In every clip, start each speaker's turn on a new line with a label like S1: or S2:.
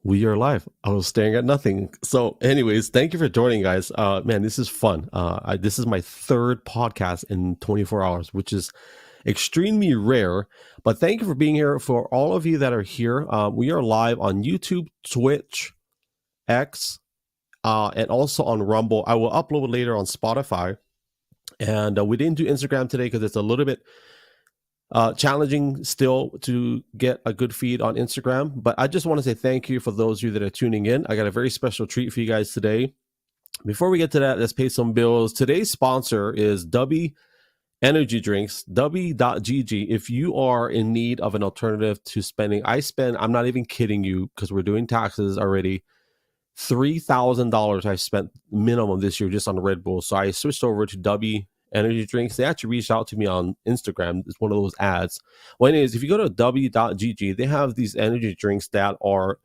S1: We are live. I was staring at nothing. So, anyways, thank you for joining, guys. Man, this is fun. This is my third podcast in 24 hours, which is extremely rare. But thank you for being here. For all of you that are here, we are live on YouTube, Twitch, X, and also on Rumble. I will upload later on Spotify. And we didn't do Instagram today because it's a little bit challenging still to get a good feed on Instagram. But I just want to say thank you for those of you that are tuning in. I got a very special treat for you guys today. Before we get to that, let's pay some bills. Today's sponsor is W Energy Drinks, W.GG. If you are in need of an alternative to spending, I'm not even kidding you because we're doing taxes already. $3,000 I spent minimum this year just on Red Bull. So I switched over to W Energy Drinks. They actually reached out to me on Instagram. It's one of those ads. Well, anyways, if you go to W.GG, they have these energy drinks that are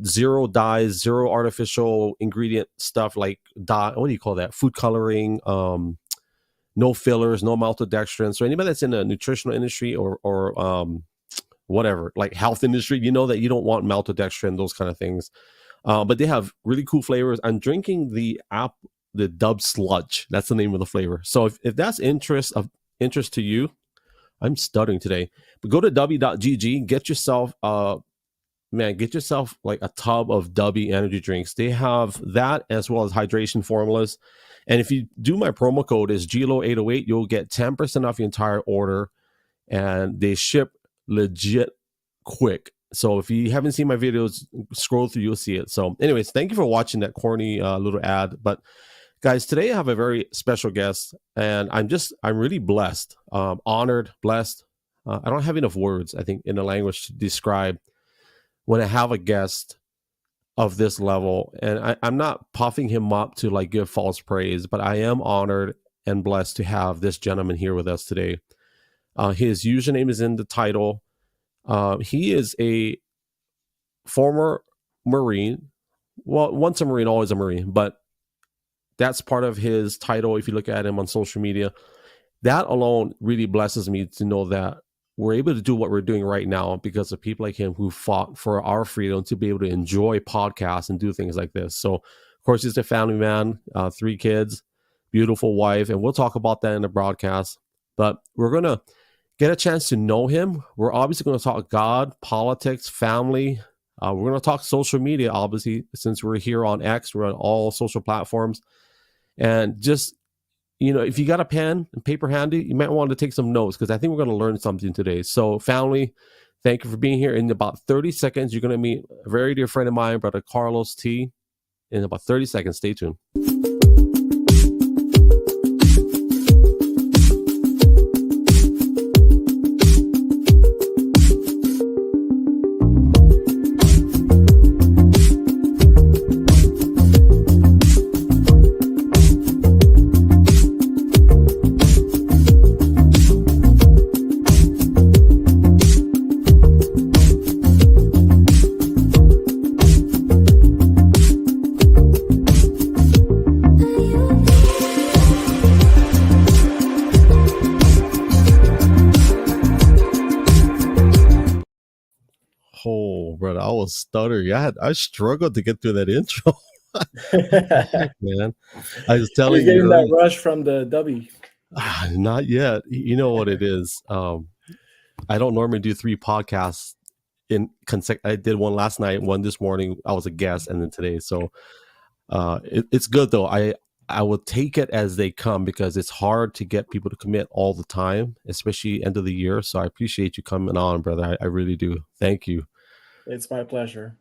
S1: zero dyes, zero artificial ingredient stuff like what do you call that? Food coloring, no fillers, no maltodextrin. So anybody that's in the nutritional industry or whatever, like health industry, you know that you don't want maltodextrin, those kind of things. But they have really cool flavors. I'm drinking the Dub Sludge. That's the name of the flavor. So if that's interest to you, I'm stuttering today. But go to W.GG, get yourself like a tub of W energy drinks. They have that as well as hydration formulas. And if you do my promo code is gLO808, you'll get 10% off your entire order. And they ship legit quick. So if you haven't seen my videos, scroll through, you'll see it. So anyways, thank you for watching that corny little ad. But guys, today I have a very special guest, and I'm really blessed, honored, blessed. I don't have enough words, I think, in the language to describe when I have a guest of this level. And I'm not puffing him up to like give false praise, but I am honored and blessed to have this gentleman here with us today. His username is in the title. He is a former Marine. Well, once a Marine, always a Marine, but that's part of his title. If you look at him on social media, that alone really blesses me to know that we're able to do what we're doing right now because of people like him who fought for our freedom to be able to enjoy podcasts and do things like this. So, of course, he's a family man, 3 kids, beautiful wife, and we'll talk about that in the broadcast. But we're going to get a chance to know him. We're obviously going to talk God, politics, family. We're going to talk social media, obviously, since we're here on X. We're on all social platforms. And just, if you got a pen and paper handy, you might want to take some notes because I think we're going to learn something today. So, family, thank you for being here. In about 30 seconds, you're going to meet a very dear friend of mine, Brother Carlos T. In about 30 seconds. Stay tuned. Oh, brother, I was stuttering. I struggled to get through that intro. Man, I was telling
S2: You're getting that rush from the W.
S1: Not yet. You know what it is. I don't normally do 3 podcasts in I did one last night, one this morning. I was a guest, and then today. So it's good though. I will take it as they come because it's hard to get people to commit all the time, especially end of the year. So I appreciate you coming on, brother. I really do. Thank you.
S2: It's my pleasure.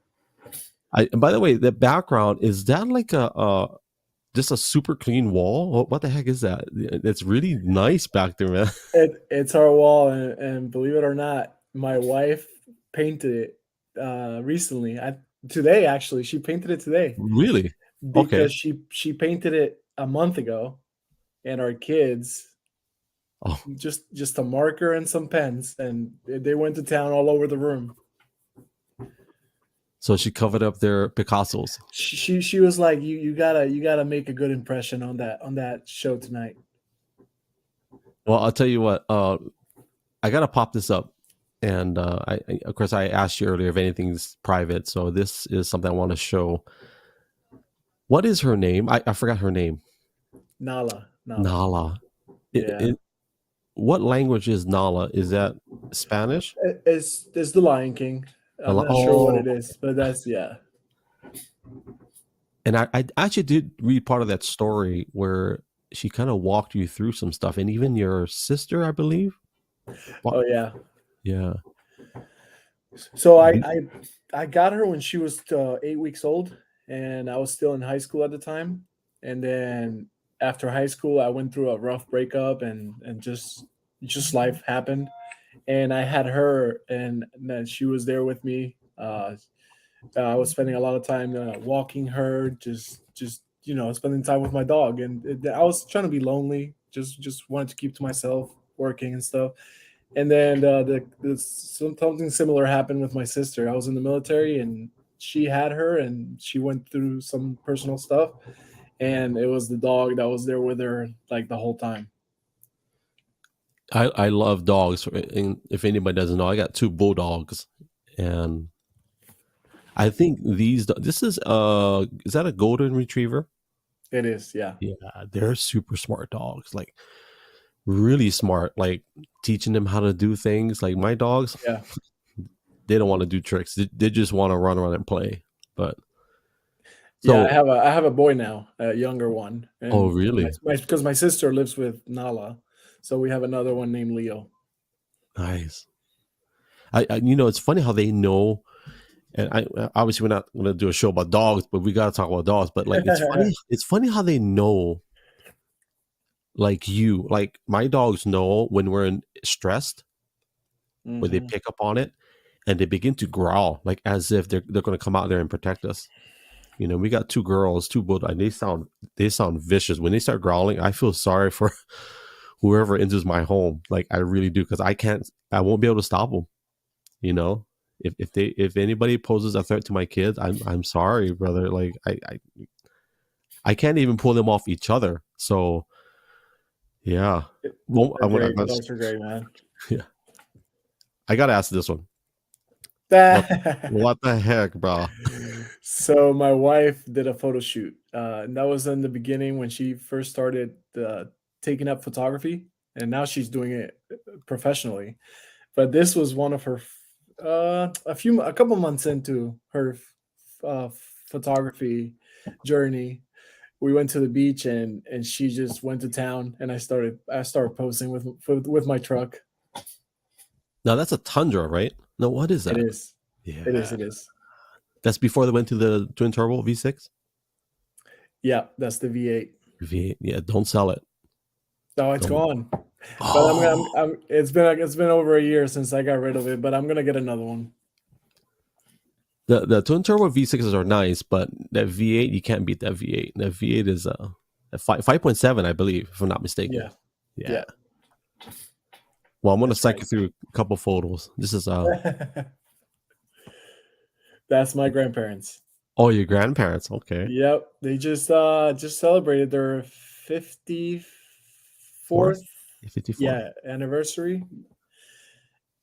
S1: And by the way, the background, is that like just a super clean wall? What the heck is that? It's really nice back there, man.
S2: It's our wall, and believe it or not, my wife painted it recently. Today, actually, she painted it today.
S1: Really?
S2: Because she painted it a month ago, and our kids just a marker and some pens, and they went to town all over the room.
S1: So she covered up their Picassos.
S2: She was like, you gotta make a good impression on that show tonight.
S1: Well, I'll tell you what. I gotta pop this up, And of course, I asked you earlier if anything's private, so this is something I want to show. What is her name? I forgot her name.
S2: Nala, Nala.
S1: Nala.
S2: Yeah.
S1: What language is Nala? Is that Spanish?
S2: It's the Lion King. I'm not sure what
S1: Oh,
S2: it is, but that's yeah.
S1: and I actually did read part of that story where she kind of walked you through some stuff, and even your sister, I believe.
S2: Oh yeah.
S1: Yeah.
S2: So I got her when she was 8 weeks old, and I was still in high school at the time. And then after high school, I went through a rough breakup, and just life happened. And I had her, and then she was there with me. I was spending a lot of time walking her, just spending time with my dog, and I was trying to be lonely. Just wanted to keep to myself, working and stuff. And then something similar happened with my sister. I was in the military, and she had her, and she went through some personal stuff, and it was the dog that was there with her like the whole time.
S1: I love dogs. And if anybody doesn't know, I got two bulldogs, and I think this is that a golden retriever?
S2: It is, yeah,
S1: Yeah, they're super smart dogs. Like really smart. Like teaching them how to do things. Like my dogs,
S2: yeah,
S1: they don't want to do tricks. They just want to run around and play. But
S2: yeah.
S1: so,
S2: I have a boy now, a younger one,
S1: oh
S2: and
S1: really?
S2: because my sister lives with Nala, so we have another one named Leo.
S1: Nice. It's funny how they know. And I obviously we're not going to do a show about dogs, but we got to talk about dogs. But like, it's funny. It's funny how they know. Like my dogs know when we're stressed, where they
S2: Hmm.
S1: pick up on it, and they begin to growl, like as if they're going to come out there and protect us. We got two girls, two bulldogs, and they sound vicious when they start growling. I feel sorry for whoever enters my home. Like I really do, because I won't be able to stop them. You know, if anybody poses a threat to my kids, I'm sorry, brother. Like I can't even pull them off each other. So yeah, well,
S2: They're great. Dogs are great, man.
S1: yeah, I gotta ask this one. What the heck, bro?
S2: So my wife did a photo shoot, and that was in the beginning when she first started taking up photography, and now she's doing it professionally. But this was one of her a couple months into her uh, photography journey. We went to the beach, and she just went to town, and I started posing with my truck.
S1: Now that's a Tundra, right? No, what is
S2: It
S1: that?
S2: is, it is,
S1: Yeah,
S2: it is.
S1: that's before they went to the twin turbo V6.
S2: Yeah, that's the V8.
S1: Yeah, don't sell it.
S2: No, it's
S1: Don't.
S2: gone. But
S1: Oh,
S2: it's been over a year since I got rid of it, but I'm gonna get another one.
S1: the twin turbo V6s are nice, but that V8 you can't beat that V8. That V8 is a 5.7, I believe, if I'm not mistaken.
S2: Yeah,
S1: Yeah.
S2: yeah,
S1: Well, I'm gonna
S2: that's
S1: cycle through a couple photos. This is
S2: right. That's my grandparents.
S1: oh, your grandparents. Okay,
S2: Yep, they just celebrated their 54th,
S1: fourth, 54th.
S2: yeah, anniversary,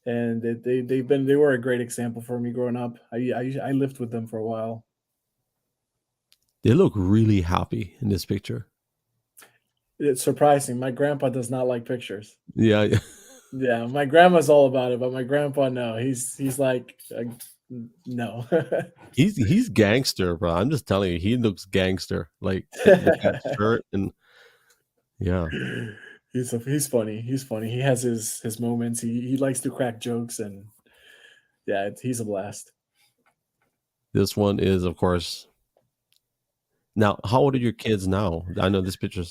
S2: and they were a great example for me growing up. I lived with them for a while.
S1: They look really happy in this picture.
S2: It's surprising. My grandpa does not like pictures.
S1: Yeah, yeah.
S2: Yeah, my grandma's all about it, but my grandpa, no. He's like, no.
S1: He's gangster, bro. I'm just telling you, he looks gangster. Like with that shirt and yeah.
S2: He's funny. He's funny. He has his moments. He likes to crack jokes, and yeah, he's a blast.
S1: This one is, of course. Now, how old are your kids now? I know this picture's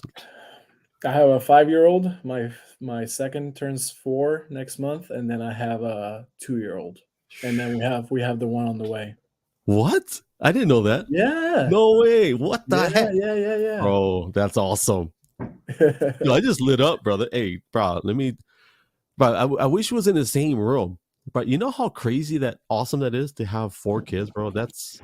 S2: I have a 5-year-old. My second turns 4 next month, and then I have a 2-year-old, and then we have the one on the way.
S1: what? I didn't know that.
S2: Yeah,
S1: No way. What the
S2: yeah,
S1: heck?
S2: yeah, yeah,
S1: Bro, that's awesome. Yo,
S2: yeah.
S1: I just lit up, brother. Hey, bro, bro, I wish it was in the same room. But you know how crazy awesome that is to have four kids, bro? That's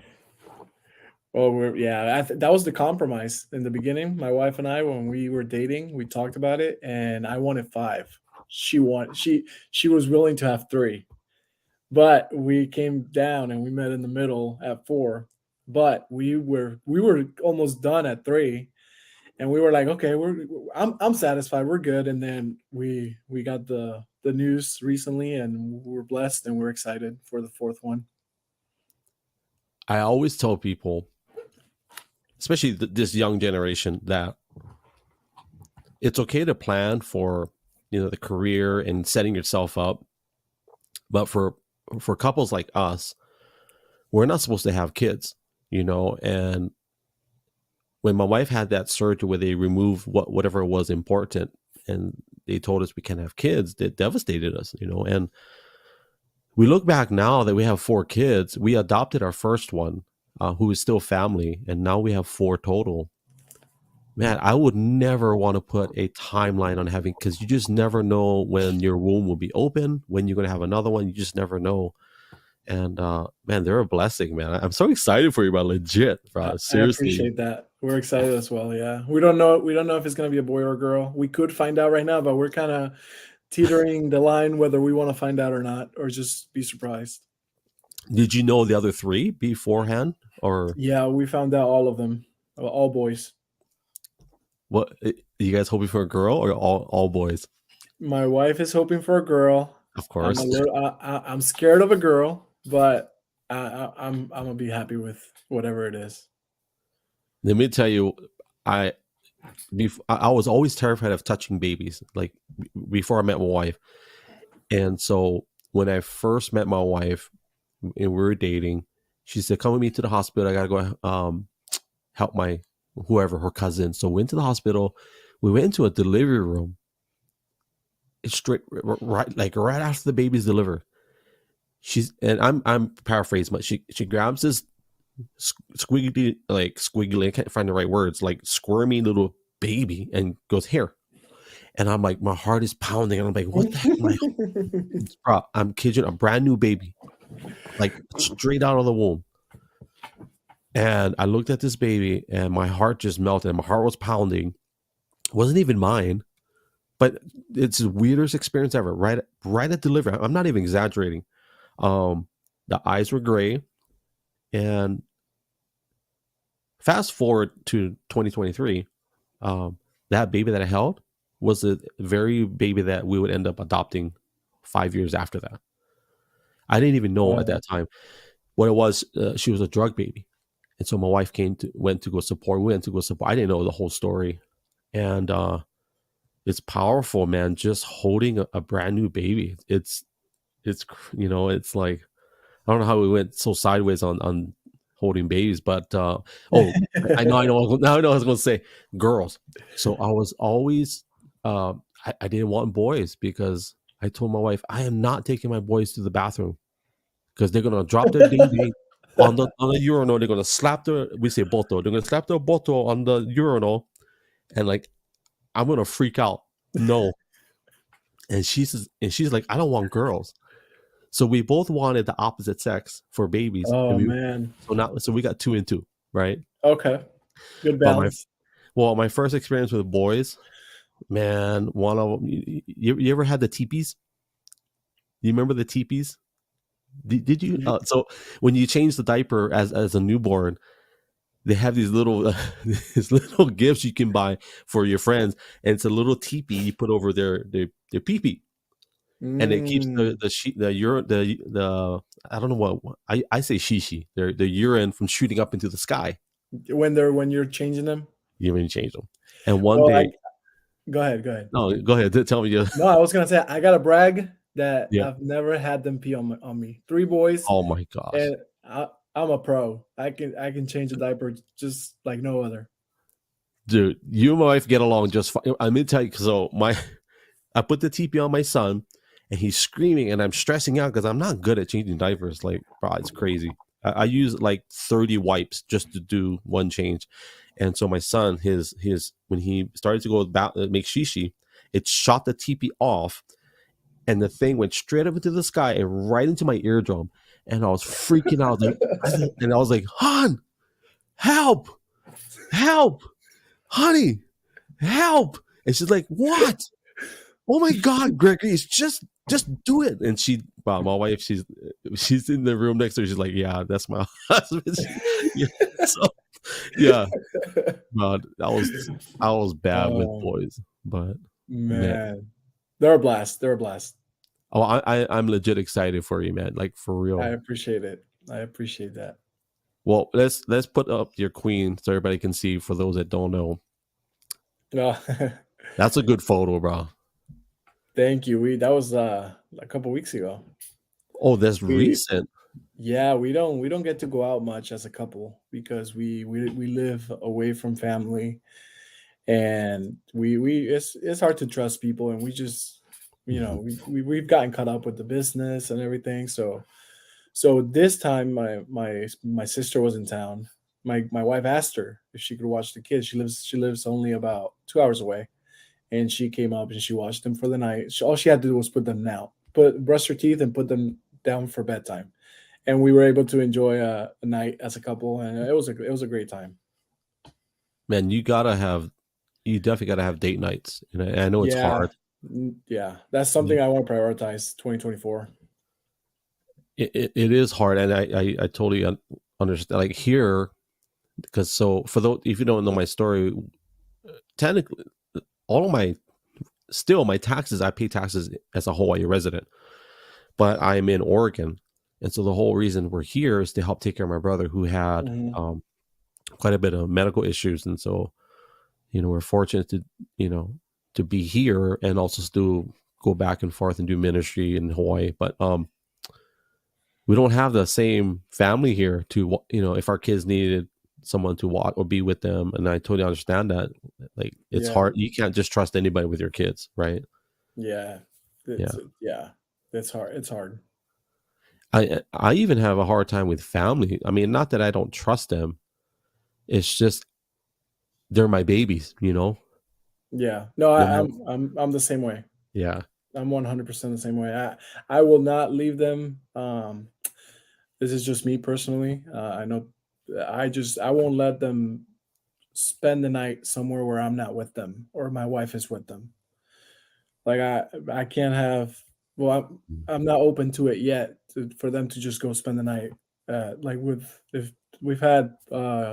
S2: Well, yeah, that was the compromise in the beginning. My wife and I, when we were dating, we talked about it, and I wanted 5. She was willing to have 3, But we came down and we met in the middle at 4. But we were almost done at 3, and we were like, okay, I'm satisfied, we're good. And then we got the news recently, and we're blessed and we're excited for the fourth one.
S1: I always tell people, especially this young generation, that it's okay to plan for the career and setting yourself up, but for couples like us, we're not supposed to have kids, and when my wife had that surgery where they removed whatever was important and they told us we can't have kids, that devastated us, and we look back now that we have 4 kids. We adopted our first one, who is still family, and now we have 4 total. Man, I would never want to put a timeline on having, because you just never know when your womb will be open, when you're going to have another one. You just never know. And man, they're a blessing, man. I'm so excited for you, man. Legit, bro.
S2: I
S1: Seriously.
S2: appreciate that. We're excited as well. Yeah, we don't know if it's gonna be a boy or a girl. We could find out right now, but we're kind of teetering the line whether we want to find out or not, or just be surprised.
S1: Did you know the other 3 beforehand, or
S2: Yeah, we found out all of them, all boys.
S1: what? You guys hoping for a girl or all boys?
S2: My wife is hoping for a girl.
S1: Of
S2: I'm a
S1: course.
S2: little. I'm scared of a girl, but I'm gonna be happy with whatever it is.
S1: Let me tell you, I I was always terrified of touching babies, like before I met my wife. And so when I first met my wife and we were dating, she said, "Come with me to the hospital. I gotta go help my whoever her cousin." So we went to the hospital. We went into a delivery room. It's straight right, like right after the baby's delivered. I'm paraphrasing, but she grabs this squiggly, I can't find the right words, like squirmy little baby, and goes, "Here." And I'm like, my heart is pounding, and I'm like, what the heck am I? Bro, I'm kidding, a brand new baby, like straight out of the womb. And I looked at this baby, and my heart just melted. My heart was pounding. It wasn't even mine, but it's the weirdest experience ever. Right at delivery, I'm not even exaggerating. The eyes were gray, and fast forward to 2023, that baby that I held was the very baby that we would end up adopting 5 years after that. I didn't even know at
S2: Wow.
S1: that time what it was. She was a drug baby, and so my wife went to go support. We went to go support. I didn't know the whole story, and it's powerful, man. Just holding a brand new baby. It's like, I don't know how we went so sideways on holding babies, but oh, now I know I was going to say girls. So I was always I didn't want boys, because I told my wife I am not taking my boys to the bathroom, because they're gonna drop their ding ding on the urinal. They're gonna slap their, we say bottle. They're gonna slap their bottle on the urinal, and like I'm gonna freak out. No, and she's like, I don't want girls. So we both wanted the opposite sex for babies, and
S2: Oh man.
S1: we got 2 and 2, right?
S2: Okay. Good
S1: But my
S2: balance.
S1: well, my first experience with boys, man, one of them. You ever had the teepees? You remember the teepees? Did you?
S2: Ye-
S1: So when you change the diaper as a newborn, they have these little these little gifts you can buy for your friends, and it's a little teepee you put over their pee pee, and it keeps
S2: Mm.
S1: the urine, the I don't know what I say shishi, the urine from shooting up into the sky.
S2: When you're changing them.
S1: You even change them. And one
S2: Well, I
S1: day,
S2: go ahead. Go ahead.
S1: no, go ahead, tell me.
S2: No, I was gonna say I gotta brag that
S1: Yeah.
S2: I've never had them pee on me. 3 boys,
S1: Oh my gosh,
S2: and I'm a pro. I can change a diaper just like no other.
S1: dude, you and my wife get along just fine. I'm gonna tell you. So I put the TP on my son, and he's screaming, and I'm stressing out because I'm not good at changing diapers. Like, bro, it's crazy. I use like 30 wipes just to do one change. And so my son, his when he started to go about make shishi, it shot the TP off, and the thing went straight up into the sky and right into my eardrum. And I was freaking out, like, and I was like, "Hon, help, help, honey, help!" And she's like, "What? Oh my God, Gregory, it's just just do it. And well, my wife, she's in the room next to her. She's like, yeah, that's my husband. Yeah. So yeah, no, I was bad with
S2: Oh
S1: boys, but man,
S2: man, they're a blast. They're a blast.
S1: oh, I'm legit excited for you, man. Like for
S2: I
S1: real.
S2: appreciate it. I appreciate that.
S1: Well, let's put up your queen so everybody can see. For those that don't know,
S2: No,
S1: that's a good photo, bro.
S2: thank you. We that was a couple weeks ago.
S1: Oh, that's
S2: We
S1: recent.
S2: Yeah, we don't get to go out much as a couple because we live away from family, and we it's hard to trust people, and we just
S1: Mhm.
S2: we've gotten caught up with the business and everything. So this time my sister was in town. My wife asked her if she could watch the kids. She lives only about 2 hours away, and she came up and she watched them for the night. All she had to do was put them down, brush her teeth, and put them down for bedtime, and we were able to enjoy a night as a couple, and it was a great time.
S1: Man, you definitely gotta have date nights. And I know it's
S2: Yeah,
S1: hard.
S2: yeah, that's
S1: Yeah.
S2: something I want to prioritize 2024.
S1: It is hard, and I totally understand. Like here, because so for those if you don't know my story, technically, all of my still my taxes, I pay taxes as a Hawaii resident, but I'm in Oregon, and so the whole reason we're here is to help take care of my brother who had
S2: Hmm.
S1: quite a bit of medical issues, and so we're fortunate to you know to be here and also still go back and forth and do ministry in Hawaii, but we don't have the same family here to if our kids needed someone to walk or be with them, and I totally understand that. Like it's
S2: Yeah,
S1: hard, you can't just trust anybody with your kids, right?
S2: yeah,
S1: Yeah,
S2: yeah, it's hard. It's hard.
S1: I even have a hard time with family. I mean, not that I don't trust them, it's just they're my babies.
S2: Yeah, no,
S1: No
S2: I,
S1: matter.
S2: I'm the same way.
S1: Yeah.
S2: I'm 100% the same way. I will not leave them. This is just me personally. I know I won't let them spend the night somewhere where I'm not with them or my wife is with them. Like I can't have. Well, I'm not open to it yet for them to just go spend the night. Like with if we've had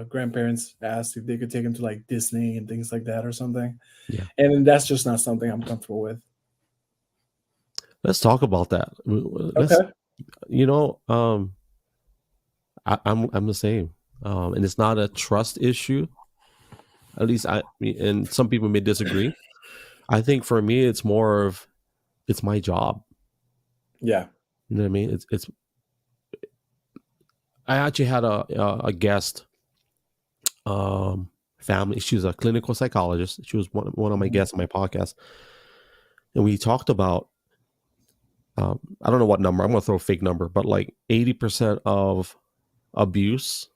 S2: grandparents ask if they could take them to like Disney and things like that or something,
S1: Yeah,
S2: and that's just not something I'm comfortable with.
S1: let's talk about that. Let's
S2: Okay.
S1: you know I'm the same, and it's not a trust issue. At least and some people may disagree. I think for me, it's more of it's my job.
S2: Yeah.
S1: You know what I mean? It's. I actually had a guest, family. She was a clinical psychologist. She was one of my
S2: Mhm.
S1: guests on my podcast, and we talked about. I don't know what number. I'm gonna throw a fake number, but like 80% of abuse,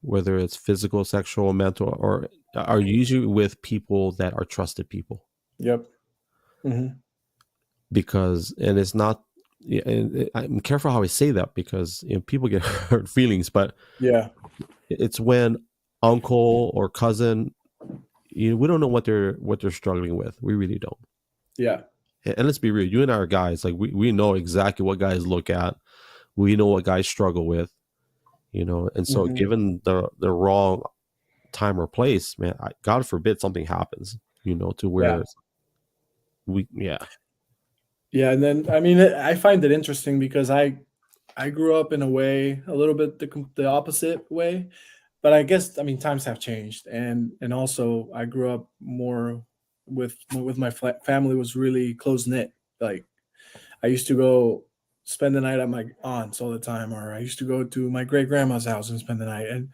S1: whether it's physical, sexual, mental, or are usually with people that are trusted people.
S2: Yep. Mhm.
S1: Because and it's not. Yeah, and I'm careful how I say that because people get hurt feelings, but
S2: Yeah.
S1: it's when uncle or cousin, we don't know what they're struggling with. We really don't.
S2: Yeah.
S1: And let's be real, you and I are guys. Like we know exactly what guys look at. We know what guys struggle with. And so,
S2: Mhm.
S1: given the wrong time or place, man, God forbid something happens. To
S2: Yeah.
S1: where yeah.
S2: Yeah, and then I mean, I find it interesting because I grew up in a way a little bit the opposite way, but I guess I mean times have changed, and also I grew up more with my family was really close knit. Like I used to go spend the night at my aunt's all the time, or I used to go to my great grandma's house and spend the night, and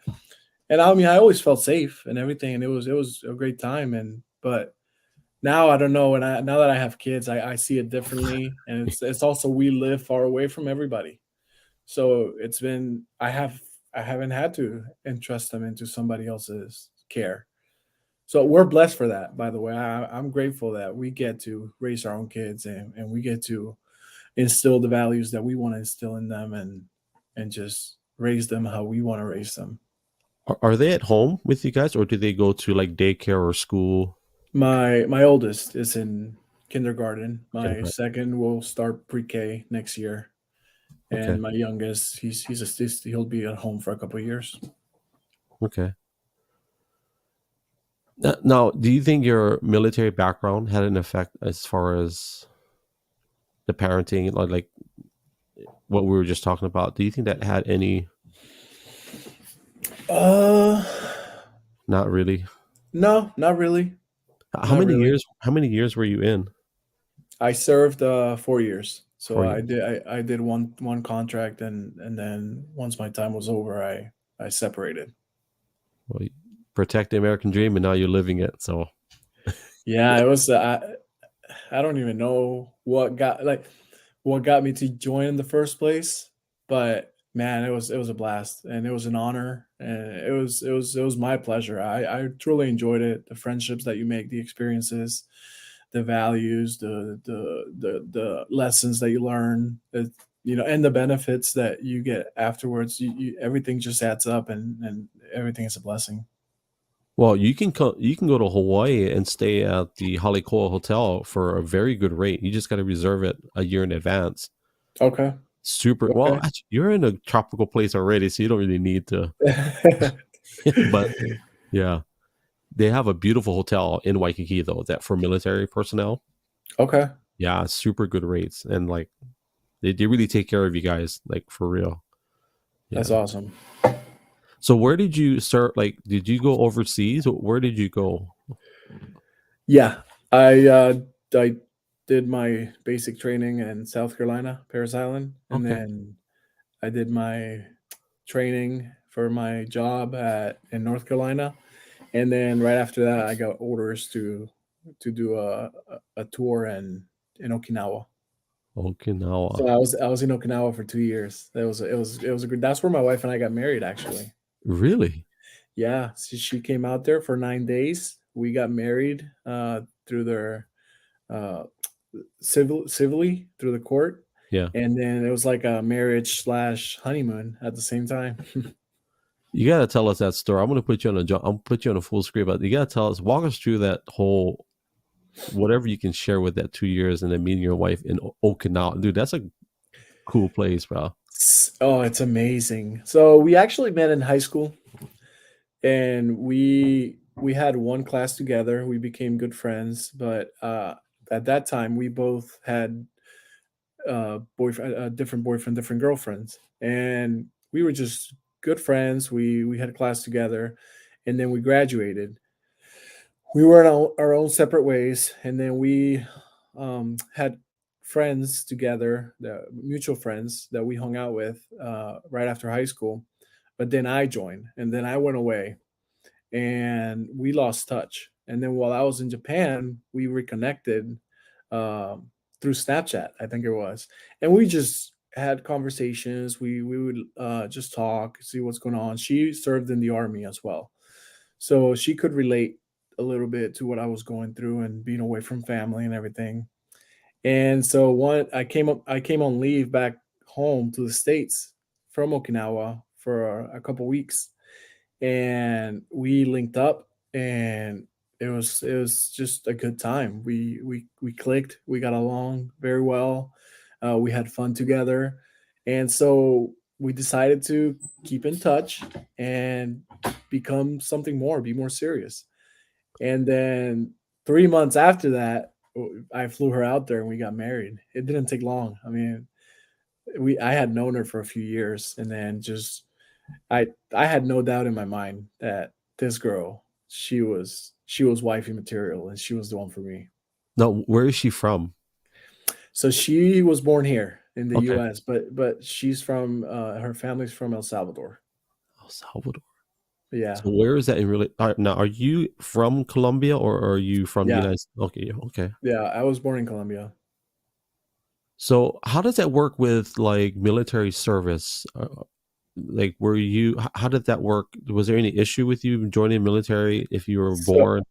S2: I mean I always felt safe and everything, and it was a great time, and but now I don't know, and now that I have kids, I see it differently, and it's also we live far away from everybody, so it's been I haven't had to entrust them into somebody else's care. So we're blessed for that, by the way. I'm grateful that we get to raise our own kids, and we get to instill the values that we want to instill in them, and just raise them how we want to raise them.
S1: Are they at home with you guys, or do they go to like daycare or school?
S2: My oldest is in kindergarten. My
S1: Kindergarten.
S2: second will start pre-K next year,
S1: Okay.
S2: and my youngest, he'll be at home for a couple of years.
S1: Okay. Now, do you think your military background had an effect as far as the parenting, like what we were just talking about? Do you think that had any?
S2: Uh,
S1: Not really.
S2: no, not really,
S1: How
S2: not
S1: many
S2: really.
S1: years? How many years were you in?
S2: I served 4 years, so
S1: 4 years.
S2: I did one contract, and then once my time was over, I separated.
S1: Well, you protect the American dream, and now you're living it. So,
S2: Yeah, it was. I don't even know what got me to join in the first place, but man, it was a blast, and it was an honor, and it was my pleasure. I truly enjoyed it. The friendships that you make, the experiences, the values, the lessons that you learn, and the benefits that you get afterwards. Everything just adds up, and everything is a blessing.
S1: well, you can go to Hawaii and stay at the Halikoa Hotel for a very good rate. You just got to reserve it a year in advance.
S2: Okay.
S1: Super. Well,
S2: Okay.
S1: actually, you're in a tropical place already, so you don't really need to. But yeah, they have a beautiful hotel in Waikiki though that for military personnel.
S2: Okay.
S1: Yeah, super good rates, and like they really take care of you guys, like for real.
S2: That's
S1: Yeah.
S2: awesome.
S1: So where did you start? Like, did you go overseas? Where did you go?
S2: Yeah, I did my basic training in South Carolina, Paris Island, and
S1: Okay.
S2: then I did my training for my job at in North Carolina, and then right after that, I got orders to do a tour in Okinawa.
S1: Okinawa.
S2: So I was in Okinawa for 2 years. It was a good. That's where my wife and I got married, actually.
S1: Really?
S2: Yeah, she came out there for 9 days. We got married through their uh, civilly through the court,
S1: Yeah.
S2: and then it was like a marriage slash honeymoon at the same time.
S1: You gotta tell us that story. I'm gonna put you on I'm put you on a full screen, but you gotta tell us, walk us through that whole whatever you can share with that 2 years and then meeting your wife in Okinawa. Dude, that's a cool place, bro.
S2: Oh, it's amazing. So we actually met in high school, and we had one class together. We became good friends, but at that time we both had boyfriend, different boyfriend, different girlfriends, and we were just good friends. We had a class together, and then we graduated. We were in our own separate ways, and then we had friends together, the mutual friends that we hung out with right after high school. But then I joined, and then I went away, and we lost touch. And then while I was in Japan, we reconnected um, through Snapchat, I think it was, and we just had conversations. We would just talk, see what's going on. She served in the army as well, so she could relate a little bit to what I was going through and being away from family and everything. And so I came on leave back home to the States from Okinawa for a couple weeks, and we linked up, and it was just a good time. We clicked, we got along very well. We had fun together, and so we decided to keep in touch and become something more, be more serious. And then 3 months after that, I flew her out there and we got married. It didn't take long. I mean, we I had known her for a few years, and then just I had no doubt in my mind that this girl, she was wifey material, and she was the one for me.
S1: No, where is she from?
S2: So she was born here in the
S1: Okay.
S2: U.S., but she's from her family's from El Salvador.
S1: El Salvador.
S2: Yeah,
S1: So where is that in really now? Are you from Colombia or are you from the
S2: yeah,
S1: United States? Okay, yeah, okay.
S2: yeah. I was born in Colombia.
S1: So how does that work with like military service? Like, were you? How did that work? Was there any issue with you joining military if you were
S2: So
S1: born?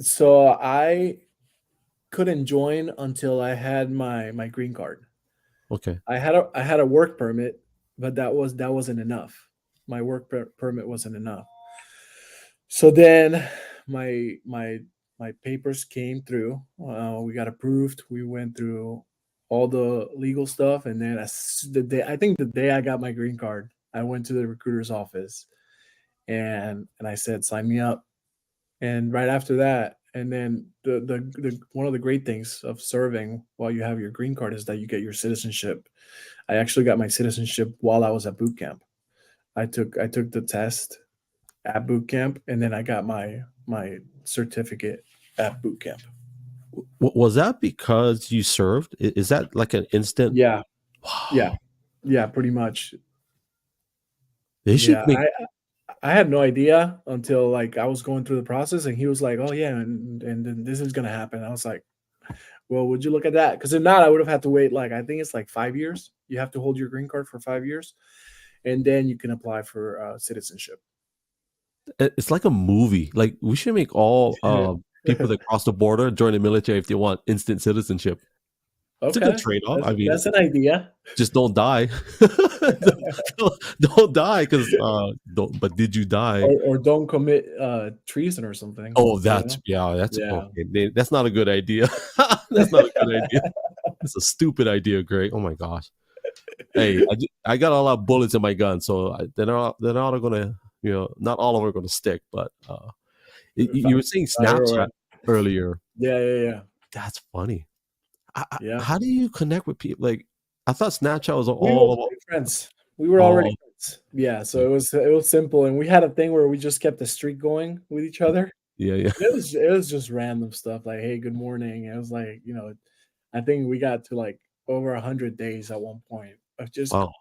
S2: so I couldn't join until I had my green card.
S1: Okay,
S2: I had a work permit, but that wasn't enough. My work permit wasn't enough. So then my my my papers came through. We got approved. We went through all the legal stuff, and then the day, I think the day I got my green card, I went to the recruiter's office, and I said, "Sign me up." And right after that, and then the one of the great things of serving while you have your green card is that you get your citizenship. I actually got my citizenship while I was at boot camp. I took the test at boot camp, and then I got my certificate at boot camp.
S1: Was that because you served? Is that like an instant?
S2: Yeah, yeah,
S1: Wow.
S2: yeah, pretty much.
S1: They should
S2: Yeah,
S1: make.
S2: I had no idea until like I was going through the process, and he was like, "Oh yeah, and then this is gonna happen." I was like, "Well, would you look at that?" Because if not, I would have had to wait like I think it's like 5 years. You have to hold your green card for 5 years, and then you can apply for citizenship.
S1: It's like a movie. Like we should make all people that cross the border join the military if they want instant citizenship. It's a good
S2: Okay,
S1: trade off.
S2: that's
S1: I mean,
S2: that's an idea.
S1: just don't die. Don't die because don't. But did you die?
S2: Or don't commit treason or something.
S1: Oh,
S2: You know?
S1: that's
S2: Yeah.
S1: okay. That's not a good idea. That's not a good idea. It's a stupid idea, Greg. Oh my gosh. Hey, I got a lot of bullets in my gun, so they're not gonna, not all of them are gonna stick. But you were saying
S2: Fire away.
S1: Snapchat earlier.
S2: Yeah, yeah, yeah.
S1: That's funny.
S2: Yeah.
S1: How do you connect with people? Like, I thought Snapchat was
S2: We were
S1: all about.
S2: already friends. We were already
S1: Oh,
S2: friends. Yeah, so it was simple, and we had a thing where we just kept the streak going with each other.
S1: yeah, yeah.
S2: It was just random stuff like, "Hey, good morning." It was like, I think we got to like over 100 days at one point of just
S1: Wow,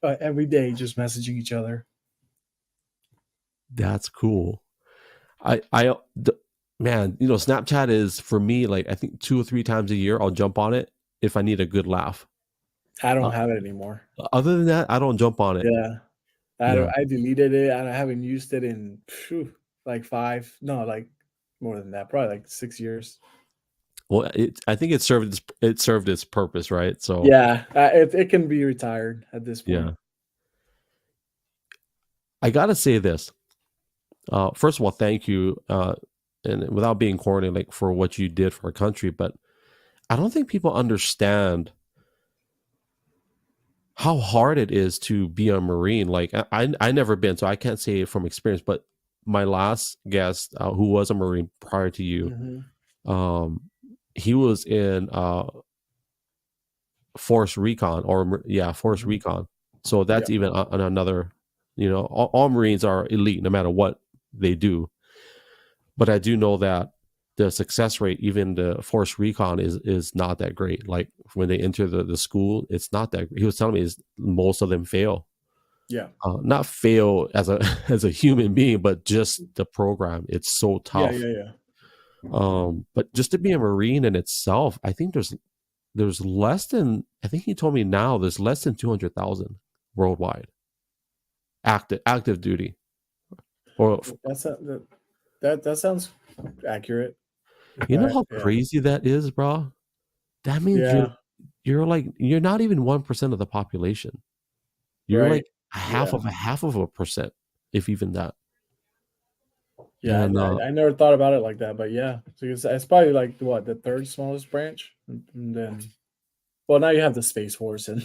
S2: every day just messaging each other.
S1: that's cool. Man, Snapchat is for me like I think 2 or 3 times a year I'll jump on it if I need a good laugh.
S2: I
S1: Uh,
S2: don't have it anymore.
S1: Other than that, I don't jump on it.
S2: Yeah.
S1: Yeah.
S2: I deleted it. I haven't used it in like 5, no, like more than that, probably like 6 years.
S1: Well, I think it served its purpose, right? So
S2: Yeah, it can be retired at this
S1: yeah,
S2: point.
S1: I gotta say this. First of all, thank you, and without being corny, like for what you did for our country, but I don't think people understand how hard it is to be a Marine. Like I never been, so I can't say it from experience. But my last guest, who was a Marine prior to you,
S2: Mhm.
S1: um, he was in Force Recon, Force
S2: Mhm.
S1: Recon. So that's
S2: Yep.
S1: even on another. All Marines are elite, no matter what they do. But I do know that the success rate, even the Force Recon, is not that great. Like when they enter the school, it's not that great. He was telling me is most of them fail.
S2: Yeah.
S1: Not fail as a as a human being, but just the program. It's so
S2: Yeah,
S1: tough.
S2: yeah, yeah.
S1: But just to be a Marine in itself, I think there's less than, I think he told me now there's less than 200,000 worldwide active duty. Or
S2: That's that sounds accurate. If
S1: you know
S2: I
S1: how
S2: Yeah.
S1: crazy that is, bro? That means
S2: Yeah,
S1: you're not even 1% of the population. You're
S2: right.
S1: like half
S2: Yeah.
S1: of a percent, if even that.
S2: Yeah,
S1: And
S2: I never thought about it like that, but yeah. So it's probably like what, the third smallest branch? And then well, now you have the Space Force and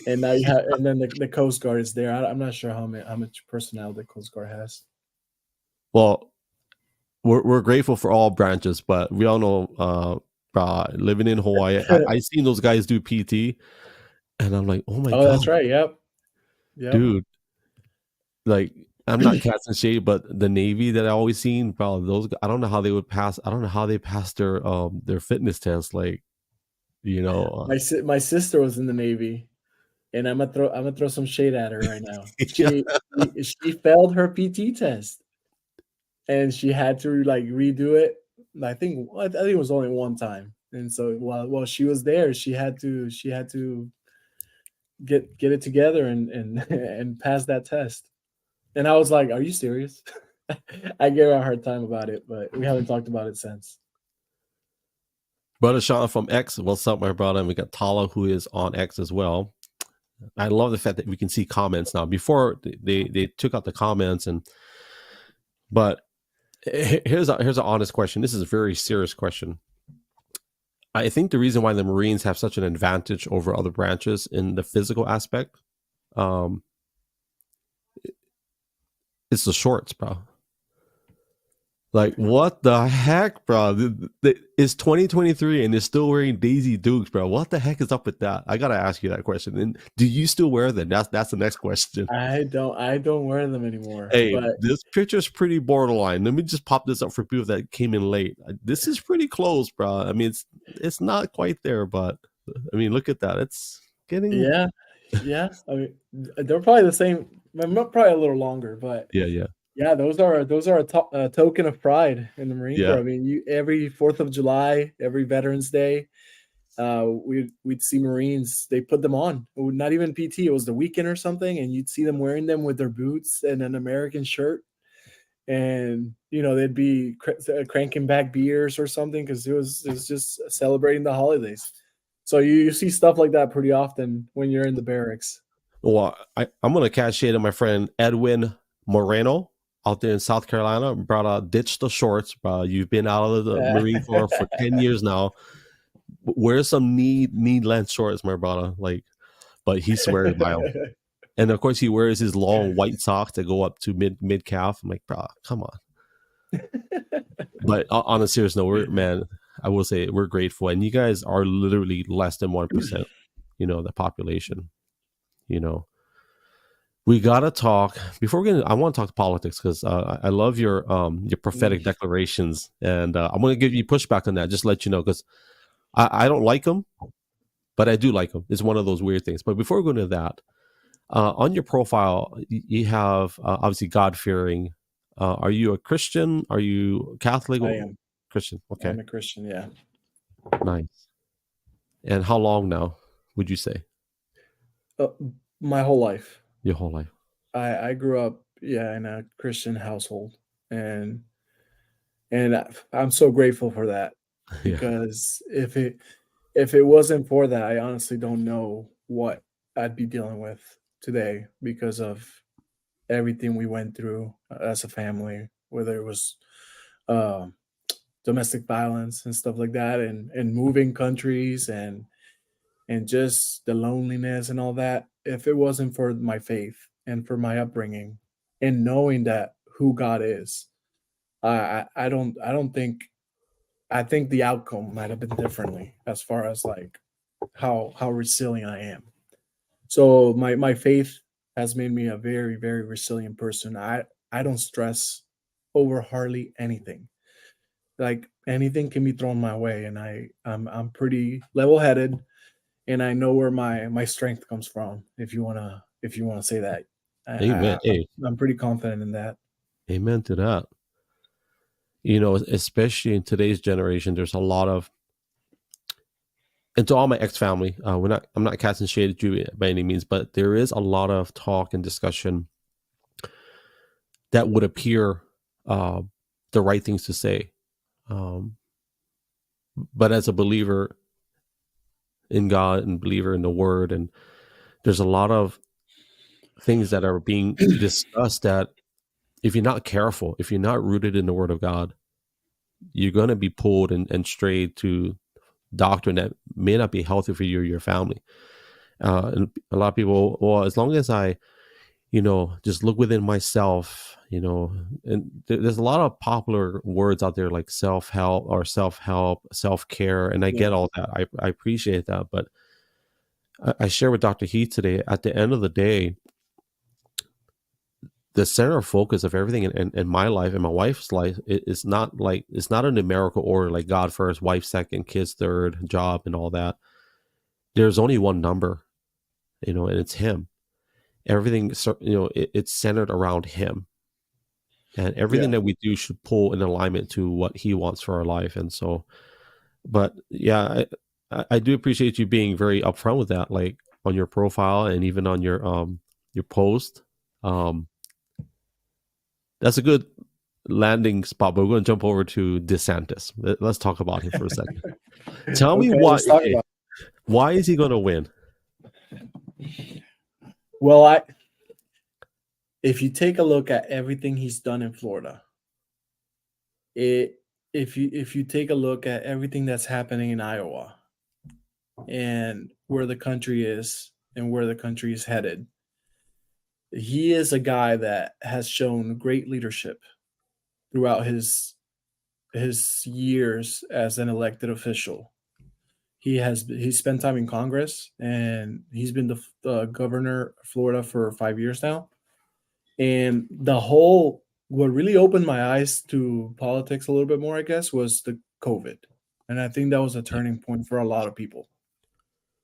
S2: and now you have and then the Coast Guard is there. I'm not sure how much personnel the Coast Guard has.
S1: well, we're grateful for all branches, but we all know, living in Hawaii, I seen those guys do PT, and I'm like, oh my
S2: Oh,
S1: god,
S2: that's right. Yep. Yep.
S1: dude! Like, I'm not casting shade, but the Navy that I always seen, bro, I don't know how they would pass. I don't know how they passed their fitness test. Like, you know,
S2: My sister was in the Navy, and I'm gonna throw some shade at her right now.
S1: yeah.
S2: She failed her PT test, and she had to like redo it. I think it was only one time, and so while she was there, she had to get it together and and pass that test. And I was like, "Are you serious?" I gave her a hard time about it, but we haven't talked about it since.
S1: Brother Sean from X, what's up, my brother? And we got Tala, who is on X as well. I love the fact that we can see comments now. Before they took out the comments, but Here's an honest question. This is a very serious question. I think the reason why the Marines have such an advantage over other branches in the physical aspect, um, it's the shorts, bro. Like, what the heck, bro? It's 2023 and they're still wearing Daisy Dukes, bro. What the heck is up with that? I gotta ask you that question. And do you still wear them? That's the next question.
S2: I don't wear them anymore.
S1: Hey,
S2: But
S1: this picture's pretty borderline. Let me just pop this up for people that came in late. This is pretty close, bro. I mean, it's not quite there, but I mean, look at that. It's getting
S2: yeah, yeah. I mean, they're probably the same. Probably a little longer, but
S1: yeah, yeah,
S2: yeah, those are a token of pride in the Marine Corps.
S1: yeah.
S2: I mean, you every 4th of July, every Veterans Day, we'd see Marines. They put them on. Not even PT. It was the weekend or something, and you'd see them wearing them with their boots and an American shirt. And they'd be cranking back beers or something because it was just celebrating the holidays. So you see stuff like that pretty often when you're in the barracks.
S1: Well, I'm gonna catch shade of my friend Edwin Moreno out there in South Carolina. Brother, ditch the shorts, bro. You've been out of the Marine Corps for 10 years now. Wear some knee length shorts, my brother. Like, but he swears by them. And of course, he wears his long white socks that go up to mid calf. I'm like, bro, come on. But on a serious note, man, I will say we're grateful, and you guys are literally less than 1%. The population. You know, we gotta talk before we get. I want to talk politics because I love your prophetic declarations, and I'm gonna give you pushback on that. Just to let you know, because I don't like them, but I do like them. It's one of those weird things. But before we go into that, on your profile, you have obviously God fearing. Are you a Christian? Are you Catholic?
S2: I am.
S1: Christian. Okay,
S2: I'm a Christian. Yeah.
S1: nice. And how long now? Would you say
S2: Uh, my whole life.
S1: your whole life?
S2: I grew up, yeah, in a Christian household, and I'm so grateful for that
S1: Yeah.
S2: because if it wasn't for that, I honestly don't know what I'd be dealing with today because of everything we went through as a family, whether it was uh, domestic violence and stuff like that, and moving countries and just the loneliness and all that. If it wasn't for my faith and for my upbringing and knowing that who God is, I don't think I think the outcome might have been differently as far as like how resilient I am. So my faith has made me a very very resilient person. I don't stress over hardly anything. Like anything can be thrown my way, and I'm pretty level headed, and I know where my strength comes from. If you wanna say that,
S1: Amen. Hey,
S2: I'm pretty confident in that.
S1: amen to that. Especially in today's generation, there's a lot of, and to all my ex family, I'm not casting shade at you by any means, but there is a lot of talk and discussion that would appear uh, the right things to say. Um, but as a believer in God and believer in the Word, and there's a lot of things that are being discussed that if you're not careful, if you're not rooted in the Word of God, you're going to be pulled and strayed to doctrine that may not be healthy for you or your family. And a lot of people, well, as long as I, just look within myself, and there's a lot of popular words out there like self-help or self-help, self-care. And I
S2: Yeah,
S1: get all that. I appreciate that. But I share with Dr. Heath today, at the end of the day, the center of focus of everything in my life and my wife's life is not like, it's not a numerical order, like God first, wife second, kids third, job and all that. There's only one number, and it's him. Everything, it's centered around him, and
S2: yeah.
S1: everything that we do should pull in alignment to what he wants for our life. And so, but yeah, I do appreciate you being very upfront with that, like on your profile and even on your post. um that's a good landing spot, but we're going to jump over to DeSantis. Let's talk about him for a second. Tell me
S2: Okay,
S1: why,
S2: let's talk about.
S1: why is he going to win?
S2: Well, if you take a look at everything he's done in Florida, it if you take a look at everything that's happening in Iowa and where the country is and where the country is headed, he is a guy that has shown great leadership throughout his years as an elected official. He spent time in Congress, and he's been the governor of Florida for 5 years now. And what really opened my eyes to politics a little bit more, I guess, was the COVID, and I think that was a
S1: Yeah.
S2: turning point for a lot of people.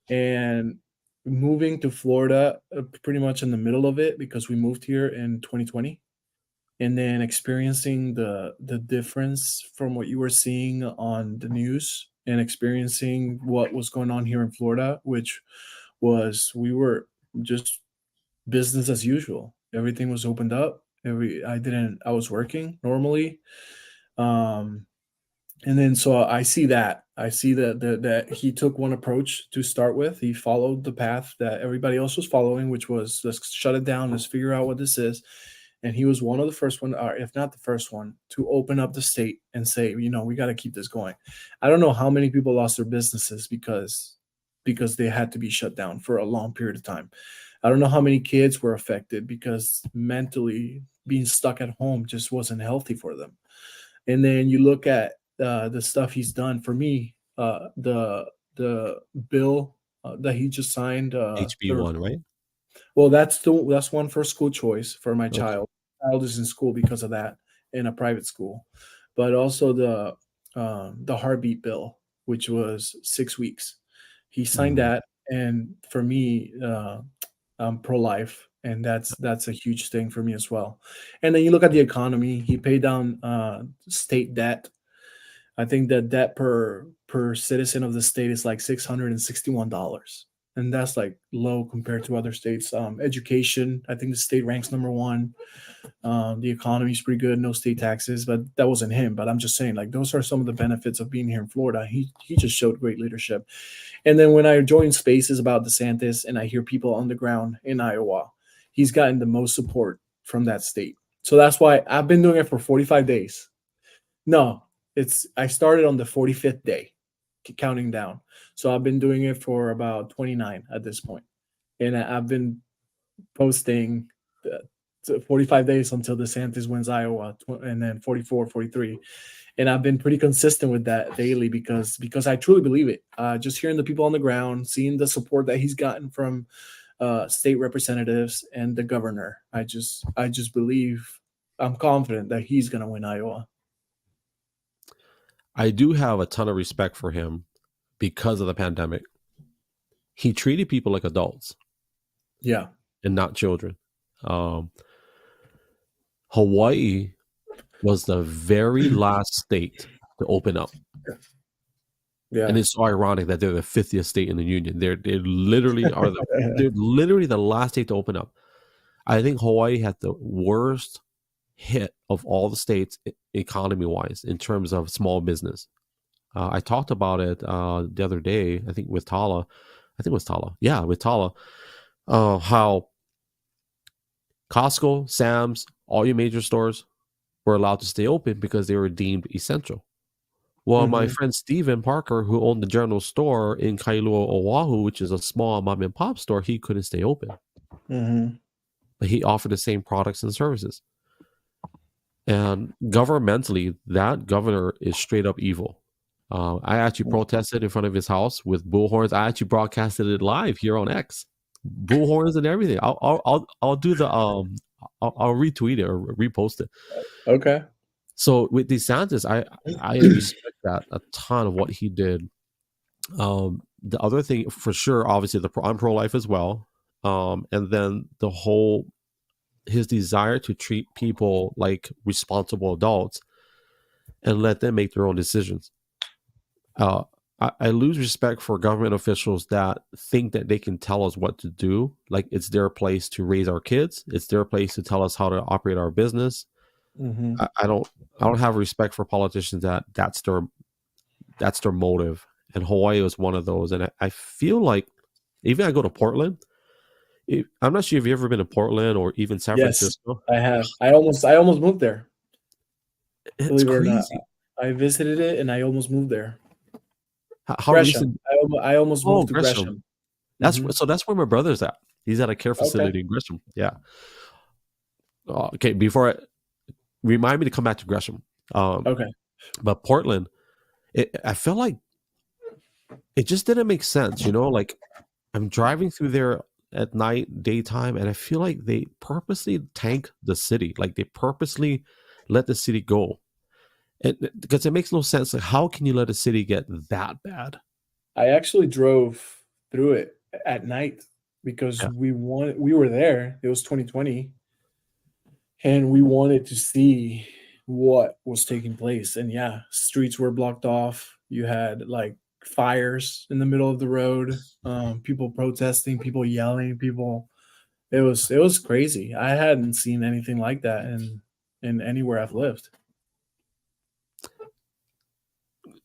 S2: And moving to Florida, pretty much in the middle of it, because we moved here in 2020, and then experiencing the difference from what you were seeing on the news and experiencing what was going on here in Florida, which was we were just business as usual. Everything was opened up. I was working normally. Um, and then so I see that. I see that he took one approach to start with. He followed the path that everybody else was following, which was let's shut it down, let's figure out what this is. And he was one of the first one, or if not the first one, to open up the state and say, we got to keep this going. I don't know how many people lost their businesses because they had to be shut down for a long period of time. I don't know how many kids were affected because mentally being stuck at home just wasn't healthy for them. And then you look at the stuff he's done for me, the bill that he just signed,
S1: HB1, right?
S2: well, that's one for school choice for my
S1: Okay.
S2: child. Child is in school because of that, in a private school, but also the heartbeat bill, which was 6 weeks. He signed
S1: Mhm.
S2: that, and for me, I'm pro life, and that's a huge thing for me as well. And then you look at the economy. He paid down state debt. I think the debt per citizen of the state is like $661, and that's like low compared to other states. Education, I think the state ranks number one. The economy is pretty good, no state taxes, but that wasn't him. But I'm just saying, like those are some of the benefits of being here in Florida. He just showed great leadership. And then when I join spaces about DeSantis and I hear people on the ground in Iowa, he's gotten the most support from that state. So that's why I've been doing it for 45 days. No, I started on the 45th day, counting down. So I've been doing it for about 29 at this point. And I've been posting 45 days until DeSantis wins Iowa, and then 44, 43. And I've been pretty consistent with that daily because I truly believe it. Just hearing the people on the ground, seeing the support that he's gotten from state representatives and the governor, I just believe, I'm confident that he's going to win Iowa.
S1: I do have a ton of respect for him because of the pandemic. He treated people like adults
S2: Yeah.
S1: and not children. Um, Hawaii was the very last state to open up.
S2: Yeah.
S1: And it's so ironic that they're the 50th state in the union. They literally are they're literally the last state to open up. I think Hawaii had the worst hit of all the states economy wise in terms of small business. I talked about it the other day, I think with Tala. I think it was Tala. Yeah, with Tala. How Costco, Sam's, all your major stores were allowed to stay open because they were deemed essential. Well, my
S2: Mm-hmm.
S1: friend Steven Parker, who owned the general store in Kailua, Oahu, which is a small mom and pop store, he couldn't stay open.
S2: Mm-hmm.
S1: But he offered the same products and services. And governmentally, that governor is straight up evil. I actually protested in front of his house with bullhorns. I actually broadcasted it live here on X, bullhorns and everything. I'll do the I'll retweet it or repost it.
S2: Okay.
S1: So with DeSantis, I respect that a ton of what he did. The other thing for sure, obviously, I'm pro life as well, and then his desire to treat people like responsible adults and let them make their own decisions. I lose respect for government officials that think that they can tell us what to do. Like it's their place to raise our kids. It's their place to tell us how to operate our business.
S2: Mm-hmm.
S1: I don't have respect for politicians that's their motive. And Hawaii was one of those. And I feel like even I go to Portland. I'm not sure if you've ever been to Portland or even San
S2: Yes,
S1: Francisco.
S2: I have. I almost moved there.
S1: It's
S2: Believe it or not,
S1: crazy.
S2: I visited it and I almost moved there.
S1: How
S2: Gresham.
S1: recent?
S2: I almost
S1: Oh,
S2: moved to
S1: Gresham.
S2: Gresham.
S1: That's
S2: Mhm.
S1: so that's where my brother's at. He's at a care
S2: Okay.
S1: facility in Gresham. Yeah. Okay. Before I remind me to come back to Gresham. Um,
S2: Okay.
S1: but Portland, I felt like it just didn't make sense. Like I'm driving through there at night, daytime, and I feel like they purposely tank the city. Like they purposely let the city go. Because it makes no sense. Like, how can you let a city get that bad?
S2: I actually drove through it at night because
S1: Yeah.
S2: we were there. It was 2020 and we wanted to see what was taking place. And yeah, streets were blocked off. You had like fires in the middle of the road, people protesting, people yelling, people. It was crazy. I hadn't seen anything like that in anywhere I've lived.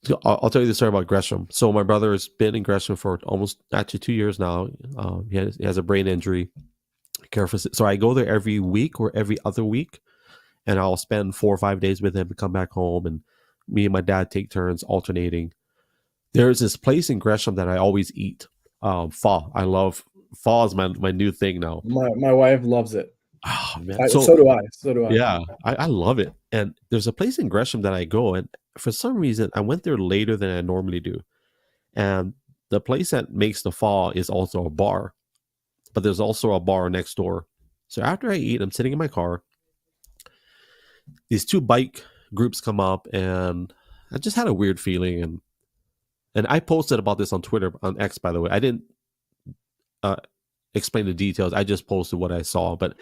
S1: So I'll tell you the story about Gresham. So my brother has been in Gresham for almost actually 2 years now. He has a brain injury. So I go there every week or every other week, and I'll spend 4 or 5 days with him and come back home. And me and my dad take turns alternating. There's this place in Gresham that I always eat. Pho. I love pho is my new thing now.
S2: My wife loves it.
S1: Oh man. So
S2: So do I. So do I.
S1: yeah, I love it. And there's a place in Gresham that I go, and for some reason I went there later than I normally do. And the place that makes the pho is also a bar, but there's also a bar next door. So after I eat, I'm sitting in my car. These two bike groups come up, and I just had a weird feeling. And I posted about this on Twitter, on X, by the way. I didn't uh, explain the details. I just posted what I saw. But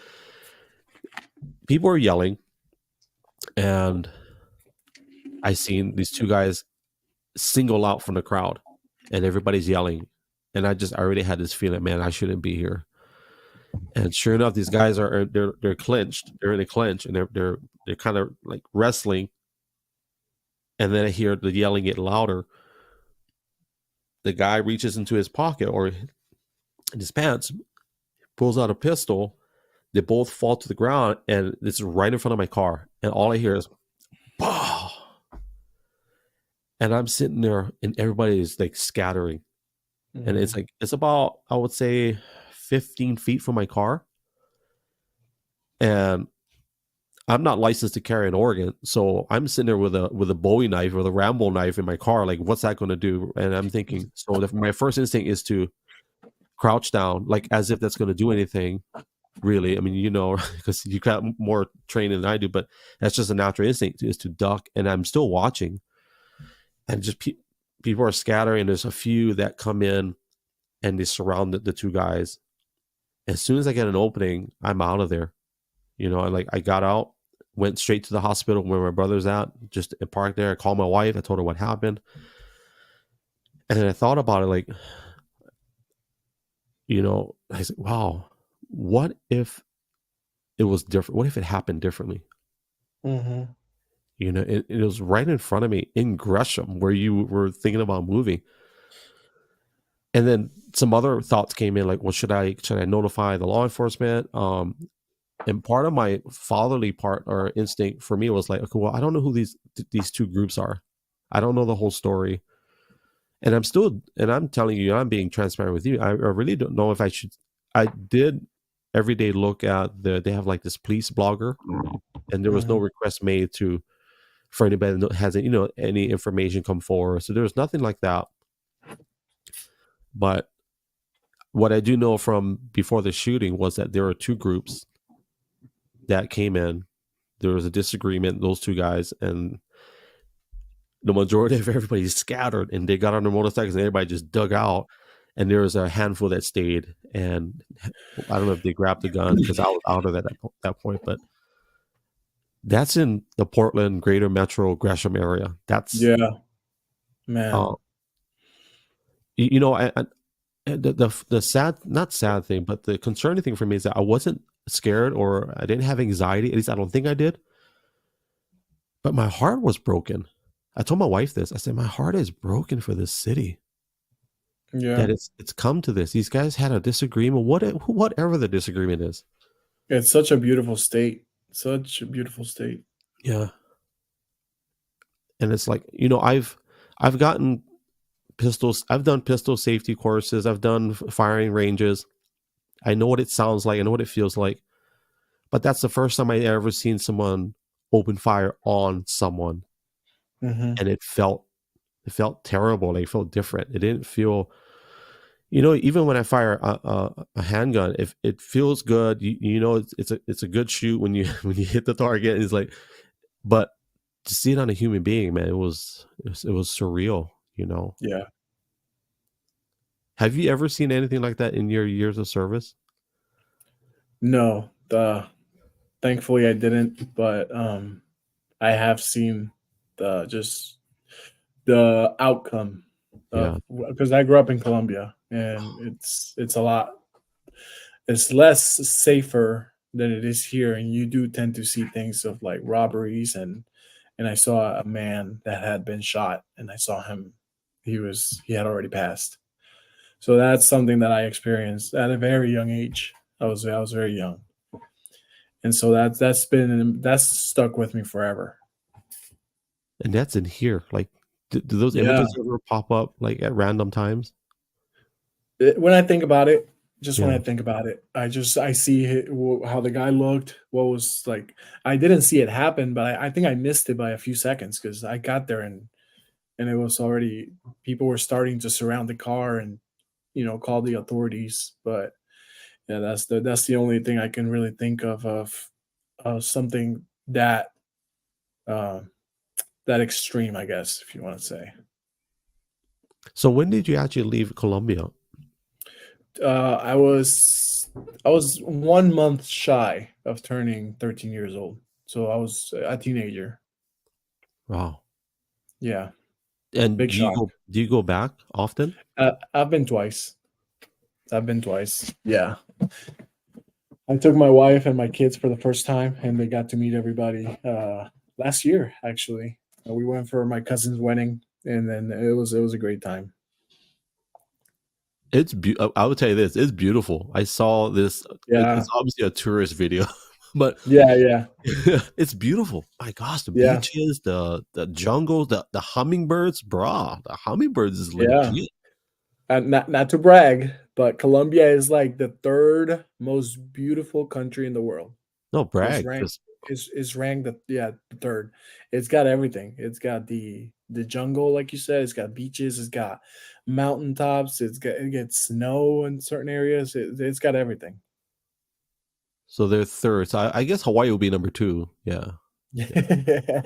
S1: people were yelling, and I seen these two guys single out from the crowd, and everybody's yelling. And I already had this feeling, man, I shouldn't be here. And sure enough, these guys they're clinched. They're in a clinch, and they're kind of like wrestling. And then I hear the yelling get louder. The guy reaches into his pocket or in his pants, pulls out a pistol. They both fall to the ground, and it's right in front of my car. And all I hear is, "Bah!" And I'm sitting there, and everybody is like scattering. And
S2: Mhm.
S1: it's about, I would say, 15 feet from my car. And I'm not licensed to carry an organ, so I'm sitting there with a Bowie knife or the Rambo knife in my car. Like, what's that going to do? And I'm thinking, so my first instinct is to crouch down, like as if that's going to do anything. Really, I mean, because you got more training than I do, but that's just a natural instinct is to duck. And I'm still watching, and just people are scattering. There's a few that come in and they surround the two guys. As soon as I get an opening, I'm out of there. I got out, went straight to the hospital where my brother's at, just parked there. I called my wife. I told her what happened. And then I thought about it, like, I said, wow, what if it was different? What if it happened differently?
S2: Mhm.
S1: It was right in front of me in Gresham where you were thinking about moving. And then some other thoughts came in, like, well, should I notify the law enforcement? And part of my fatherly part or instinct for me was like, okay, well, I don't know who these two groups are. I don't know the whole story. And I'm telling you, I'm being transparent with you. I really don't know if I should. I did every day look at they have like this police blogger, and there was no
S2: Mhm.
S1: request made for anybody that has any information come forward. So there was nothing like that. But what I do know from before the shooting was that there were two groups that came in. There was a disagreement, those two guys, and the majority of everybody scattered, and they got on their motorcycles and everybody just dug out. And there was a handful that stayed, and I don't know if they grabbed the gun because I was out of it at that point. But that's in the Portland Greater Metro Gresham area. That's
S2: Yeah,
S1: uh,
S2: man.
S1: the sad, not sad thing, but the concerning thing for me is that I wasn't scared or I didn't have anxiety. At least I don't think I did. But my heart was broken. I told my wife this. I said, my heart is broken for this city.
S2: Yeah.
S1: That it's come to this. These guys had a disagreement, whatever the disagreement is.
S2: It's such a beautiful state. Such a beautiful state.
S1: Yeah. And it's like, I've gotten pistols. I've done pistol safety courses. I've done firing ranges. I know what it sounds like. I know what it feels like. But that's the first time I ever seen someone open fire on someone,
S2: Hmm.
S1: and it felt terrible. Like, it felt different. It didn't feel, even when I fire a handgun, if it feels good, it's a good shoot when you when you hit the target. It's like, but to see it on a human being, man, it was surreal.
S2: Yeah.
S1: Have you ever seen anything like that in your years of service?
S2: No, thankfully I didn't, but I have seen just the outcome
S1: Yeah.
S2: of, because I grew up in Colombia, and it's a lot, it's less safer than it is here, and you do tend to see things of like robberies, and I saw a man that had been shot, and I saw him, he had already passed. So that's something that I experienced at a very young age. I was very young, and so that's stuck with me forever.
S1: And that's in here. Like, do those
S2: Yeah.
S1: images ever pop up like at random times?
S2: When I think about it, just when
S1: Yeah.
S2: I think about it, I see how the guy looked. What was like? I didn't see it happen, but I think I missed it by a few seconds because I got there, and it was already, people were starting to surround the car and call the authorities. But yeah, that's the only thing I can really think of something uh, that extreme, I guess, if you want to say.
S1: So when did you actually leave Colombia?
S2: Uh, I was I was 1 month shy of turning 13 years old, so I was a teenager.
S1: Wow.
S2: Yeah,
S1: And
S2: big shock.
S1: do you go back often?
S2: I've been twice. I've been twice. Yeah, I took my wife and my kids for the first time, and they got to meet everybody last year. Actually, we went for my cousin's wedding, and then it was a great time.
S1: I would tell you this, it's beautiful. I saw this. It's
S2: Yeah,
S1: obviously a tourist video, but
S2: yeah, yeah,
S1: it's beautiful. My gosh, the
S2: yeah,
S1: beaches, the jungle, the hummingbirds, brah. The hummingbirds is
S2: yeah.
S1: legit.
S2: Not to brag, but Colombia is like the third most beautiful country in the world.
S1: No
S2: It's
S1: brag,
S2: ranked
S1: just
S2: is ranked the third. It's got everything. It's got the jungle, like you said. It's got beaches. It's got mountaintops. It gets snow in certain areas. It's got everything.
S1: so they're third. So I guess Hawaii will be number two. Yeah, yeah.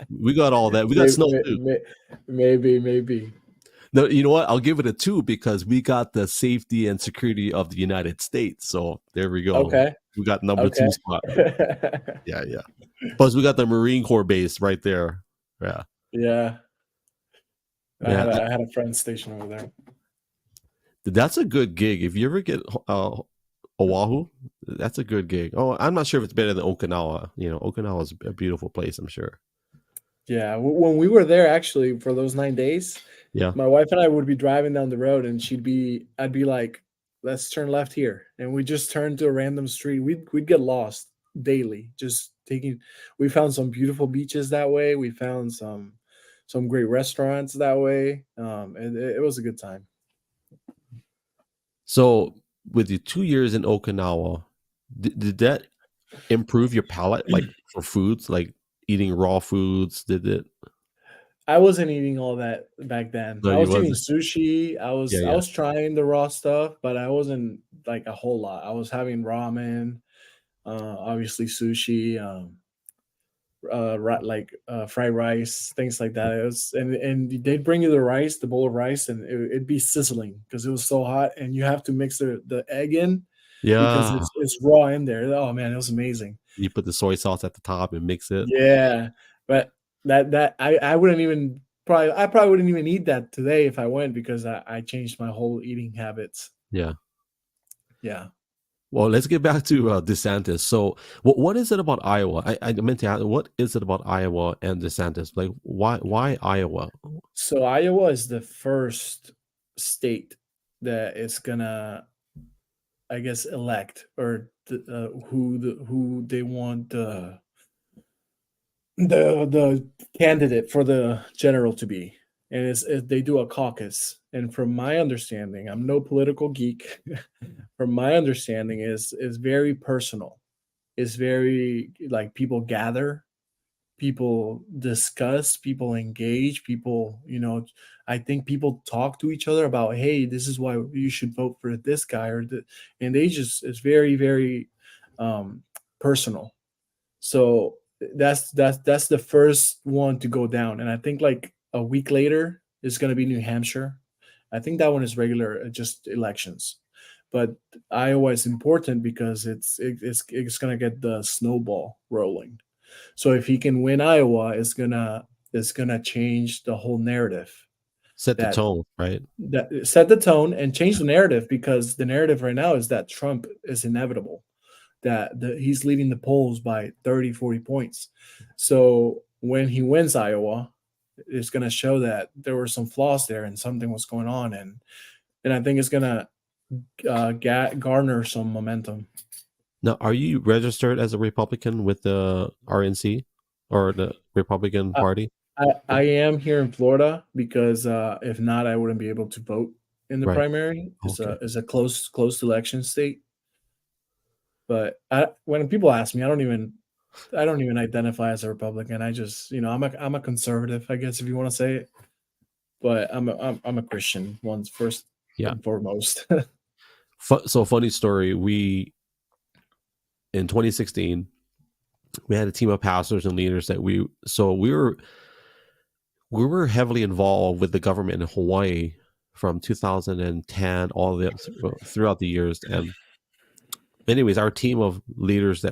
S1: We got all that. We got
S2: Maybe,
S1: snow too.
S2: maybe.
S1: No, you know what? I'll give it a two because we got the safety and security of the United States. So there we go.
S2: Okay,
S1: We got number
S2: okay.
S1: two spot. Yeah, yeah. Plus, we got the Marine Corps base right there. Yeah,
S2: Yeah, I
S1: yeah.
S2: had a I had a friend stationed over there.
S1: That's a good gig. If you ever get Oahu, that's a good gig. Oh, I'm not sure if it's better than Okinawa. Okinawa is a beautiful place, I'm sure.
S2: Yeah, when we were there actually for those 9 days,
S1: Yeah.
S2: my wife and I would be driving down the road, and I'd be like, "Let's turn left here," and we just turn to a random street. We'd get lost daily, just taking. We found some beautiful beaches that way. We found some great restaurants that way. And it was a good time.
S1: So, with your 2 years in Okinawa, did that improve your palate, like for foods, like eating raw foods? Did it?
S2: I wasn't eating all that back then.
S1: No,
S2: I
S1: you
S2: was eating
S1: wasn't.
S2: sushi. I
S1: Yeah,
S2: was I
S1: yeah,
S2: was trying the raw stuff, but I wasn't like a whole lot. I was having ramen, obviously sushi, fried rice, things like that. It was, and they'd bring you the rice, the bowl of rice, and it'd be sizzling because it was so hot, and you have to mix the egg in because
S1: yeah.
S2: it's raw in there. Oh man, it was amazing.
S1: You put the soy sauce at the top and mix it.
S2: Yeah, but that I wouldn't even I probably wouldn't even eat that today if I went because I changed my whole eating habits.
S1: Yeah.
S2: Yeah.
S1: Well, let's get back to DeSantis. So, what is it about Iowa? I meant to ask, what is it about Iowa and DeSantis? Like, why Iowa?
S2: So Iowa is the first state that is gonna, I guess, elect or who they want the candidate for the general to be, and they do a caucus. And from my understanding, I'm no political geek. From my understanding, is very personal. It's very like people gather, people discuss, people engage, people, I think people talk to each other about, hey, this is why you should vote for this guy and they just, it's very, very um, personal. So that's the first one to go down, and I think like a week later is going to be New Hampshire. I think that one is regular, just elections, but Iowa is important because it's going to get the snowball rolling. So if he can win Iowa, it's gonna change the whole narrative.
S1: Set the
S2: That
S1: tone, right?
S2: that set the tone and change the narrative, because the narrative right now is that Trump is inevitable, that he's leading the polls by 30, 40 points. So when he wins Iowa, it's going to show that there were some flaws there and something was going on, and I think it's going to garner some momentum.
S1: Now, are you registered as a Republican with the RNC or the Republican
S2: Uh,
S1: Party?
S2: I am here in Florida because if not, I wouldn't be able to vote in the
S1: Right.
S2: primary.
S1: Okay.
S2: It's a close election state. But when people ask me, I don't even identify as a Republican. I just, I'm a conservative, I guess, if you want to say it. But I'm a Christian once first
S1: Yeah.
S2: and foremost.
S1: So funny story. We in 2016 we had a team of pastors and leaders that we were heavily involved with the government in Hawaii from 2010 all the throughout the years. And anyways, our team of leaders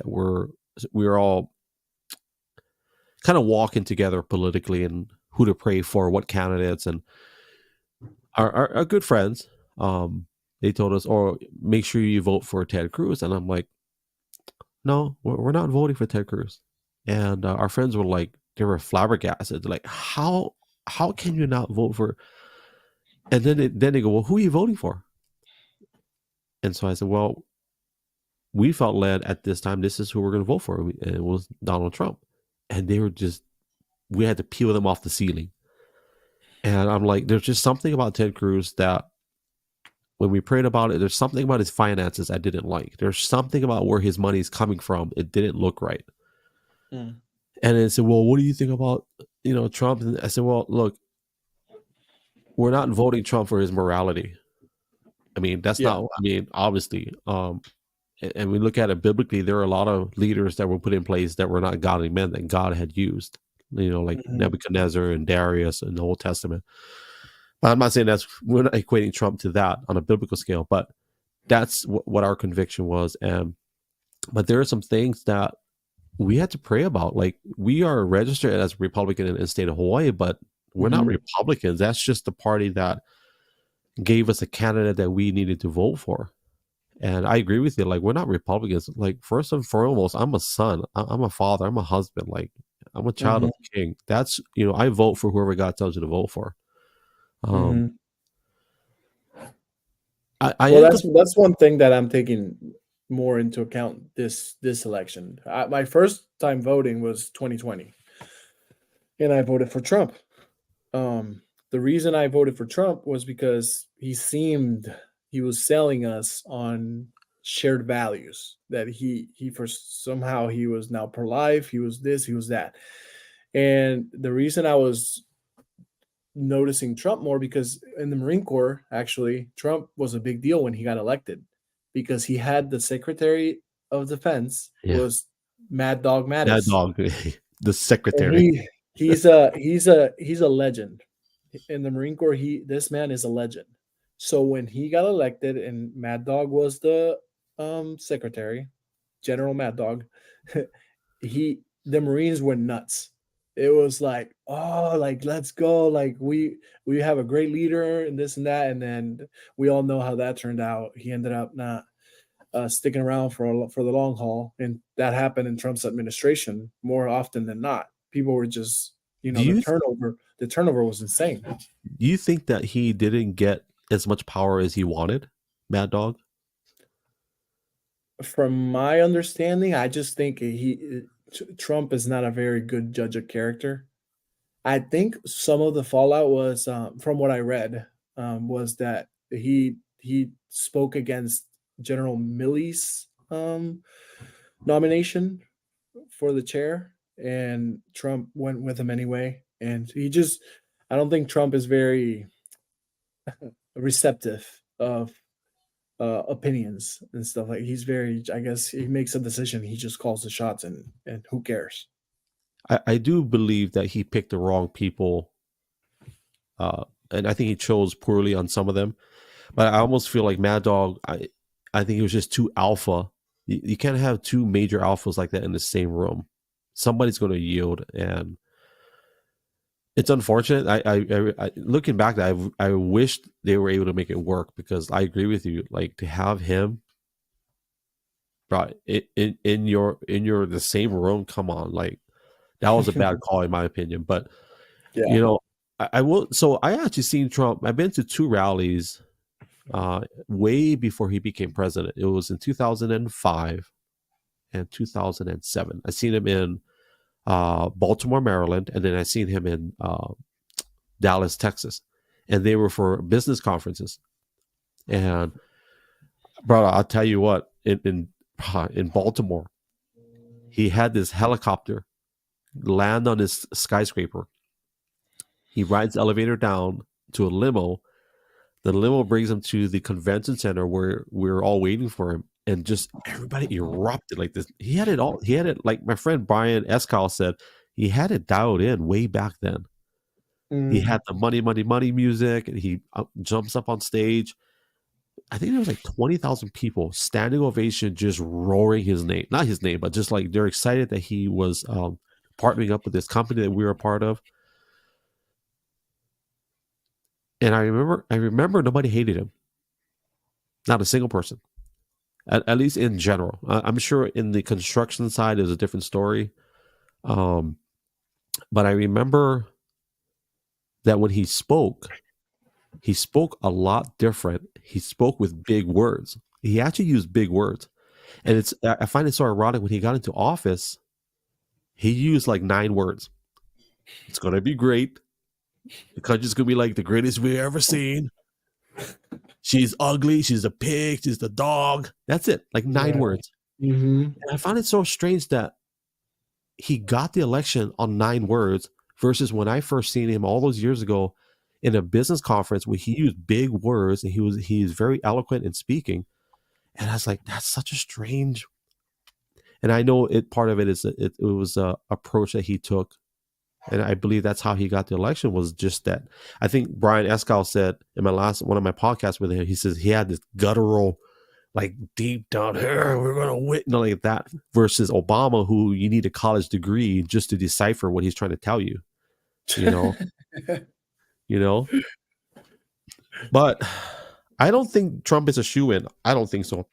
S1: we were all kind of walking together politically and who to pray for, what candidates, and our good friends. They told us, "Oh, make sure you vote for Ted Cruz," and I'm like, "No, we're not voting for Ted Cruz." And our friends were like, they were flabbergasted. They're like, how can you not vote for? And then they go, "Well, who are you voting for?" And so I said, "Well, we felt led at this time. This is who we're going to vote for," and it was Donald Trump. And they were just, we had to peel them off the ceiling. And I'm like, there's just something about Ted Cruz that when we prayed about it, there's something about his finances I didn't like. There's something about where his money is coming from. It didn't look right.
S2: Mm.
S1: And they said, "Well, what do you think about, Trump?" And I said, "Well, look, we're not voting Trump for his morality. I mean, that's
S2: Yeah.
S1: not, I mean, obviously, and we look at it biblically, there are a lot of leaders that were put in place that were not godly men that God had used, like
S2: Mhm.
S1: Nebuchadnezzar and Darius in the Old Testament. But I'm not saying we're not equating Trump to that on a biblical scale, but that's what our conviction was. But there are some things that we had to pray about. Like, we are registered as a Republican in the state of Hawaii, but we're not
S2: Mhm.
S1: Republicans. That's just the party that gave us a candidate that we needed to vote for. And I agree with you. Like, we're not Republicans. Like, first and foremost, I'm a son. I'm a father. I'm a husband. Like, I'm a child of
S2: Mhm.
S1: the King. That's, I vote for whoever God tells you to vote for. Um,
S2: Mhm.
S1: I
S2: Well,
S1: am.
S2: that's one thing that I'm taking more into account this election. My first time voting was 2020, and I voted for Trump. Um, the reason I voted for Trump was because he was selling us on shared values, that he for somehow he was now pro life, he was this, he was that. And the reason I was noticing Trump more, because in the Marine Corps, actually, Trump was a big deal when he got elected, because he had the Secretary of Defense
S1: Yeah.
S2: was Mad Dog
S1: Mad
S2: Mattis,
S1: Dog, the
S2: and
S1: secretary.
S2: he's a legend in the Marine Corps. This man is a legend. So when he got elected and Mad Dog was the secretary, General Mad Dog, the Marines went nuts. It was like, oh, like let's go, like we have a great leader and this and that, and then we all know how that turned out. He ended up not sticking around for the long haul, and that happened in Trump's administration more often than not. People were just,
S1: Do
S2: the
S1: you
S2: turnover was insane.
S1: do you think that he didn't get as much power as he wanted, Mad Dog?
S2: From my understanding, I just think Trump is not a very good judge of character. I think some of the fallout was, from what I read, was that he spoke against General Milley's nomination for the chair, and Trump went with him anyway. And I don't think Trump is very receptive of opinions and stuff. Like, he's very, I guess he makes a decision, he just calls the shots, and who cares?
S1: I do believe that he picked the wrong people, and I think he chose poorly on some of them. But I almost feel like Mad Dog. I think he was just too alpha. You can't have two major alphas like that in the same room. Somebody's going to yield, and it's unfortunate. Looking back, I wished they were able to make it work, because I agree with you. Like, to have him, right, in your the same room. Come on, like, that was a bad call in my opinion. But
S2: Yeah.
S1: you know, I will. So I actually seen Trump. I've been to two rallies way before he became president. It was in 2005 and 2007. I seen him in Baltimore, Maryland, and then I seen him in Dallas, Texas, and they were for business conferences. And brother, I'll tell you what, in Baltimore, he had this helicopter land on his skyscraper. He rides the elevator down to a limo. The limo brings him to the convention center where we're all waiting for him, and just everybody erupted like this. He had it all. He had it, like my friend Brian Escal said, he had it dialed in way back then. He
S2: Mm.
S1: had the money, money, money music, and he jumps up on stage. I think there was like 20,000 people, standing ovation, just roaring his name. Not his name, but just like they're excited that he was partnering up with this company that we were a part of. And I remember nobody hated him. Not a single person. At least in general. I'm sure in the construction side is a different story. But I remember that when he spoke a lot different. He spoke with big words. He actually used big words. And I find it so ironic, when he got into office, he used like 9 words. It's going to be great. The country's going to be like the greatest we've ever seen. She's ugly. She's a pig. She's the dog. That's it. Like 9
S2: Yeah.
S1: words.
S2: Mm-hmm.
S1: And I find it so strange that he got the election on 9 words, versus when I first seen him all those years ago in a business conference where he used big words, and he's very eloquent in speaking. And I was like, that's such a strange. And I know part of it is it was a approach that he took, and I believe that's how he got the election, was just that. I think Brian Escal said in one of my podcasts with him, he says he had this guttural, like, deep down here, we're gonna win, like that, versus Obama, who you need a college degree just to decipher what he's trying to tell you. You know, you know. But I don't think Trump is a shoe-in. I don't think so.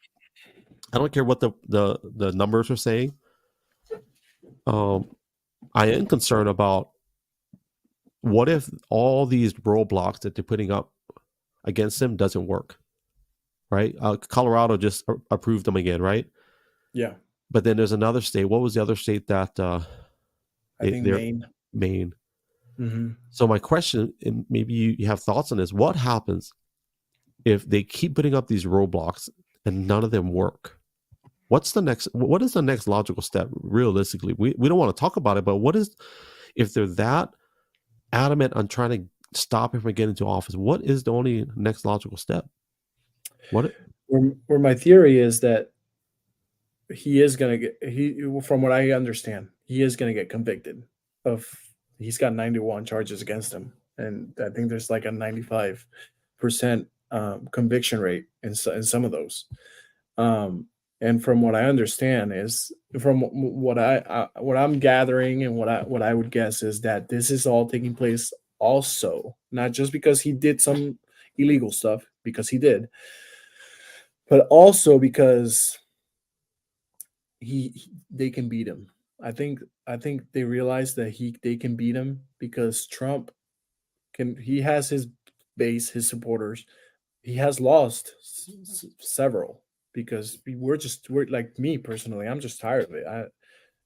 S1: I don't care what the numbers are saying. I am concerned about, what if all these roadblocks that they're putting up against him doesn't work, right? Colorado just approved them again, right?
S2: Yeah.
S1: But then there's another state. What was the other state that
S2: I think
S1: they're
S2: Maine.
S1: Maine?
S2: Mm-hmm.
S1: So my question, and maybe you have thoughts on this: what happens if they keep putting up these roadblocks and none of them work? What is the next logical step realistically? We don't want to talk about it, but what is, if they're that adamant on trying to stop him from getting into office, what is the only next logical step?
S2: Where my theory is that he is going to from what I understand, he is going to get convicted of, he's got 91 charges against him. And I think there's like a 95% conviction rate in some of those. And from what I understand is, from what what I'm gathering, and what I would guess, is that this is all taking place also, not just because he did some illegal stuff, because he did, but also because they can beat him. I think they realize that they can beat him, because Trump he has his base, his supporters. He has lost several, because we're like, me personally, I'm just tired of it.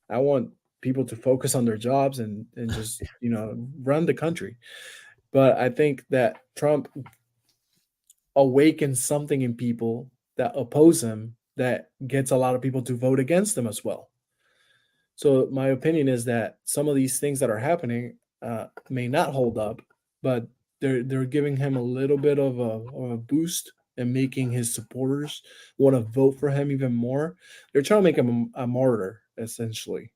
S2: I want people to focus on their jobs and just run the country. But I think that Trump awakens something in people that oppose him that gets a lot of people to vote against him as well. So my opinion is that some of these things that are happening may not hold up, but they're giving him a little bit of a boost and making his supporters want to vote for him even more. They're trying to make him a martyr essentially,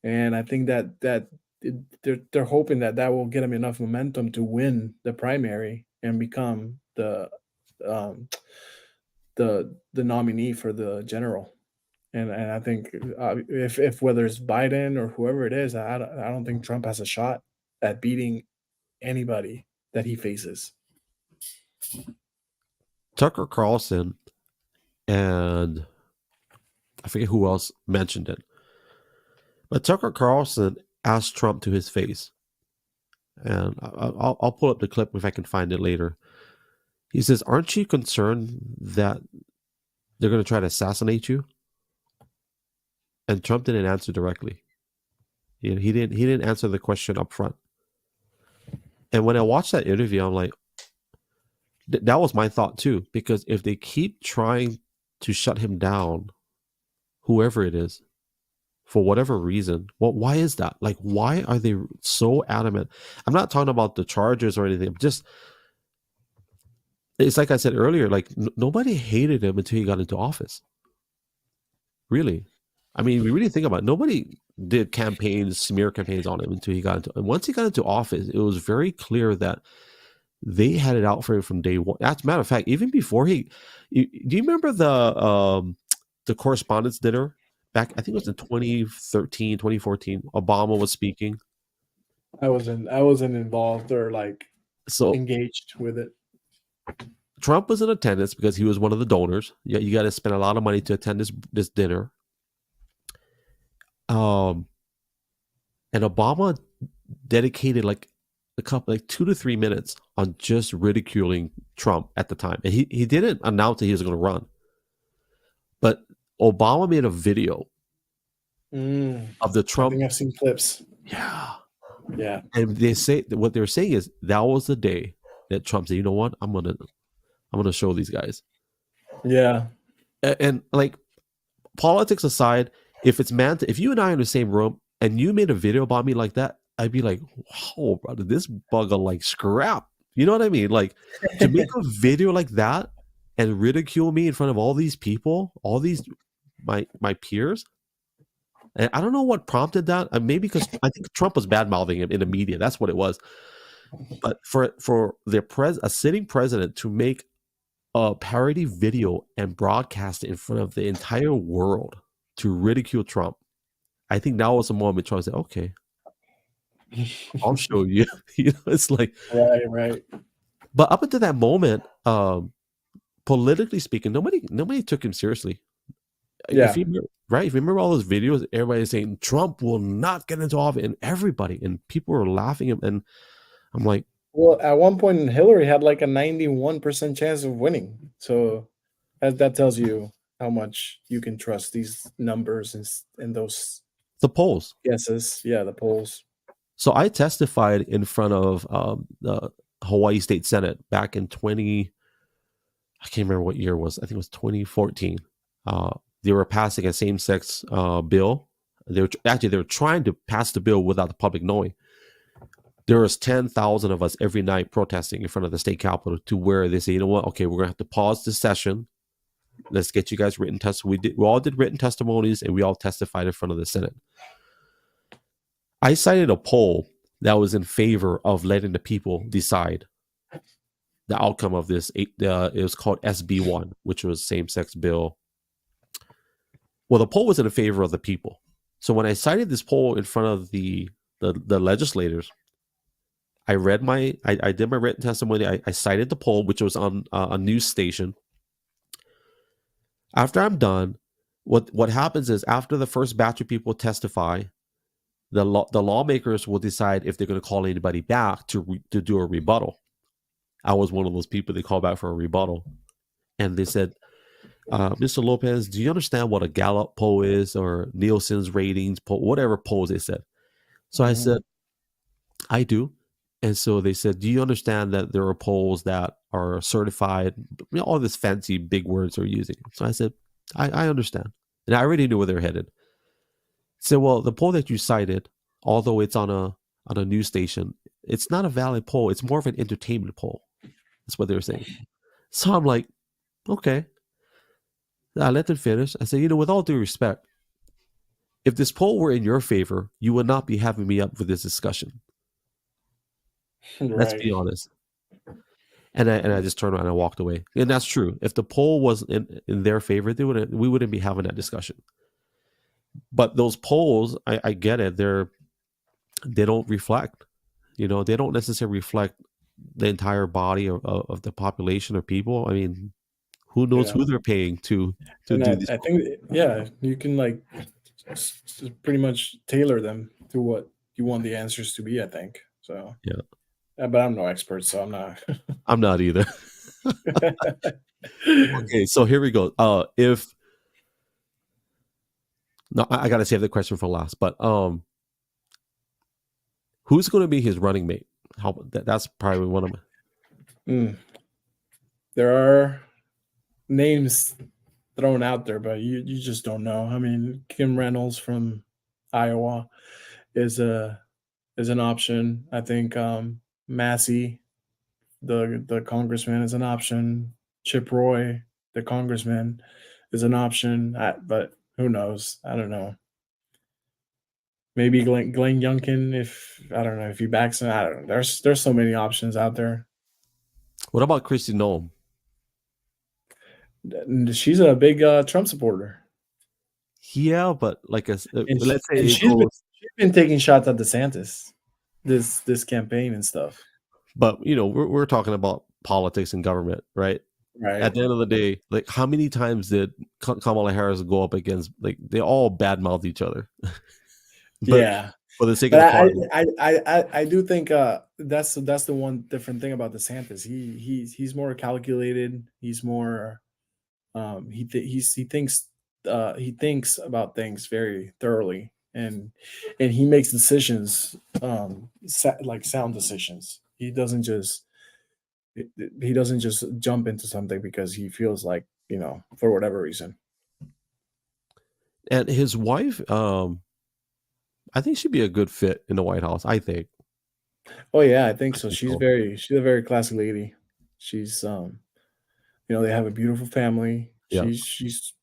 S2: and I think they're hoping that that will get him enough momentum to win the primary and become um, the nominee for the general. And I think if whether it's Biden or whoever it is, I don't think Trump has a shot at beating anybody that he faces.
S1: Tucker Carlson and I forget who else mentioned it, but Tucker Carlson asked Trump to his face, and I'll pull up the clip if I can find it later. He says, "Aren't you concerned that they're going to try to assassinate you?" And Trump didn't answer directly. He didn't answer the question up front. And when I watched that interview, I'm like, that was my thought too, because if they keep trying to shut him down, whoever it is, for whatever reason, why is that? Like, why are they so adamant? I'm not talking about the charges or anything. Just, it's like I said earlier, like nobody hated him until he got into office. Really. I mean, we really think about it, nobody did smear campaigns on him until he got into, and once he got into office, it was very clear that they had it out for him from day one. As a matter of fact, even before do you remember the correspondence dinner back, I think it was in 2013, 2014, Obama was speaking.
S2: I wasn't involved or like
S1: So
S2: engaged with it.
S1: Trump was in attendance because he was one of the donors. You got to spend a lot of money to attend this dinner. And Obama dedicated like 2 to 3 minutes on just ridiculing Trump at the time. And he didn't announce that he was going to run. But Obama made a video of the Trump.
S2: I think I've seen clips.
S1: Yeah.
S2: Yeah.
S1: And what they're saying is that was the day that Trump said, you know what? I'm gonna show these guys.
S2: Yeah.
S1: And like, politics aside, if you and I are in the same room and you made a video about me like that, I'd be like, wow, brother, this bugger like scrap. You know what I mean? Like, to make a video like that and ridicule me in front of all these people, all these my peers. And I don't know what prompted that. Maybe because I think Trump was bad mouthing him in the media. That's what it was. But for a sitting president to make a parody video and broadcast it in front of the entire world to ridicule Trump, I think that was a moment Trump said, "Okay, I'll show you." It's like
S2: right.
S1: But up until that moment, politically speaking, nobody took him seriously.
S2: Yeah.
S1: If you remember all those videos, everybody's saying Trump will not get into office, and people were laughing him, and I'm like,
S2: well, at one point, Hillary had like a 91% chance of winning. So that tells you how much you can trust these numbers and those
S1: the polls.
S2: guesses. Yeah, the polls.
S1: So I testified in front of the Hawaii State Senate back in I can't remember what year it was. I think it was 2014. They were passing a same-sex bill. They were trying to pass the bill without the public knowing. There was 10,000 of us every night protesting in front of the state capitol, to where they say, you know what? Okay, we're gonna have to pause this session. Let's get you guys written testimony. We all did written testimonies, and we all testified in front of the Senate. I cited a poll that was in favor of letting the people decide the outcome of this. It was called SB1, which was same-sex bill. Well, the poll was in favor of the people. So when I cited this poll in front of the legislators, I did my written testimony. I cited the poll, which was on a news station. After I'm done, what happens is, after the first batch of people testify, the lawmakers will decide if they're going to call anybody back to do a rebuttal. I was one of those people they called back for a rebuttal, and they said, Mr. Lopez, do you understand what a Gallup poll is or Nielsen's ratings poll, whatever polls they said? So I
S2: Hmm.
S1: said, I do. And so they said, do you understand that there are polls that are certified? All this fancy big words they're using. So I said, I understand. And I already knew where they're headed. So, well, the poll that you cited, although it's on a news station, it's not a valid poll. It's more of an entertainment poll. That's what they were saying. So I'm like, okay. I let them finish. I said, with all due respect, if this poll were in your favor, you would not be having me up for this discussion. Let's
S2: Right.
S1: be honest. And I just turned around and walked away. And that's true. If the poll was in their favor, we wouldn't be having that discussion. But those polls, I get it. They don't reflect. They don't necessarily reflect the entire body of the population of people. I mean, who knows
S2: Yeah.
S1: who they're paying to
S2: And
S1: do these
S2: I
S1: polls.
S2: think, yeah, you can like pretty much tailor them to what you want the answers to be, I think. So,
S1: Yeah,
S2: but I'm no expert, so I'm not.
S1: I'm not either. Okay, so here we go. If no, I gotta save the question for last. But who's going to be his running mate? That's probably one of my.
S2: Mm. There are names thrown out there, but you just don't know. I mean, Kim Reynolds from Iowa is a is an option. I think Massey, the congressman, is an option. Chip Roy, the congressman, is an option. But who knows? I don't know. Maybe Glenn Youngkin, if I don't know if he backs him. I don't know. There's so many options out there.
S1: What about Christy Nome?
S2: She's a big Trump supporter,
S1: Yeah, but let's say
S2: and
S1: it goes.
S2: she's been taking shots at DeSantis this campaign and stuff.
S1: But we're talking about politics and government, right?
S2: Right.
S1: At the end of the day, like how many times did Kamala Harris go up against? Like they all badmouth each other, but
S2: Yeah.
S1: for the sake of
S2: But
S1: the party.
S2: I do think that's the one different thing about DeSantis. He's more calculated. He's more he thinks about things very thoroughly, and he makes decisions like sound decisions. He doesn't just jump into something because he feels like, for whatever reason.
S1: And his wife, I think she'd be a good fit in the White House. I think.
S2: Oh yeah, I think
S1: I
S2: so.
S1: think so.
S2: She's a very classy lady. She's they have a beautiful family.
S1: Yeah.
S2: She's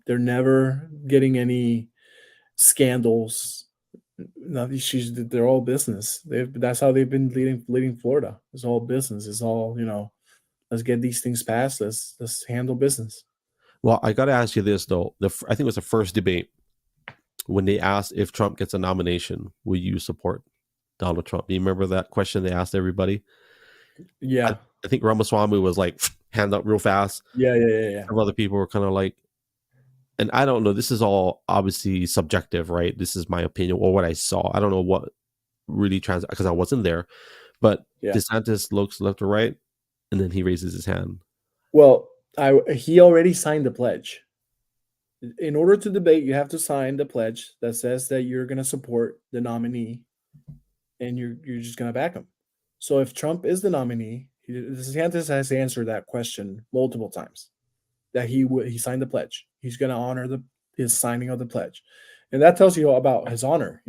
S2: they're never getting any scandals. Nothing. They're all business. That's how they've been leading Florida. It's all business. It's all, let's get these things passed. Let's handle business.
S1: Well, I got to ask you this though. I think it was the first debate when they asked if Trump gets a nomination, will you support Donald Trump? Do you remember that question they asked everybody? I,
S2: Yeah.
S1: I think Ramaswamy was like hand up real fast.
S2: Yeah, yeah, yeah, yeah.
S1: Some other people were kind of like, and I don't know. This is all obviously subjective, right? This is my opinion or what I saw. I don't know what really because I wasn't there. But
S2: Yeah.
S1: DeSantis looks left or right, and then he raises his hand.
S2: Well, he already signed the pledge. In order to debate, you have to sign the pledge that says that you're going to support the nominee and you're just going to back him. So if Trump is the nominee, DeSantis has answered that question multiple times. That he signed the pledge. He's going to honor his signing of the pledge, and that tells you about his honor.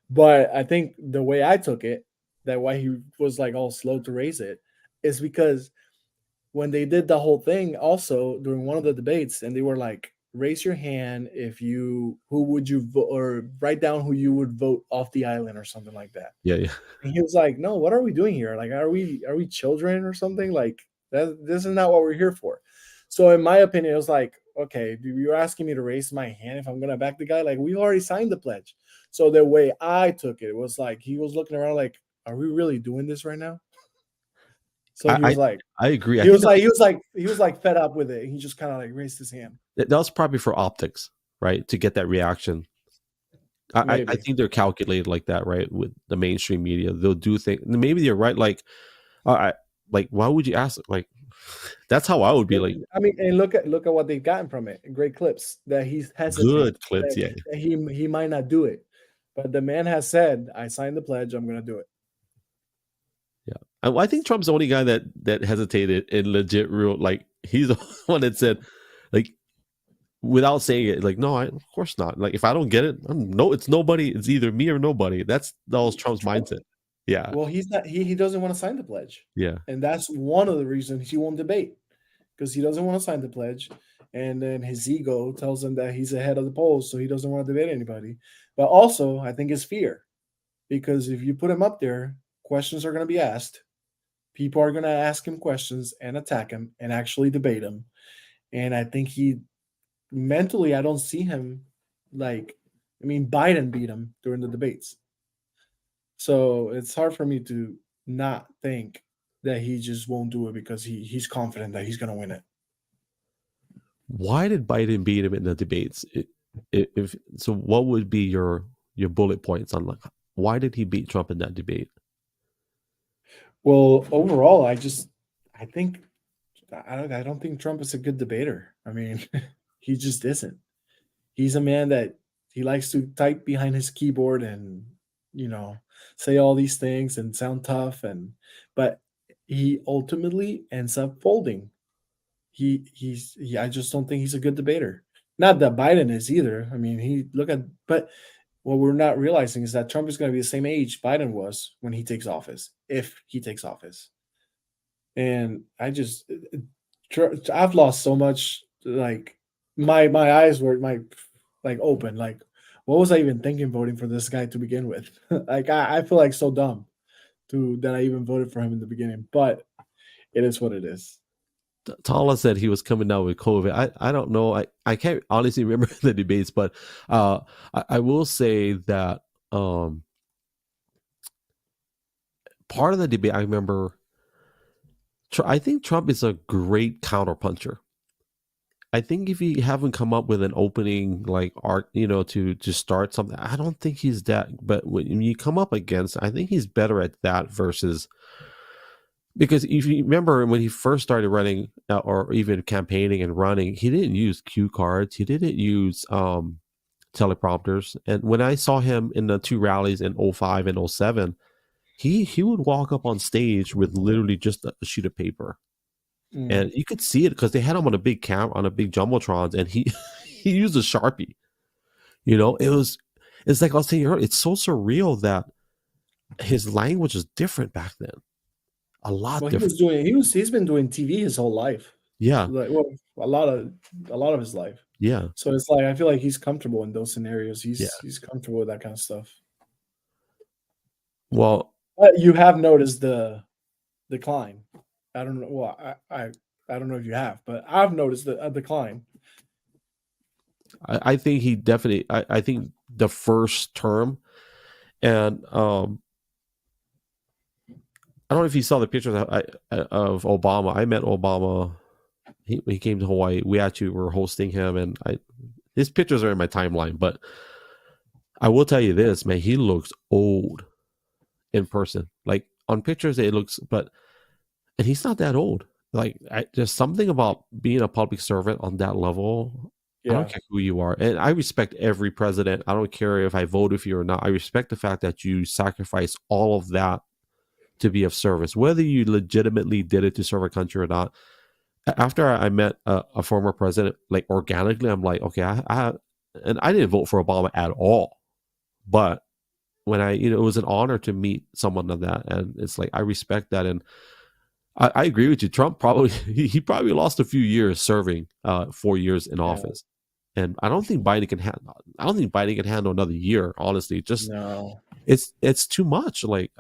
S2: But I think the way I took it, that why he was like all slow to raise it, is because when they did the whole thing, also during one of the debates, and they were like, raise your hand who would you vote, or write down who you would vote off the island or something like that.
S1: Yeah, yeah.
S2: And he was like, no, what are we doing here? Like, are we children or something? Like this is not what we're here for. So in my opinion, it was like, okay, you're asking me to raise my hand if I'm gonna back the guy. Like, we already signed the pledge. So the way I took it was like he was looking around like, are we really doing this right now? So he
S1: I
S2: was like,
S1: I agree. I
S2: he
S1: think
S2: was like, he was like, he was like fed up with it. He just kind of like raised his hand.
S1: that was probably for optics, right? To get that reaction. I
S2: Maybe.
S1: think they're calculated like that, right? With the mainstream media, they'll do things. Maybe you're right. Like, I like, why would you ask? Like, That's how I would be like,
S2: I mean, and look at what they've gotten from it. Great clips that he's hesitant
S1: good clips. Yeah.
S2: that he might not do it, but the man has said, "I signed the pledge. I'm going to do it."
S1: Yeah. I think Trump's the only guy that hesitated in legit real, like, he's the one that said, like, without saying it, like, no, of course not. Like, if I don't get it, no, it's nobody. It's either me or nobody. That was Trump's
S2: Trump,
S1: mindset. Yeah.
S2: well, he's not. He doesn't want to sign the pledge,
S1: Yeah.
S2: and that's one of the reasons he won't debate because he doesn't want to sign the pledge, and then his ego tells him that he's ahead of the polls, so he doesn't want to debate anybody. But also, I think his fear, because if you put him up there, questions are going to be asked. People are going to ask him questions and attack him and actually debate him. And I think he mentally, I don't see him like, I mean, Biden beat him during the debates. So it's hard for me to not think that he just won't do it because he's confident that he's going to win it.
S1: Why did Biden beat him in the debates? If so, what would be your bullet points on, like, why did he beat Trump in that debate?
S2: Well, overall, I think I don't think Trump is a good debater. I mean, he just isn't. He's a man that he likes to type behind his keyboard and you know say all these things and sound tough but he ultimately ends up folding. I just don't think he's a good debater. Not that Biden is either. I mean, he look at but what we're not realizing is that Trump is going to be the same age Biden was when he takes office, if he takes office. And I've lost so much. Like my eyes were like open. Like, what was I even thinking voting for this guy to begin with? Like, I feel like so dumb to that I even voted for him in the beginning. But it is what it is.
S1: Tala said he was coming down with COVID. I don't know. I can't honestly remember the debates, but I will say that part of the debate, I remember, I think Trump is a great counterpuncher. I think if you haven't come up with an opening like art, to start something, I don't think he's that. But when you come up against, I think he's better at that versus, because if you remember when he first started running, or even campaigning and running, he didn't use cue cards. He didn't use teleprompters. And when I saw him in the two rallies in 05 and 07, he would walk up on stage with literally just a sheet of paper.
S2: Mm.
S1: And you could see it because they had him on a big on a big jumbotrons, and he he used a Sharpie. It's like I was saying earlier, it's so surreal that his language is different back then. A lot
S2: Well,
S1: different.
S2: he's been doing TV his whole life.
S1: Yeah.
S2: Like, well, a lot of his life.
S1: Yeah.
S2: So it's like I feel like he's comfortable in those scenarios.
S1: Yeah.
S2: He's comfortable with that kind of stuff.
S1: Well,
S2: But you have noticed the decline. I don't know. Well, I don't know if you have, but I've noticed a decline.
S1: I think he definitely. I think the first term, and I don't know if you saw the pictures of Obama. I met Obama. He came to Hawaii. We actually were hosting him, and his pictures are in my timeline. But I will tell you this, man, he looks old in person. Like on pictures, it looks, and he's not that old. Like, there's something about being a public servant on that level. I don't
S2: Yeah.
S1: care who you are, and I respect every president. I don't care if I vote with you or not. I respect the fact that you sacrifice all of that to be of service, whether you legitimately did it to serve a country or not. After I met a former president, like organically, I'm like, okay, and I didn't vote for Obama at all, but when it was an honor to meet someone like that, and it's like I respect that, and I agree with you. Trump probably he probably lost a few years serving 4 years in
S2: Yeah.
S1: office, and I don't think Biden can handle another year. Honestly, just
S2: No.
S1: it's too much. Like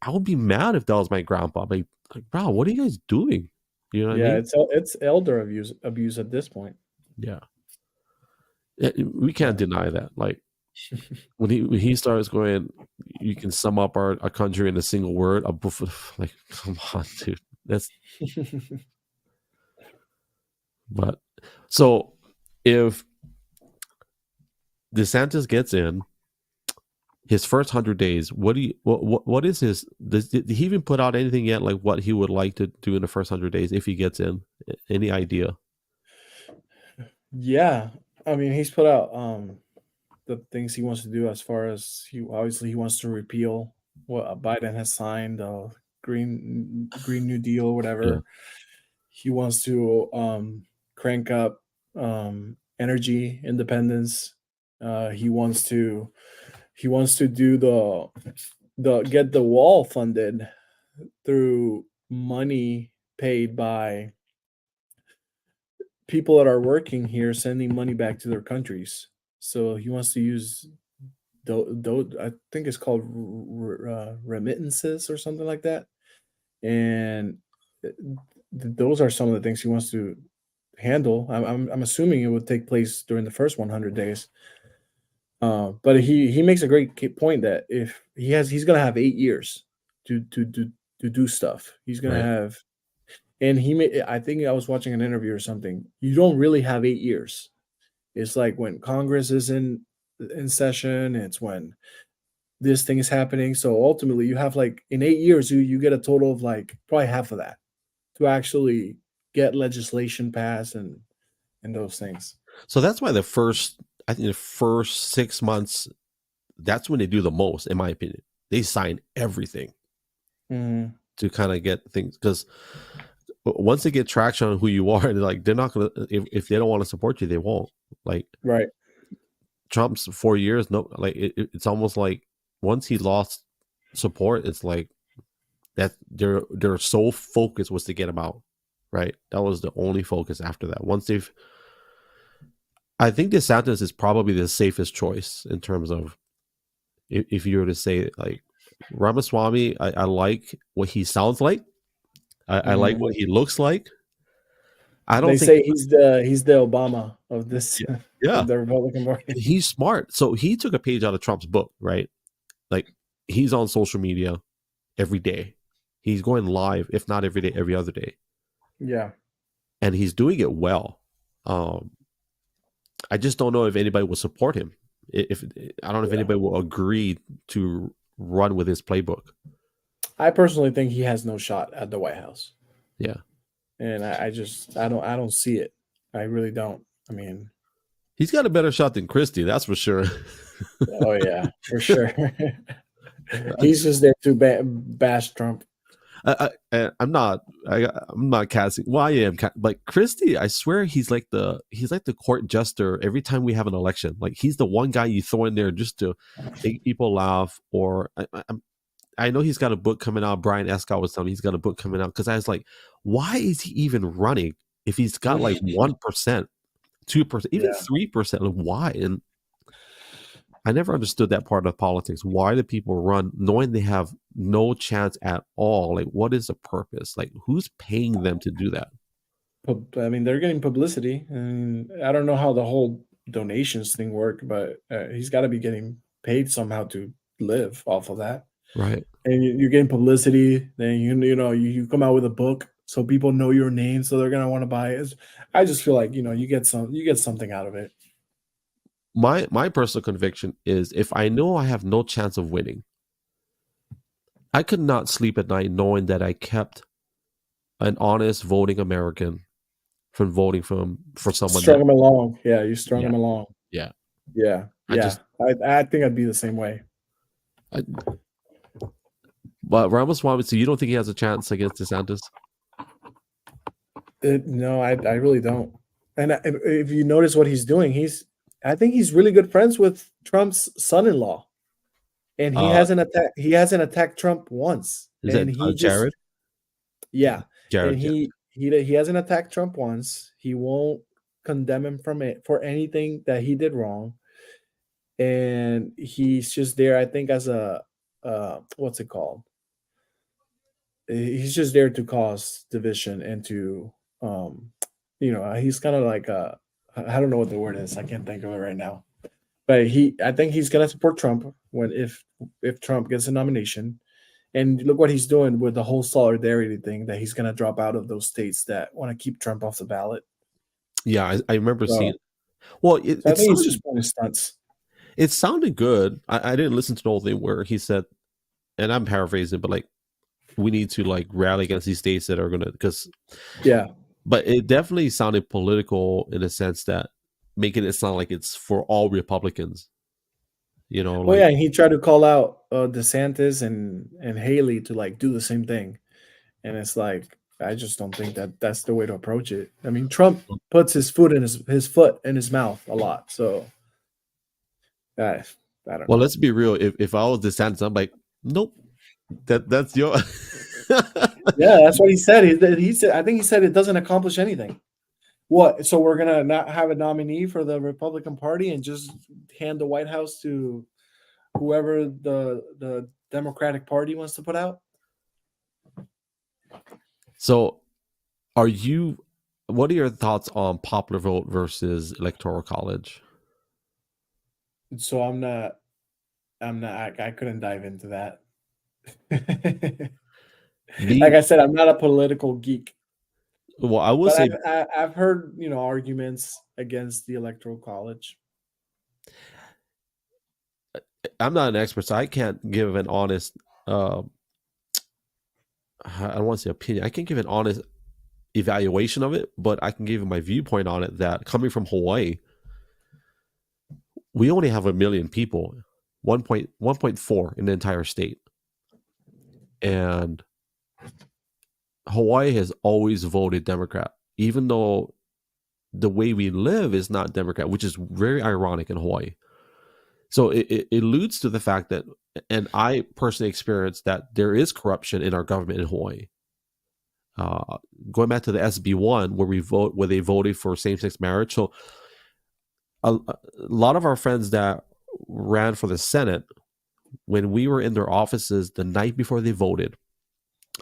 S1: I would be mad if that was my grandpa. Like, bro, what are you guys doing? You know what I
S2: Yeah,
S1: mean?
S2: it's elder abuse at this point.
S1: Yeah. We can't
S2: Yeah.
S1: deny that. Like when he starts going, you can sum up our country in a single word. Like, come on, dude. But so if DeSantis gets in, his first 100 days. What do you what is his? Did he even put out anything yet? Like what he would like to do in the first 100 days if he gets in? Any idea?
S2: Yeah, I mean, he's put out the things he wants to do as far as he wants to repeal what Biden has signed, Green New Deal, or
S1: Yeah.
S2: whatever. He wants to crank up energy independence. He wants to do the get the wall funded through money paid by people that are working here sending money back to their countries. So he wants to use I think it's called remittances or something like that. And those are some of the things he wants to handle. I'm assuming it would take place during the first 100 days. But he makes a great point that if he's gonna have 8 years to do stuff. He's gonna
S1: Right.
S2: have, and I think I was watching an interview or something. You don't really have 8 years. It's like when Congress is in session. It's when this thing is happening. So ultimately, you have like in 8 years, you get a total of like probably half of that to actually get legislation passed and those things.
S1: So that's why I think the first 6 months, that's when they do the most, in my opinion. They sign everything
S2: Mhm.
S1: to kind of get things, because once they get traction on who you are, they're not gonna, if they don't want to support you, they won't. Like
S2: Right.
S1: Trump's 4 years, no, like it's almost like once he lost support, it's like that their sole focus was to get him out. Right, that was the only focus after that. Once they've, I think DeSantis is probably the safest choice in terms of, if you were to say, like, Ramaswamy, I like what he sounds like. I like
S2: Mhm.
S1: what he looks like. I
S2: They
S1: don't think,
S2: say he's the Obama of this
S1: yeah, yeah,
S2: of the Republican Party.
S1: he's smart. So he took a page out of Trump's book, right? Like, he's on social media every day. He's going live, if not every day, every other day,
S2: Yeah.
S1: and he's doing it well. Um, I just don't know if anybody will support him. If I don't know if
S2: Yeah.
S1: anybody will agree to run with his playbook.
S2: I personally think he has no shot at the White House.
S1: Yeah,
S2: And I don't see it. I really don't. I mean,
S1: he's got a better shot than Christie, that's for sure.
S2: oh yeah, for sure. He's just there to bash Trump.
S1: I'm not. I'm not casting. Well, I am. Like Christie, I swear he's like the court jester every time we have an election. Like, he's the one guy you throw in there just to make people laugh. Or I know he's got a book coming out. Brian Escott was telling me he's got a book coming out, because I was like, why is he even running if he's got like 1%, 2%, even
S2: Yeah.
S1: 3%? Like, why? And I never understood that part of politics. Why do people run knowing they have no chance at all? Like, what is the purpose? Like, who's paying them to do that?
S2: I mean, they're getting publicity, and I don't know how the whole donations thing worked, but he's got to be getting paid somehow to live off of that.
S1: Right.
S2: And you're getting publicity. Then you come out with a book, so people know your name, so they're gonna want to buy it. I just feel like you get something out of it.
S1: My personal conviction is, if I know I have no chance of winning, I could not sleep at night knowing that I kept an honest voting American from voting for someone
S2: Strung
S1: that,
S2: him along, yeah. You strung
S1: yeah,
S2: him along,
S1: yeah.
S2: yeah,
S1: I
S2: yeah.
S1: just
S2: I think I'd be the same way.
S1: I, but Ramaswamy, so you don't think he has a chance against DeSantis?
S2: No, I really don't. And if you notice what he's doing, I think he's really good friends with Trump's son-in-law, and
S1: Uh,
S2: he hasn't attacked Trump once,
S1: is that
S2: and he just
S1: Jared?
S2: yeah, and
S1: Jared, yeah.
S2: he hasn't attacked Trump once. He won't condemn him for anything that he did wrong, and he's just there. I think as a what's it called? He's just there to cause division and to he's kind of like I don't know what the word is. I can't think of it right now. But I think he's gonna support Trump if Trump gets a nomination. And look what he's doing with the whole solidarity thing, that he's gonna drop out of those states that want to keep Trump off the ballot.
S1: Yeah, I remember seeing.
S2: So,
S1: Well,
S2: so I think he's just pulling stunts.
S1: it sounded good. I didn't listen to the whole thing where he said, and I'm paraphrasing, but like we need to like rally against these states that are gonna because
S2: Yeah.
S1: but it definitely sounded political in a sense that making it sound like it's for all Republicans. You know,
S2: Well,
S1: like
S2: yeah, and he tried to call out DeSantis and Haley to like do the same thing, and it's like I just don't think that that's the way to approach it. I mean, Trump puts his foot in his mouth a lot, so I, I don't
S1: well,
S2: know.
S1: let's be real. If I was DeSantis, I'm like, nope, that's your.
S2: Yeah, that's what he said. He said I think he said it doesn't accomplish anything. What? So we're gonna not have a nominee for the Republican Party and just hand the White House to whoever the Democratic Party wants to put out?
S1: So, are you? What are your thoughts on popular vote versus electoral college?
S2: So I couldn't dive into that. Like
S1: Me,
S2: I said, I'm not a political geek,
S1: well, I will
S2: but
S1: say
S2: I've heard arguments against the electoral college.
S1: I'm not an expert, so I can't give an honest. Uh, I don't want to say opinion. I can't give an honest evaluation of it, but I can give you my viewpoint on it. That coming from Hawaii, we only have 1 million people, 1.4 in the entire state, and Hawaii has always voted Democrat, even though the way we live is not Democrat, which is very ironic in Hawaii. So it alludes to the fact that, and I personally experienced that there is corruption in our government in Hawaii. Uh, Going back to the SB1, where they voted for same-sex marriage. So a lot of our friends that ran for the Senate, when we were in their offices the night before they voted,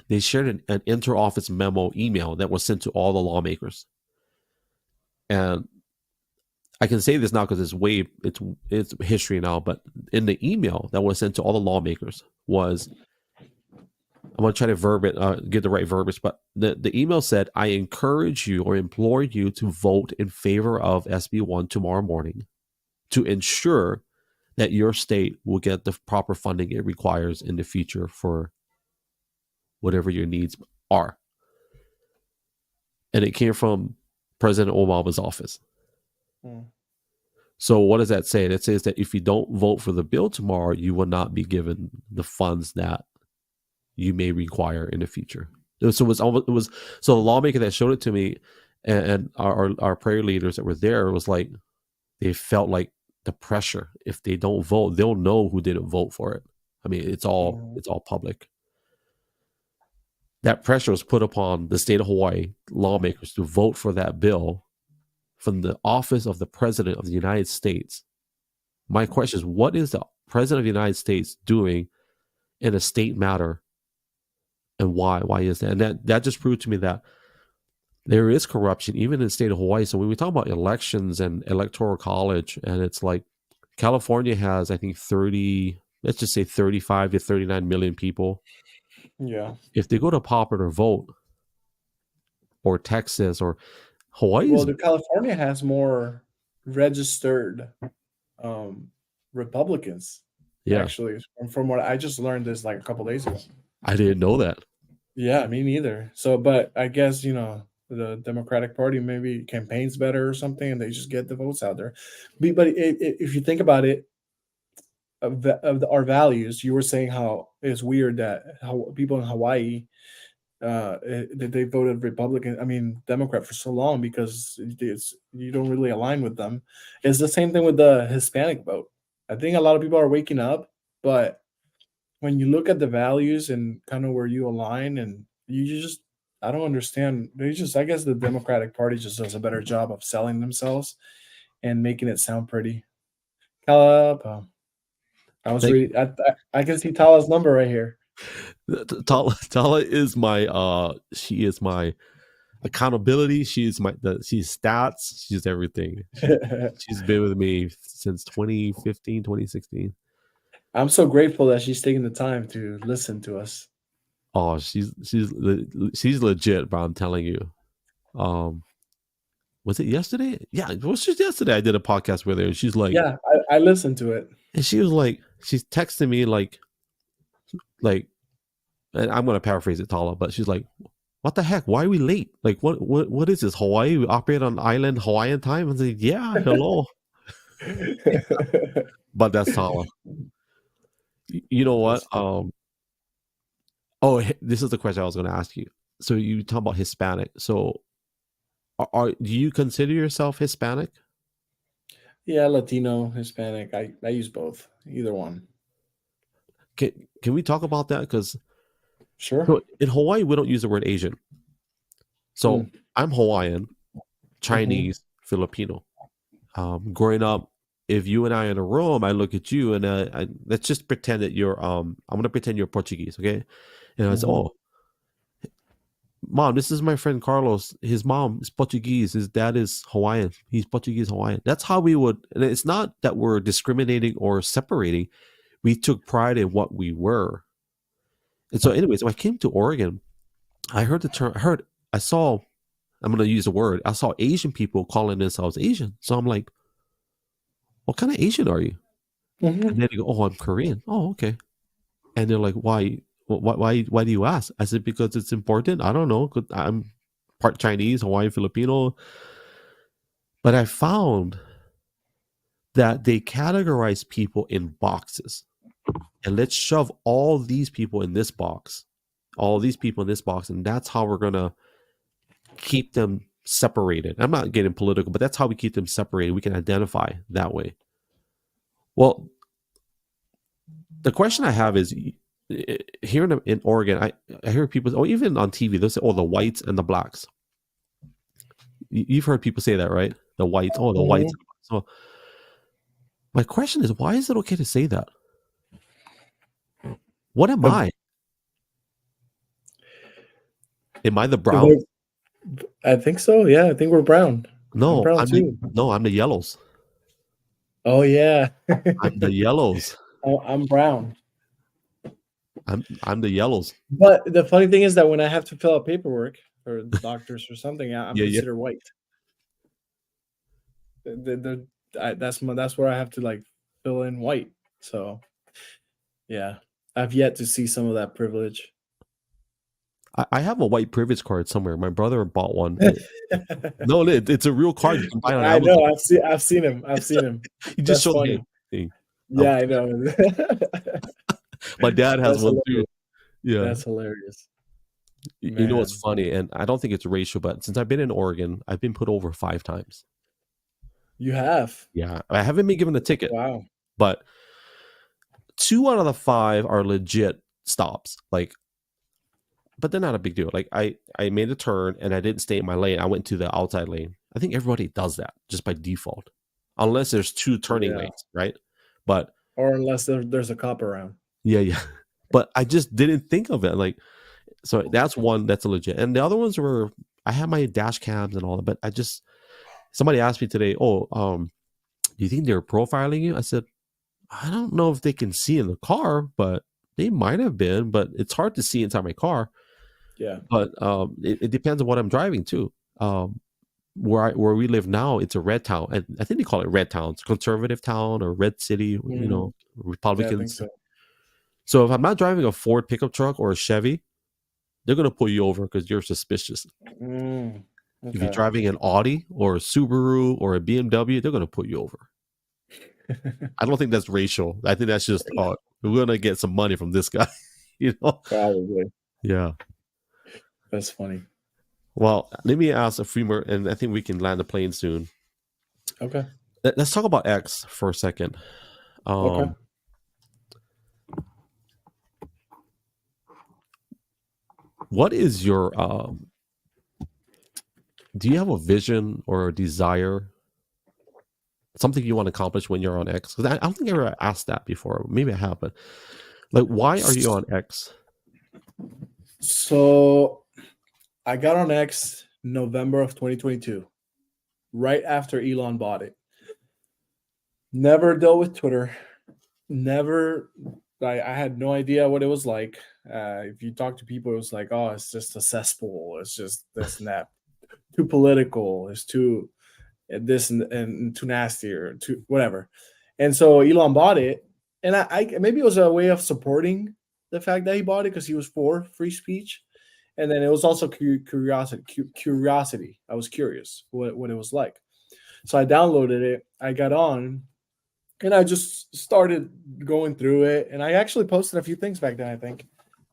S1: they shared an inter-office memo email that was sent to all the lawmakers. And I can say this now because it's history now, but in the email that was sent to all the lawmakers was, I'm going to try to get the right verbiage, but the email said, I encourage you or implore you to vote in favor of SB1 tomorrow morning to ensure that your state will get the proper funding it requires in the future for whatever your needs are. And it came from President Obama's office.
S2: Hmm.
S1: So what does that say? It says that if you don't vote for the bill tomorrow, you will not be given the funds that you may require in the future. So it was so the lawmaker that showed it to me and our prayer leaders that were there was like they felt like the pressure. If they don't vote, they'll know who didn't vote for it. I mean, it's all public. That pressure was put upon the state of Hawaii lawmakers to vote for that bill from the office of the president of the United States. My question is, what is the president of the United States doing in a state matter, and why? Why is that? And that just proved to me that there is corruption even in the state of Hawaii. So when we talk about elections and electoral college, and it's like California has, I think, 30, let's just say 35 to 39 million people.
S2: Yeah.
S1: If they go to popular vote, or Texas or Hawaii
S2: Well,
S1: is,
S2: the California has more registered Republicans,
S1: yeah,
S2: actually, from what I just learned this like a couple days ago.
S1: I didn't know that.
S2: Yeah, me neither. So, but I guess the Democratic Party maybe campaigns better or something, and they just get the votes out there. But if you think about it, our values, you were saying how it's weird that how people in Hawaii that they voted Republican, I mean Democrat for so long because you don't really align with them. It's the same thing with the Hispanic vote. I think a lot of people are waking up, but when you look at the values and kind of where you align, and you just I don't understand. They just I guess the Democratic Party just does a better job of selling themselves and making it sound pretty. Caleb, I was
S1: Like
S2: reading. I can see Tala's number right here.
S1: Tala is my she is my accountability. She's she's stats. She's everything. She's been with me since 2015, 2016.
S2: I'm so grateful that she's taking the time to listen to us.
S1: Oh, she's legit, bro. I'm telling you. Um, was it yesterday? Yeah, it was just yesterday. I did a podcast with her, and she's like,
S2: Yeah, I listened to it.
S1: and she was like, she's texting me like, and I'm gonna paraphrase it, Tala, but she's like, "What the heck? Why are we late? Like, what is this? Hawaii? We operate on island Hawaiian time?" I was like, "Yeah, hello." But that's Tala. You know what? Oh, this is the question I was going to ask you. So you talk about Hispanic. So, do you consider yourself Hispanic?
S2: Yeah, Latino, Hispanic. I use both. Either one.
S1: Can we talk about that? Because
S2: Sure.
S1: so in Hawaii we don't use the word Asian. So I'm Hawaiian, Chinese, Filipino. Growing up, if you and I are in a room, I look at you and let's just pretend that you're I'm gonna pretend you're Portuguese, okay? And I say, "Oh, Mom, this is my friend Carlos. His mom is Portuguese. His dad is Hawaiian. He's Portuguese Hawaiian." That's how we would. And it's not that we're discriminating or separating. We took pride in what we were. And so, anyways, when I came to Oregon, I heard the term. I saw. I'm going to use the word. I saw Asian people calling themselves Asian. So I'm like, "What kind of Asian are you?" And then they go, "Oh, I'm Korean." "Oh, okay." And they're like, "Why? Why do you ask?" I said, "Because it's important. I don't know. 'Cause I'm part Chinese, Hawaiian, Filipino." But I found that they categorize people in boxes. And let's shove all these people in this box, all these people in this box. And that's how we're going to keep them separated. I'm not getting political, but that's how we keep them separated. We can identify that way. Well, the question I have is, here in Oregon, I hear people, or even on TV, they'll say, "Oh, the whites and the blacks." You've heard people say that, right? The whites, oh, the whites. So my question is, why is it okay to say that? What am I? Am I the brown?
S2: I think so. Yeah, I think we're brown. I'm
S1: No,
S2: brown too.
S1: I'm the yellows.
S2: Oh yeah.
S1: I'm the yellows.
S2: I'm brown.
S1: I'm the yellows.
S2: But the funny thing is that when I have to fill out paperwork for doctors or something, I'm considered white. That's where I have to like fill in white. So yeah, I've yet to see some of that privilege.
S1: I have a white privilege card somewhere. My brother bought one. No, it's a real card. You can buy it on Amazon.
S2: I know. I've seen him. I've seen him.
S1: You just showed
S2: funny.
S1: me.
S2: Yeah, I know.
S1: My dad has one
S2: hilarious.
S1: too. Yeah,
S2: that's hilarious.
S1: You know what's funny, and I don't think it's racial, but since I've been in Oregon, I've been put over 5 times.
S2: You have?
S1: Yeah, I haven't been given a ticket.
S2: Wow.
S1: But 2 out of the 5 are legit stops. Like, but they're not a big deal. Like I made a turn and I didn't stay in my lane. I went to the outside lane. I think everybody does that just by default, unless there's 2 turning lanes, right? But
S2: or unless there's a cop around.
S1: Yeah. But I just didn't think of it. Like, so that's one that's a legit. And the other ones were, I had my dash cams and all that, but somebody asked me today, "Oh, do you think they're profiling you?" I said, "I don't know if they can see in the car, but they might have been, but it's hard to see inside my car."
S2: Yeah.
S1: But it depends on what I'm driving too. Where we live now, it's a red town. And I think they call it red town. It's a conservative town or red city, Republicans.
S2: Yeah, I think so.
S1: So if I'm not driving a Ford pickup truck or a Chevy, they're going to pull you over because you're suspicious.
S2: Okay.
S1: If you're driving an Audi or a Subaru or a BMW, they're going to put you over. I don't think that's racial. I think that's just, we're going to get some money from this guy.
S2: Probably.
S1: Yeah.
S2: That's funny.
S1: Well, let me ask a few more, and I think we can land the plane soon.
S2: Okay.
S1: Let's talk about X for a second.
S2: Okay.
S1: What is your do you have a vision or a desire, something you want to accomplish when you're on X? Because I don't think I ever asked that before. Maybe I have, but like, why are you on X?
S2: So I got on X November of 2022, right after Elon bought it. Never dealt with Twitter. Never. I had no idea what it was like. If you talk to people, it was like, "Oh, it's just a cesspool. It's just this and that. Too political. It's too this and too nasty or too whatever. And so Elon bought it, and I maybe it was a way of supporting the fact that he bought it because he was for free speech, and then it was also curiosity. Curiosity. I was curious what it was like, so I downloaded it. I got on, and I just started going through it, and I actually posted a few things back then. I think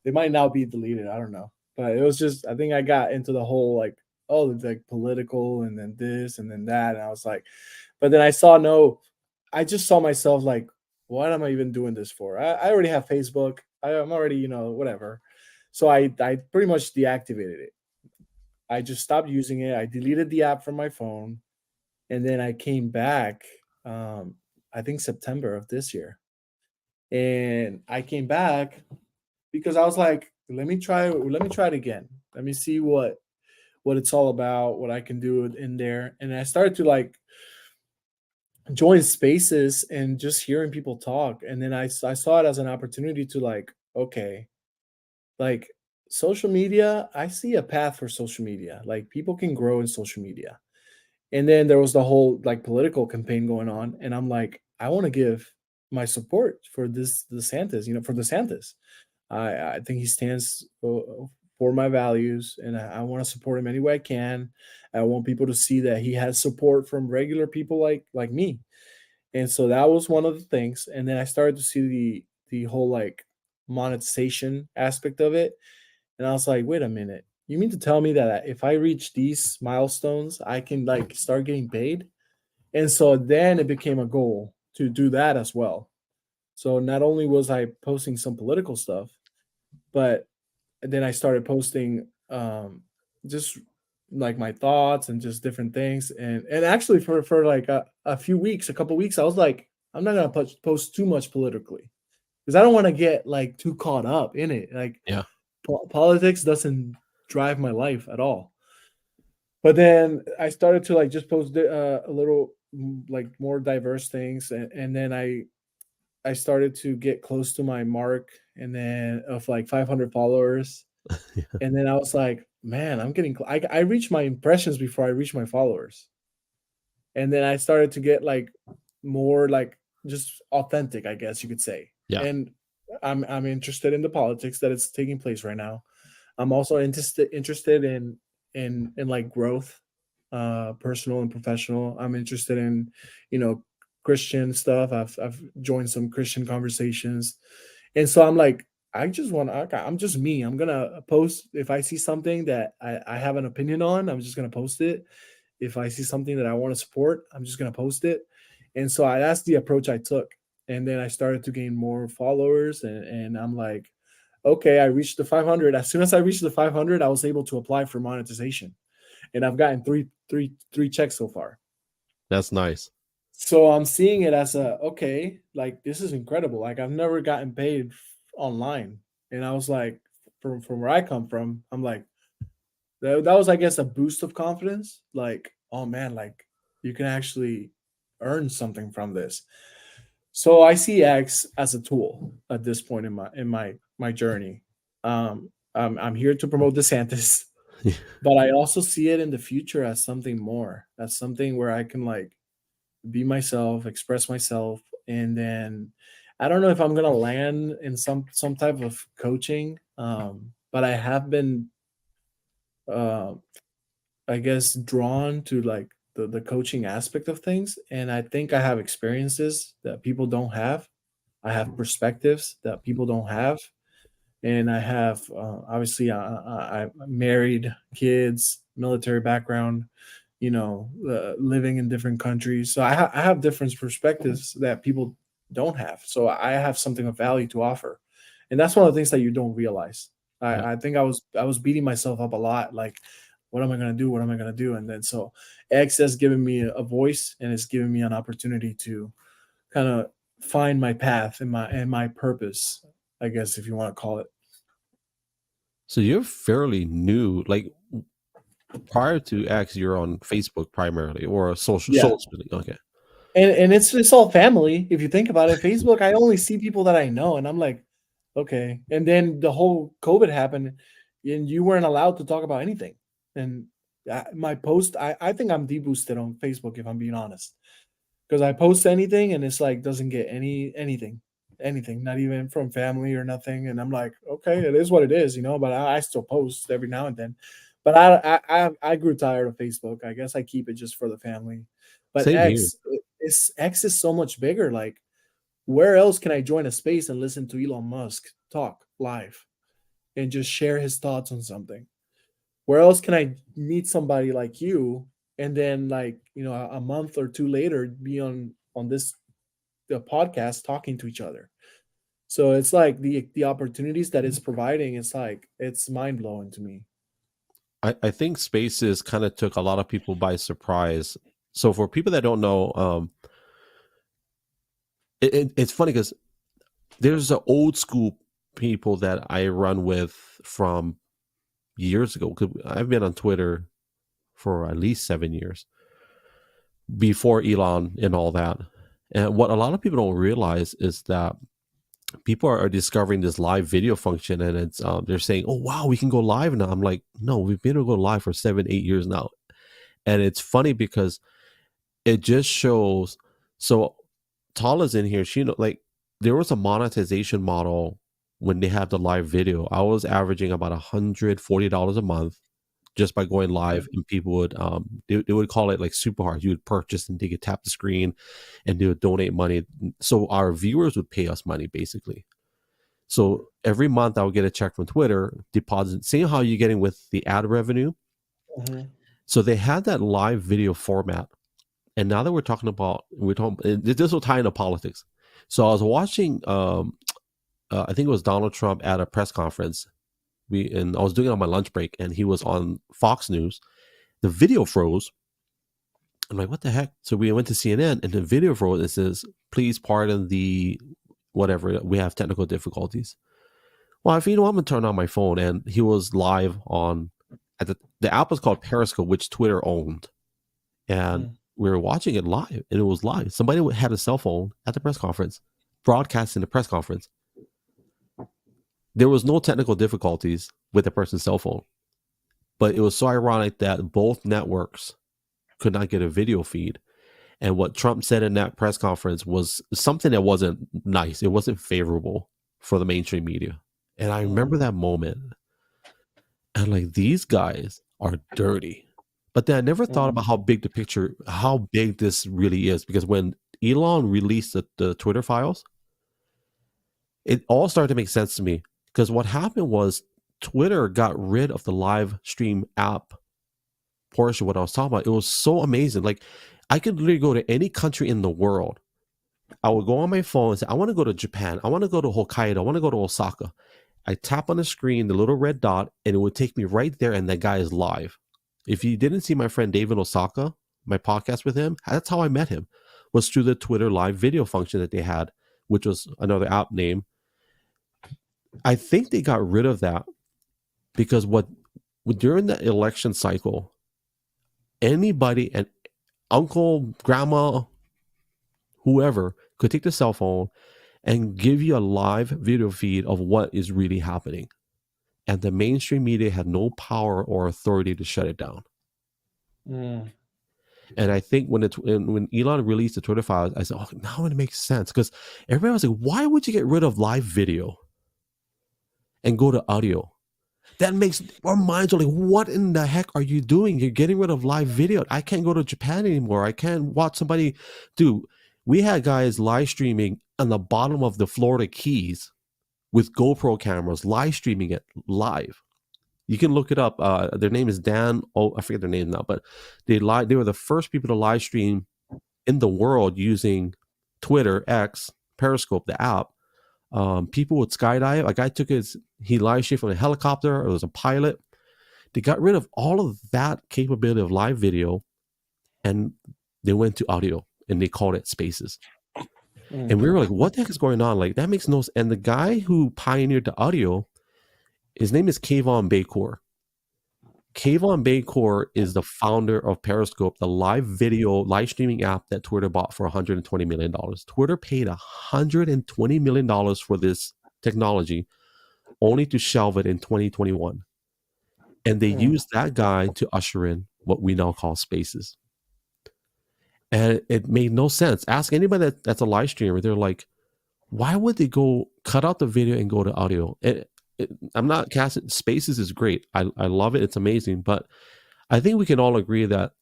S2: they might now be deleted. I don't know, but it was just I think I got into the whole like oh it's like political and then this and then that, and I was like, but then I saw no, I just saw myself like, what am I even doing this for? I already have Facebook. I'm already whatever. So I pretty much deactivated it. I just stopped using it. I deleted the app from my phone, and then I came back. Um, I think September of this year, and I came back because I was like, let me try it again. Let me see what it's all about, what I can do in there. And I started to like join spaces and just hearing people talk. And then I saw it as an opportunity to like, okay, like social media, I see a path for social media. Like people can grow in social media. And then there was the whole like political campaign going on. And I'm like, I want to give my support for this DeSantis, for DeSantis. I think he stands for my values, and I want to support him any way I can. I want people to see that he has support from regular people like me, and so that was one of the things. And then I started to see the whole like monetization aspect of it, and I was like, wait a minute, you mean to tell me that if I reach these milestones, I can like start getting paid? And so then it became a goal to do that as well. So not only was I posting some political stuff, but then I started posting just like my thoughts and just different things. And actually for like a few weeks, a couple weeks, I was like, I'm not gonna post too much politically because I don't want to get like too caught up in it. Like
S1: Yeah.
S2: politics doesn't drive my life at all. But then I started to like just post a little like more diverse things, and then I started to get close to my mark, and then of like 500 followers, and then I was like, man, I'm getting. I reached my impressions before I reached my followers, and then I started to get like more like just authentic, I guess you could say.
S1: Yeah.
S2: And I'm interested in the politics that is taking place right now. I'm also interested in like growth, personal and professional. I'm interested in, you know, Christian stuff. I've joined some Christian conversations, and so I'm like, I just want to. Okay, I'm just me. I'm gonna post if I see something that I have an opinion on. I'm just gonna post it. If I see something that I want to support, I'm just gonna post it. And so that's the approach I took. And then I started to gain more followers, and I'm like, okay, I reached the 500. As soon as I reached the 500, I was able to apply for monetization, and I've gotten three checks so far.
S1: That's nice.
S2: So I'm seeing it as a okay, like this is incredible. Like I've never gotten paid online, and I was like, from where I come from, I'm like that was I guess a boost of confidence. Like oh man, like you can actually earn something from this. So I see X as a tool at this point in my journey. I'm here to promote DeSantis, but I also see it in the future as something more, as something where I can like be myself, express myself, and then I don't know if I'm gonna land in some type of coaching, but I have been, uh, I guess, drawn to like the coaching aspect of things, and I think I have experiences that people don't have. I have perspectives that people don't have, and I have obviously I'm married, kids, military background, living in different countries. So I have different perspectives that people don't have. So I have something of value to offer, and that's one of the things that you don't realize.
S1: Yeah.
S2: I think I was beating myself up a lot, like, what am I gonna do? What am I gonna do? And then so X has given me a voice, and it's given me an opportunity to kind of find my path and my purpose, I guess if you want to call it.
S1: So you're fairly new. Like prior to X, you're on Facebook primarily or a
S2: Yeah.
S1: social media. Okay.
S2: And it's all family. If you think about it, Facebook, I only see people that I know, and I'm like, okay. And then the whole COVID happened, and you weren't allowed to talk about anything. And My post, I think I'm deboosted on Facebook if I'm being honest, because I post anything and it's like doesn't get anything, not even from family or nothing. And I'm like, okay, it is what it is, you know. But I still post every now and then. But I grew tired of Facebook. I guess I keep it just for the family. But
S1: Same here.
S2: X is so much bigger. Like, where else can I join a space and listen to Elon Musk talk live and just share his thoughts on something? Where else can I meet somebody like you and then, like, you know, a month or two later be on this the podcast talking to each other? So it's like the opportunities that it's providing, it's like it's mind blowing to me.
S1: I think Spaces kind of took a lot of people by surprise. So for people that don't know, it's funny because there's an old school people that I run with from years ago. 'Cause I've been on Twitter for at least 7 years before Elon and all that. And what a lot of people don't realize is that people are discovering this live video function, and it's they're saying, "Oh wow, we can go live now." I'm like, "No, we've been able to go live for 7, 8 years now." And it's funny because it just shows. So Tala's in here. She know, like, there was a monetization model when they had the live video. I was averaging about $140 a month just by going live, and people would they would call it like super hard. You would purchase and they could tap the screen and they would donate money. So our viewers would pay us money basically. So every month I would get a check from Twitter, deposit, seeing how you're getting with the ad revenue.
S2: Mhm.
S1: So they had that live video format. And now that we're talking, this will tie into politics. So I was watching, I think it was Donald Trump at a press conference. And I was doing it on my lunch break, and he was on Fox News. The video froze. I'm like, what the heck? So we went to CNN, and the video froze. It says, "Please pardon the whatever. We have technical difficulties." Well, if you know, I'm gonna turn on my phone, and he was live on at the app was called Periscope, which Twitter owned, and
S2: Mm.
S1: we were watching it live, and it was live. Somebody had a cell phone at the press conference, broadcasting the press conference. There was no technical difficulties with the person's cell phone, but it was so ironic that both networks could not get a video feed. And what Trump said in that press conference was something that wasn't nice. It wasn't favorable for the mainstream media. And I remember
S2: Mhm.
S1: that moment. And like, these guys are dirty. But then I never thought
S2: Mhm.
S1: about how big this really is. Because when Elon released the Twitter files, it all started to make sense to me. Because what happened was Twitter got rid of the live stream app portion, what I was talking about. It was so amazing. Like, I could literally go to any country in the world. I would go on my phone and say, I want to go to Japan. I want to go to Hokkaido. I want to go to Osaka. I tap on the screen, the little red dot, and it would take me right there, and that guy is live. If you didn't see my friend David Osaka, my podcast with him, that's how I met him, was through the Twitter live video function that they had, which was another app name. I think they got rid of that because during the election cycle, anybody and uncle, grandma, whoever could take the cell phone and give you a live video feed of what is really happening. And the mainstream media had no power or authority to shut it down.
S2: Mm.
S1: And I think when Elon released the Twitter files, I said, "Oh, now it makes sense." Because everybody was like, "Why would you get rid of live video and go to audio?" That makes our minds are like, "What in the heck are you doing? You're getting rid of live video. I can't go to Japan anymore. I can't watch somebody." Dude, we had guys live streaming on the bottom of the Florida Keys with GoPro cameras, live streaming it live. You can look it up. Their name is Dan. Oh, I forget their name now, but they were the first people to live stream in the world using Twitter, X, Periscope, the app. People would skydive. A guy he live streamed from a helicopter. It was a pilot. They got rid of all of that capability of live video, and they went to audio, and they called it Spaces. And we were like, "What the heck is going on?" Like, that makes no sense. And the guy who pioneered the audio, his name is Kayvon Bakor. Kayvon Bakor is the founder of Periscope, the live streaming app that Twitter bought for $120 million. Twitter paid $120 million for this technology, only to shelve it in 2021. And they used that guy to usher in what we now call Spaces. And it made no sense. Ask anybody that's a live streamer. They're like, why would they go cut out the video and go to audio? I'm not casting. Spaces is great. I love it. It's amazing. But I think we can all agree that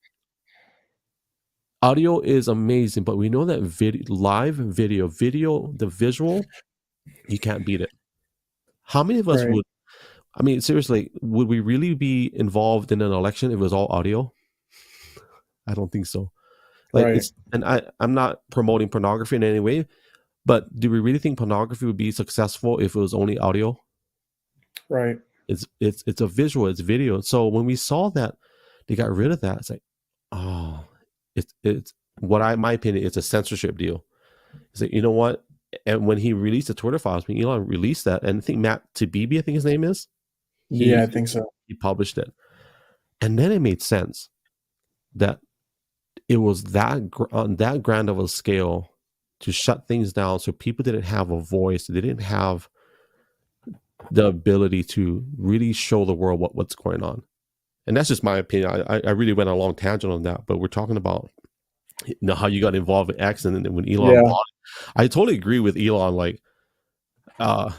S1: audio is amazing. But we know that live video, the visual, you can't beat it. How many of us would? I mean, seriously, would we really be involved in an election if it was all audio? I don't think so. Like it's, and I'm not promoting pornography in any way, but do we really think pornography would be successful if it was only audio?
S2: Right.
S1: It's a visual, it's video. So when we saw that they got rid of that, it's like, oh, it's what my opinion, it's a censorship deal. It's like, you know what? And when he released the Twitter files, when Elon released that, and I think Matt Taibbi, I think his name is.
S2: I think so.
S1: He published it. And then it made sense that it was on that grand of a scale to shut things down so people didn't have a voice. They didn't have the ability to really show the world what's going on. And that's just my opinion. I really went a long tangent on that, but we're talking about how you got involved in X, and then when Elon bought it. I totally agree with Elon. Like, I'm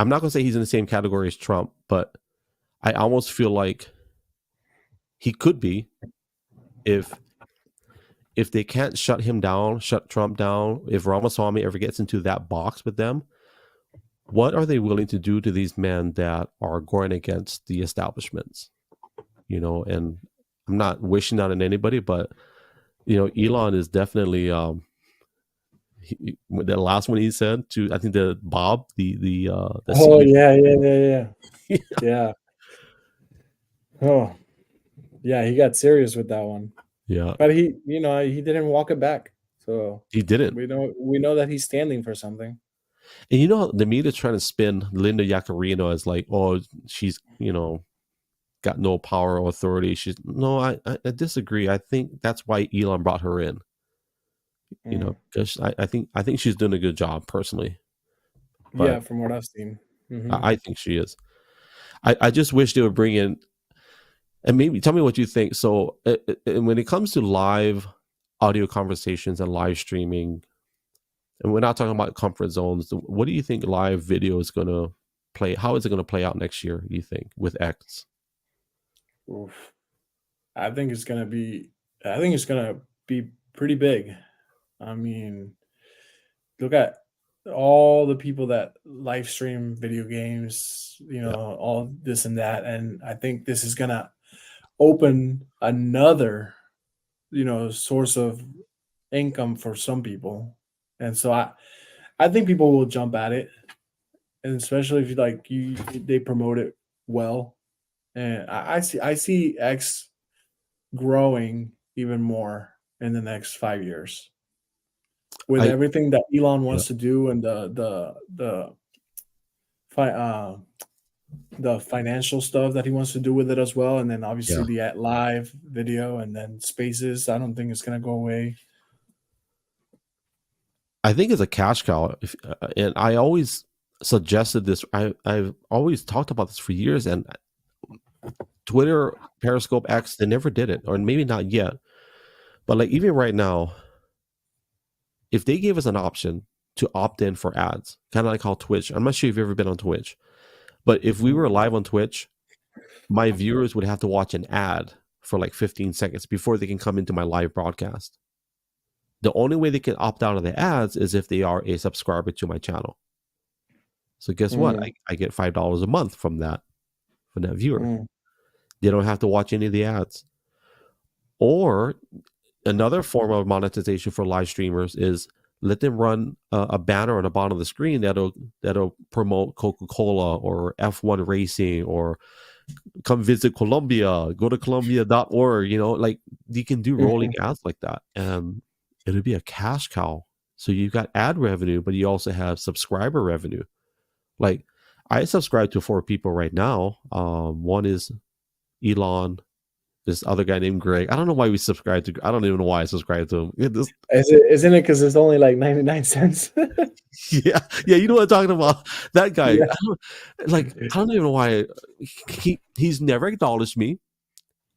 S1: not going to say he's in the same category as Trump, but I almost feel like he could be if they can't shut him down, shut Trump down, if Ramaswamy ever gets into that box with them, what are they willing to do to these men that are going against the establishments? You know, and I'm not wishing that on anybody, but, you know, Elon is definitely... the last one he said to, I think, the Bob, the
S2: CEO. Yeah. Oh, yeah. He got serious with that one.
S1: Yeah,
S2: but he didn't walk it back. So
S1: he didn't.
S2: We know that he's standing for something.
S1: And you know, the media's trying to spin Linda Yaccarino as like, oh, she's, you know, got no power or authority. I disagree. I think that's why Elon brought her in. You know, because I think she's doing a good job personally.
S2: But from what I've seen,
S1: I think she is. I just wish they would bring in, and maybe tell me what you think. So when it comes to live audio conversations and live streaming, and we're not talking about comfort zones, what do you think live video is going to play? How is it going to play out next year, do you think, with X?
S2: Oof. I think it's going to be pretty big. I mean, look at all the people that live stream video games, you know, all this and that. And I think this is going to open another, you know, source of income for some people. And so I think people will jump at it. And especially if they promote it well. And I see X growing even more in the next 5 years. With everything that Elon wants to do, and the financial stuff that he wants to do with it as well, and then obviously the live video, and then Spaces, I don't think it's going to go away.
S1: I think it's a cash cow, and I always suggested this. I've always talked about this for years, and Twitter, Periscope, X, they never did it, or maybe not yet. But like even right now, if they gave us an option to opt in for ads, kind of like how Twitch, I'm not sure if you've ever been on Twitch, but if we were live on Twitch, my viewers would have to watch an ad for like 15 seconds before they can come into my live broadcast. The only way they can opt out of the ads is if they are a subscriber to my channel. So guess what? I get $5 a month from that viewer. They don't have to watch any of the ads. Or another form of monetization for live streamers is let them run a banner on the bottom of the screen that'll promote Coca-Cola or F1 racing, or come visit Colombia, go to Colombia.org. You know, like you can do rolling ads like that, and it'll be a cash cow. So you've got ad revenue, but you also have subscriber revenue. Like I subscribe to 4 people right now. One is Elon, this other guy named Greg. I don't know why we subscribe to. I don't even know why I subscribe to him.
S2: Isn't it because it's only like 99 cents?
S1: yeah. You know what I'm talking about? That guy. Yeah. I don't even know why he's never acknowledged me.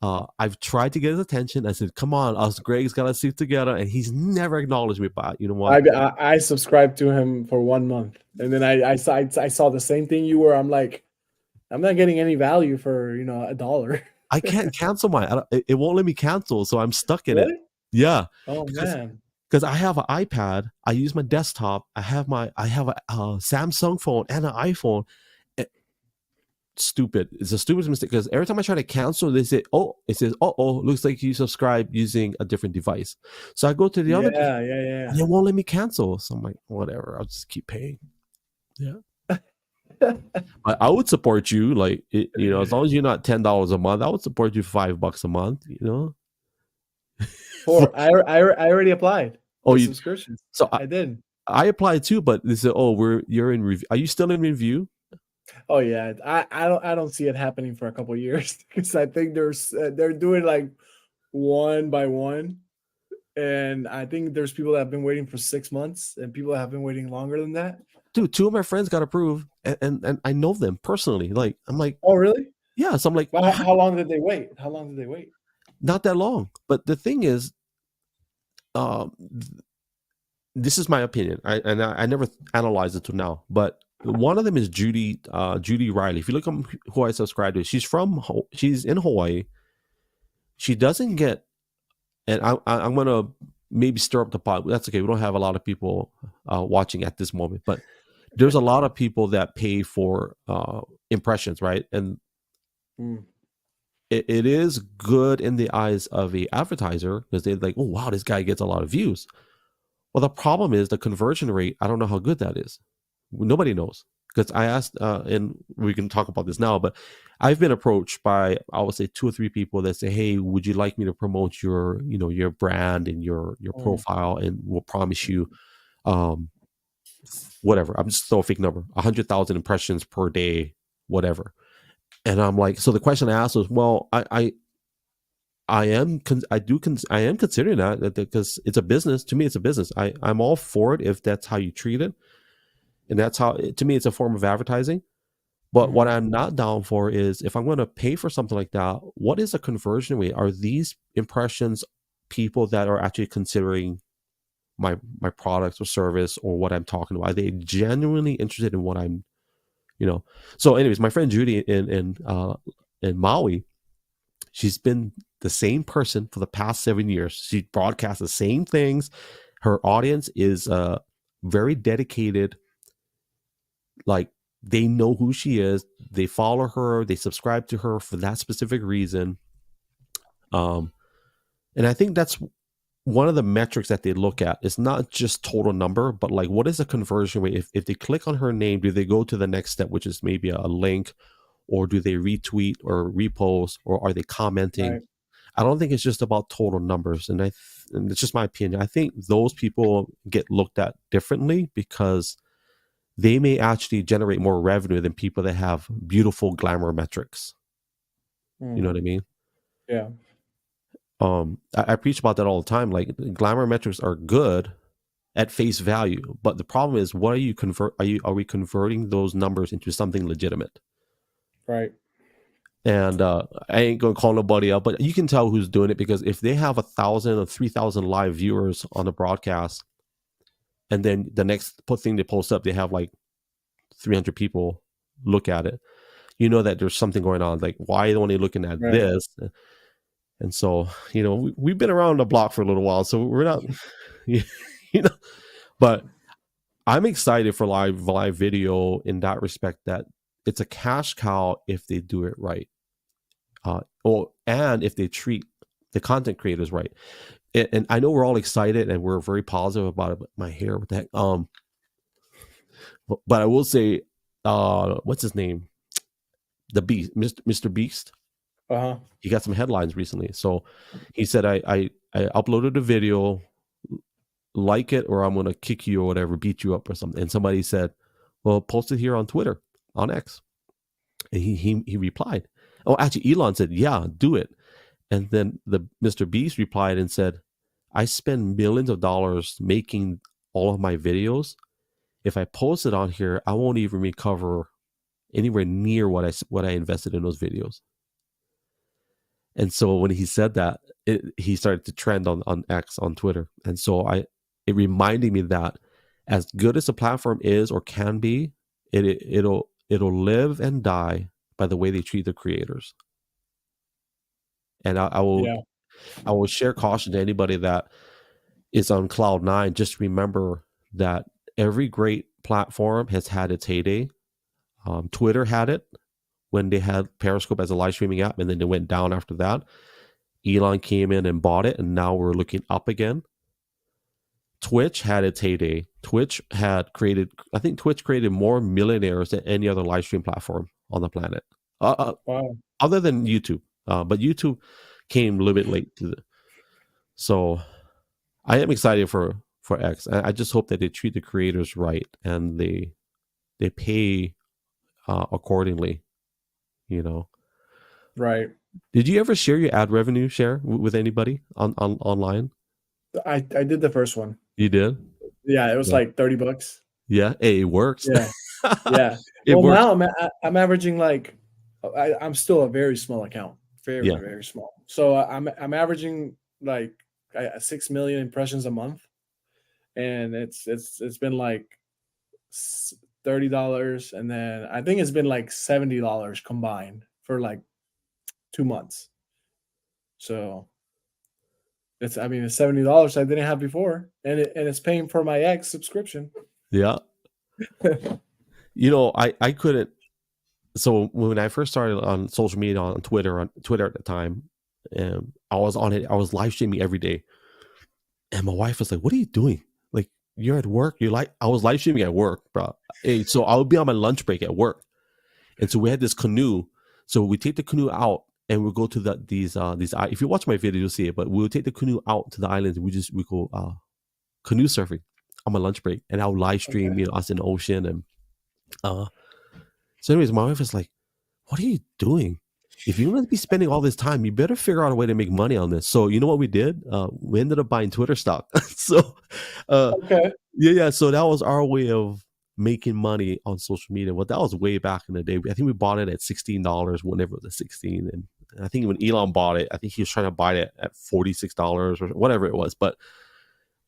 S1: I've tried to get his attention. I said, "Come on, us Greg's got to sit together," and he's never acknowledged me. But you know what?
S2: I subscribed to him for 1 month, and then I saw the same thing you were. I'm like, I'm not getting any value for $1.
S1: I can't cancel it won't let me cancel, so I'm stuck in it.
S2: Really?
S1: Yeah,
S2: Oh
S1: because
S2: man.
S1: I have an iPad, I use my desktop, I have a Samsung phone and an iPhone. Stupid. It's a stupid mistake because every time I try to cancel, they say, "Oh," it says, "Oh, looks like you subscribed using a different device." So I go to the other device,
S2: Yeah, yeah,
S1: and
S2: yeah.
S1: it won't let me cancel. So I'm like, whatever, I'll just keep paying. Yeah. I would support you, like as long as you're not $10 a month, I would support you $5 a month.
S2: I already applied
S1: Oh,
S2: for
S1: you.
S2: subscriptions.
S1: So
S2: I did.
S1: I applied too, but they said, "Oh, you're in review." Are you still in review?
S2: Oh yeah, I don't see it happening for a couple years because I think they're doing like one by one, and I think there's people that have been waiting for 6 months, and people that have been waiting longer than that.
S1: Dude, two of my friends got approved, and I know them personally. Like, I'm like,
S2: Oh really?
S1: yeah. So I'm like,
S2: Well, how long did they wait? How long did they wait?
S1: not that long. But the thing is, um, this is my opinion. I never analyzed it till now, but one of them is Judy Riley. If you look at who I subscribe to, she's in Hawaii. She doesn't get, and I'm gonna maybe stir up the pot. That's okay. We don't have a lot of people watching at this moment, but there's a lot of people that pay for impressions, right? And
S2: Mm,
S1: it is good in the eyes of a advertiser because they're like, "Oh wow, this guy gets a lot of views." Well, the problem is the conversion rate. I don't know how good that is. Nobody knows because I asked, and we can talk about this now. But I've been approached by, I would say, 2 or 3 people that say, "Hey, would you like me to promote your brand and your
S2: mm,
S1: profile, and we'll promise you, um, whatever." I'm just throwing a fake number, 100,000 impressions per day, whatever. And I'm like, so the question I asked was, well, I am considering that because it's a business. To me, it's a business. I'm all for it if that's how you treat it, and that's how, to me, it's a form of advertising. But what
S2: mhm,
S1: I'm not down for is if I'm going to pay for something like that, what is the conversion rate? Are these impressions people that are actually considering my products or service or what I'm talking about? Are they genuinely interested in what I'm, So, anyways, my friend Judy in Maui, she's been the same person for the past 7 years. She broadcasts the same things. Her audience is very dedicated. Like, they know who she is. They follow her. They subscribe to her for that specific reason. Um, and I think that's one of the metrics that they look at. It's not just total number, but like, what is the conversion rate? If they click on her name, do they go to the next step, which is maybe a link, or do they retweet or repost, or are they commenting?
S2: right.
S1: I don't think it's just about total numbers, and and it's just my opinion. I think those people get looked at differently because they may actually generate more revenue than people that have beautiful glamour metrics. You know
S2: Mm,
S1: what I mean?
S2: yeah.
S1: I preach about that all the time. Like, glamour metrics are good at face value, but the problem is, what are you convert? Are we converting those numbers into something legitimate?
S2: Right.
S1: And I ain't gonna call nobody out, but you can tell who's doing it because if they have 1,000 or 3,000 live viewers on the broadcast, and then the next thing they post up, they have like 300 people look at it, you know that there's something going on. Like, why are they only looking at
S2: Right.
S1: this? And so, we've been around the block for a little while, so we're not, you know, but I'm excited for live video in that respect, that it's a cash cow if they do it right. And if they treat the content creators right. And I know we're all excited and we're very positive about it, but my hair, what the heck? But I will say, what's his name? The Beast, Mr. Beast.
S2: Uh-huh.
S1: He got some headlines recently. So he said, I uploaded a video, like it, or I'm gonna kick you or whatever, beat you up or something. And somebody said, well, post it here on Twitter, on X. And he replied, oh, actually, Elon said, yeah, do it. And then the Mr. Beast replied and said, I spend millions of dollars making all of my videos. If I post it on here, I won't even recover anywhere near what I invested in those videos. And so when he said that, he started to trend on X on Twitter. And so it reminded me that as good as a platform is or can be, it'll live and die by the way they treat the creators. And
S2: Yeah.
S1: I will share caution to anybody that is on cloud nine. Just remember that every great platform has had its heyday. Twitter had it when they had Periscope as a live streaming app, and then they went down after that. Elon came in and bought it, and now we're looking up again. Twitch had its heyday. I think Twitch created more millionaires than any other live stream platform on the planet,
S2: Wow.
S1: other than YouTube. But YouTube came a little bit late to the. So I am excited for X. I just hope that they treat the creators right and they pay accordingly. You know.
S2: Right.
S1: Did you ever share your ad revenue share with anybody on online?
S2: I did the first one.
S1: You did?
S2: Yeah, it was
S1: Yeah.
S2: like $30.
S1: Yeah. Hey, it works.
S2: Yeah. Yeah.
S1: It
S2: Well,
S1: works.
S2: now I'm averaging like I'm still a very small account, very
S1: Yeah.
S2: very small. So I'm averaging like 6 million impressions a month, and it's been like $30, and then I think it's been like $70 combined for like 2 months. So it's $70 I didn't have before, and it's paying for my X subscription.
S1: Yeah. I couldn't. So when I first started on social media on Twitter at the time, I was on it. I was live streaming every day, and my wife was like, "What are you doing? Like you're at work? I was live streaming at work, bro. Hey, so I would be on my lunch break at work, and so we had this canoe. So we take the canoe out and we'll go to these. If you watch my video, you'll see it. But we'll take the canoe out to the islands. And we go canoe surfing on my lunch break, and I'll live stream,
S2: Okay.
S1: us in the ocean. And so, anyways, my wife was like, "What are you doing? If you're going to be spending all this time, you better figure out a way to make money on this." So, you know what we did? We ended up buying Twitter stock. So,
S2: Okay.
S1: yeah. So that was our way of making money on social media. Well, that was way back in the day. I think we bought it at $16 whenever it was 16, and I think when Elon bought it, I think he was trying to buy it at $46 or whatever it was. But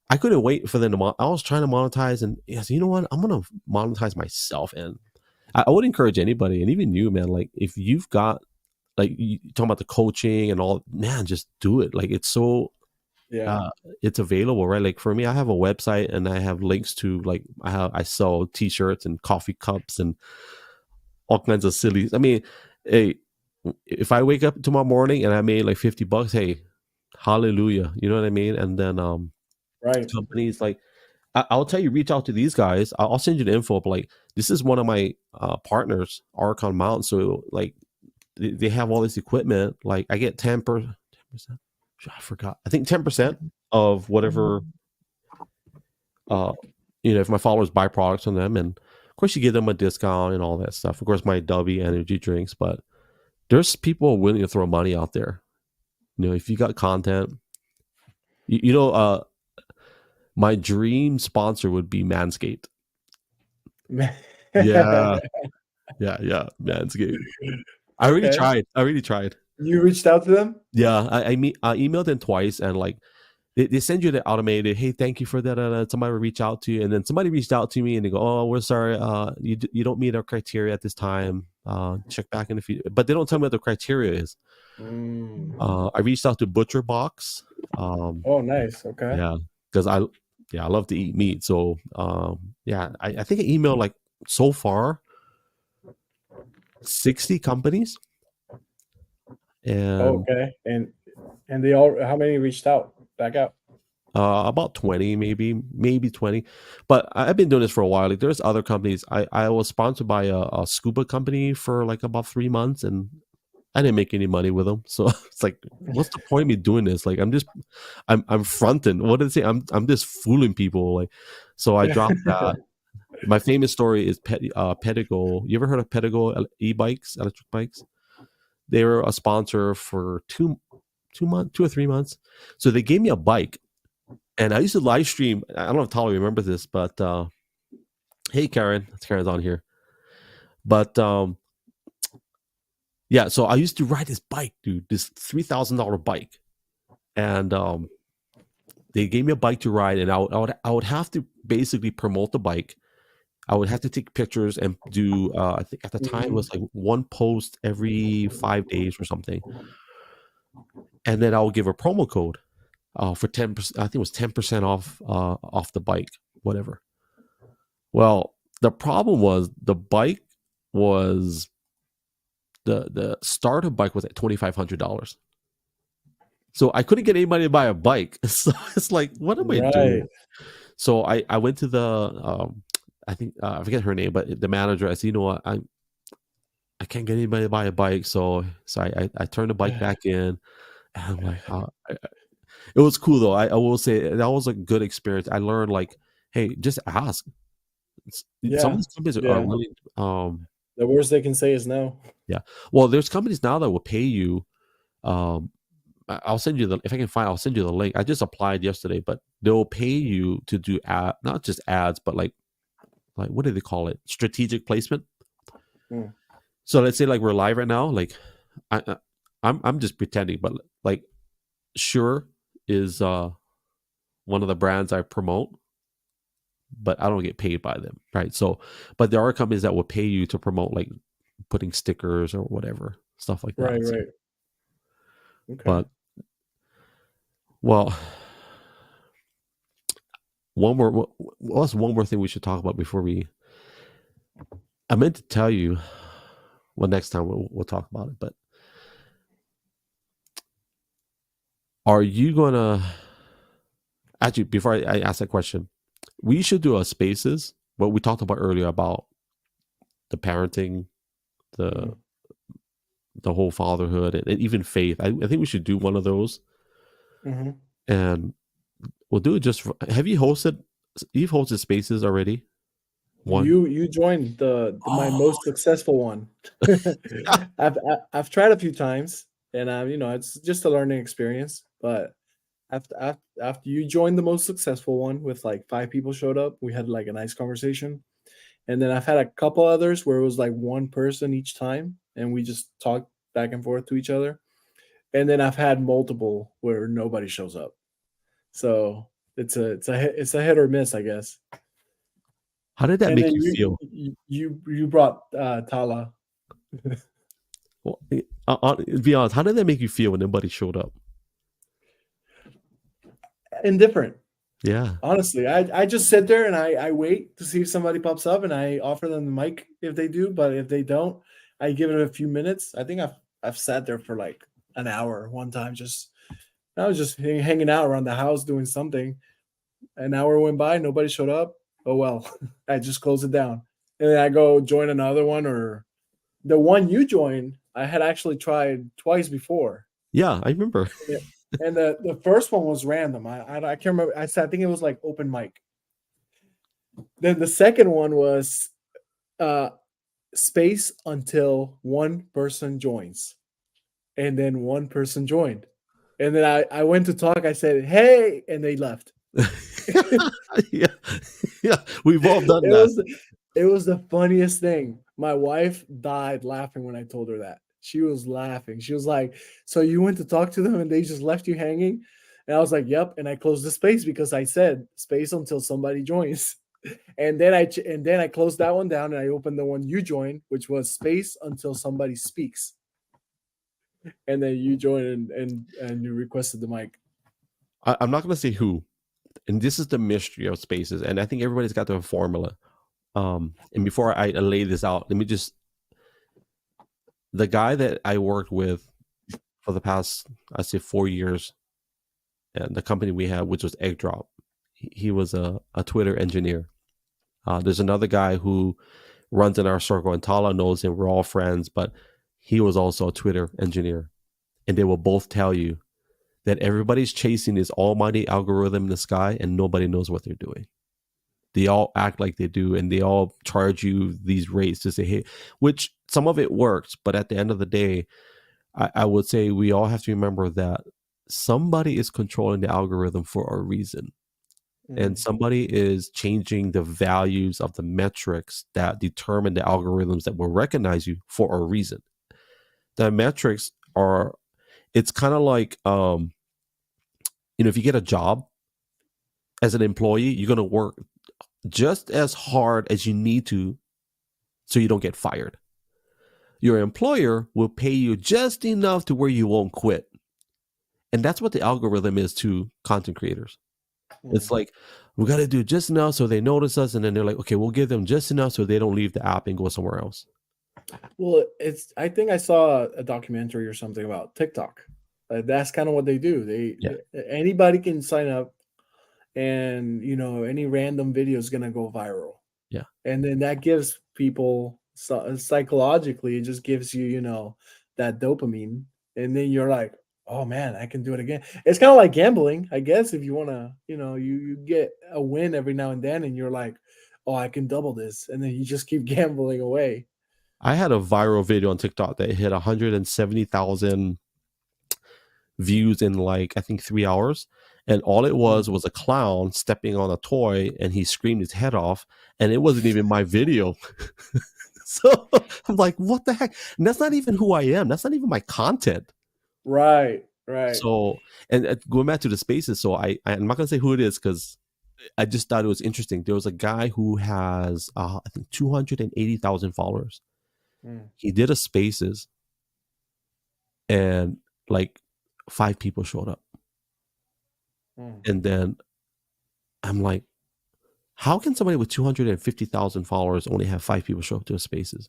S1: I couldn't wait for them to. I was trying to monetize, and I said, you know what? I'm gonna monetize myself, and I would encourage anybody, and even you, man. Like if you've got like you talking about the coaching and all, man, just do it. Like it's so
S2: Yeah.
S1: it's available, right? Like for me, I have a website and I have links to like I sell t-shirts and coffee cups and all kinds of silly. I mean, hey, if I wake up tomorrow morning and I made like $50, hey, hallelujah. You know what I mean? And then
S2: Right.
S1: companies like I'll tell you, reach out to these guys. I'll send you the info. But like this is one of my partners, Archon Mountain. So like they have all this equipment. Like I get 10%. I forgot. I think 10% of whatever. If my followers buy products from them, and of course you give them a discount and all that stuff. Of course, my W energy drinks, but there's people willing to throw money out there. If you got content, my dream sponsor would be Manscaped. Yeah, yeah, Manscaped. I already tried.
S2: You reached out to them?
S1: Yeah, I emailed them twice, and like they send you the automated, hey, thank you for that. Somebody will reach out to you, and then somebody reached out to me, and they go, oh, we're sorry, you don't meet our criteria at this time. Check back in the future, but they don't tell me what the criteria is. I reached out to Butcher Box.
S2: Oh, nice. Okay.
S1: Yeah, because I love to eat meat. So I think I emailed like so far 60 companies. And
S2: okay. And they all, how many reached out back out?
S1: About 20, maybe 20. But I've been doing this for a while. Like there's other companies. I was sponsored by a scuba company for like about 3 months, and I didn't make any money with them. So it's like, what's the point of me doing this? Like I'm fronting. What did it say? I'm just fooling people. Like, so I dropped that. My famous story is Pedigo. You ever heard of Pedigo e-bikes, electric bikes? They were a sponsor for 2 or 3 months. So they gave me a bike, and I used to live stream. I don't know if Tali remembers this, but Hey Karen, Karen's on here. But Yeah, so I used to ride this bike, dude, this $3,000 bike, and they gave me a bike to ride, and I would have to basically promote the bike. I would have to take pictures and do. I think at the time it
S2: Mhm.
S1: was like one post every 5 days or something, and then I would give a promo code for 10%. I think it was 10% off the bike, whatever. Well, the problem was the bike was the starter bike was at $2,500. So I couldn't get anybody to buy a bike. So it's like, what am I
S2: Right.
S1: doing? So I went to I think I forget her name, but the manager. I said, you know what, I can't get anybody to buy a bike. So I turned the bike back in, and I'm like, it was cool though. I will say that was a good experience. I learned like, hey, just ask. Some of
S2: Yeah.
S1: these companies are
S2: Yeah.
S1: really
S2: The worst they can say is no.
S1: yeah. Well, there's companies now that will pay you. Um, I'll send you the if I can find. I'll send you the link. I just applied yesterday, but they'll pay you to do not just ads, but like what do they call it? Strategic placement.
S2: Mm.
S1: So let's say like we're live right now. Like I'm just pretending, but like Sure is one of the brands I promote, but I don't get paid by them, right? So, but there are companies that will pay you to promote like putting stickers or whatever stuff like
S2: Right,
S1: that. So,
S2: right. Okay.
S1: but well, what's one more thing we should talk about before we? I meant to tell you. Well, next time we'll talk about it. But are you gonna actually? Before I ask that question, we should do a spaces. What we talked about earlier about the parenting, the
S2: Mhm.
S1: the whole fatherhood, and even faith. I think we should do one of those,
S2: Mhm.
S1: and we'll do it just. Have you hosted? You've hosted spaces already. One.
S2: You joined my
S1: Oh,
S2: most successful one. I've tried a few times, and it's just a learning experience. But after you joined the most successful one with like 5 people showed up, we had like a nice conversation. And then I've had a couple others where it was like one person each time, and we just talked back and forth to each other. And then I've had multiple where nobody shows up. So it's a hit or miss, I guess.
S1: how did that
S2: And
S1: make
S2: then
S1: you feel?
S2: you brought Tala.
S1: Well, be honest. How did that make you feel when nobody showed up?
S2: Indifferent.
S1: Yeah.
S2: Honestly, I just sit there and I wait to see if somebody pops up and I offer them the mic if they do, but if they don't, I give it a few minutes. I think I've sat there for like an hour one time. Just I was just hanging out around the house doing something. An hour went by, nobody showed up. Oh well, I just close it down, and then I go join another one or the one you joined. I had actually tried twice before.
S1: Yeah, I remember.
S2: Yeah. And the first one was random. I can't remember. I think it was like open mic. Then the second one was uh space until one person joins. And then one person joined. And then I went to talk. I said, "Hey," and they left.
S1: Yeah, yeah, we've all done
S2: It
S1: that.
S2: was it was the funniest thing. My wife died laughing when I told her that. She was laughing. She was like, "So you went to talk to them and they just left you hanging?" And I was like, "Yep." And I closed the space because I said space until somebody joins. And then I closed that one down and I opened the one you joined, which was space until somebody speaks. And then you joined and you requested the mic.
S1: I'm not going to say who, and this is the mystery of spaces, and I think everybody's got their formula. And before I lay this out, let me just the guy that I worked with for the past, I'd say 4 years, and the company we had, which was Egg Drop, he was a Twitter engineer. There's another guy who runs in our circle, and Tala knows him. We're all friends, but he was also a Twitter engineer. And they will both tell you that everybody's chasing this almighty algorithm in the sky and nobody knows what they're doing. They all act like they do and they all charge you these rates to say, hey, which some of it works. But at the end of the day, I would say we all have to remember that somebody is controlling the algorithm for a reason. And
S2: Mm.
S1: somebody is changing the values of the metrics that determine the algorithms that will recognize you for a reason. the metrics are, it's kind of like, if you get a job as an employee, you're going to work just as hard as you need to so you don't get fired. Your employer will pay you just enough to where you won't quit. And that's what the algorithm is to content creators. It's like, we got to do just enough so they notice us. And then they're like, okay, we'll give them just enough so they don't leave the app and go somewhere else.
S2: Well, I think I saw a documentary or something about TikTok. That's kind of what they do.
S1: Yeah.
S2: Anybody can sign up, and any random video is gonna go viral.
S1: Yeah.
S2: And then that gives people psychologically, it just gives you that dopamine, and then you're like, oh man, I can do it again. It's kind of like gambling, I guess. If you want to, you get a win every now and then, and you're like, oh, I can double this, and then you just keep gambling away.
S1: I had a viral video on TikTok that hit 170,000 views in like, I think 3 hours. And all it was a clown stepping on a toy, and he screamed his head off, and it wasn't even my video. So I'm like, what the heck? And that's not even who I am. That's not even my content.
S2: Right.
S1: So, and going back to the spaces, so I'm not gonna say who it is because I just thought it was interesting. There was a guy who has I think 280,000 followers. He did a spaces, and like 5 people showed up. And then I'm like, how can somebody with 250,000 followers only have 5 people show up to a spaces?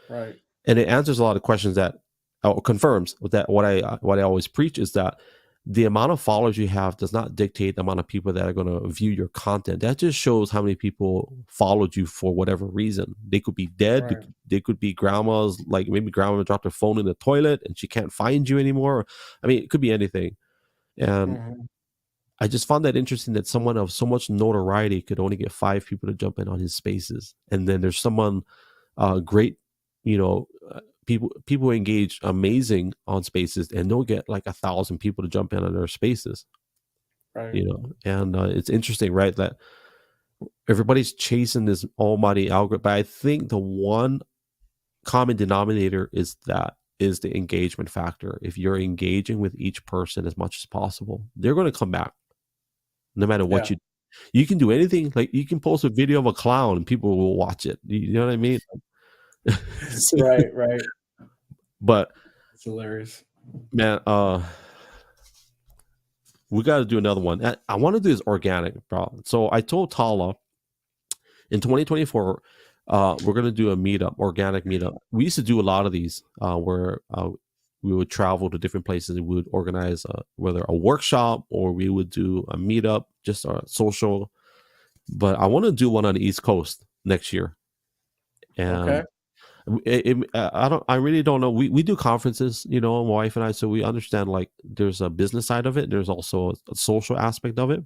S2: Right.
S1: And it answers a lot of questions that confirms that what I always preach is that the amount of followers you have does not dictate the amount of people that are going to view your content. That just shows how many people followed you for whatever reason. They could be dead.
S2: Right.
S1: They could be grandmas, like maybe grandma dropped her phone in the toilet and she can't find you anymore. I mean, it could be anything. And I just found that interesting that someone of so much notoriety could only get 5 people to jump in on his spaces. And then there's someone great, people engage amazing on spaces, and they'll get like 1,000 people to jump in on their spaces.
S2: Right.
S1: And it's interesting, right, that everybody's chasing this almighty algorithm. But I think the one common denominator is the engagement factor. If you're engaging with each person as much as possible, they're going to come back. No matter what you can do anything. Like you can post a video of a clown and people will watch it. You know what I mean?
S2: Right.
S1: But
S2: it's hilarious,
S1: man. We got to do another one. I want to do this organic, bro. So I told Tala in 2024, we're going to do a meetup, organic meetup. We used to do a lot of these where we would travel to different places and we would organize whether a workshop or we would do a meetup, just a social. But I want to do one on the East Coast next year. And I really don't know. We do conferences, my wife and I, so we understand like there's a business side of it. There's also a social aspect of it.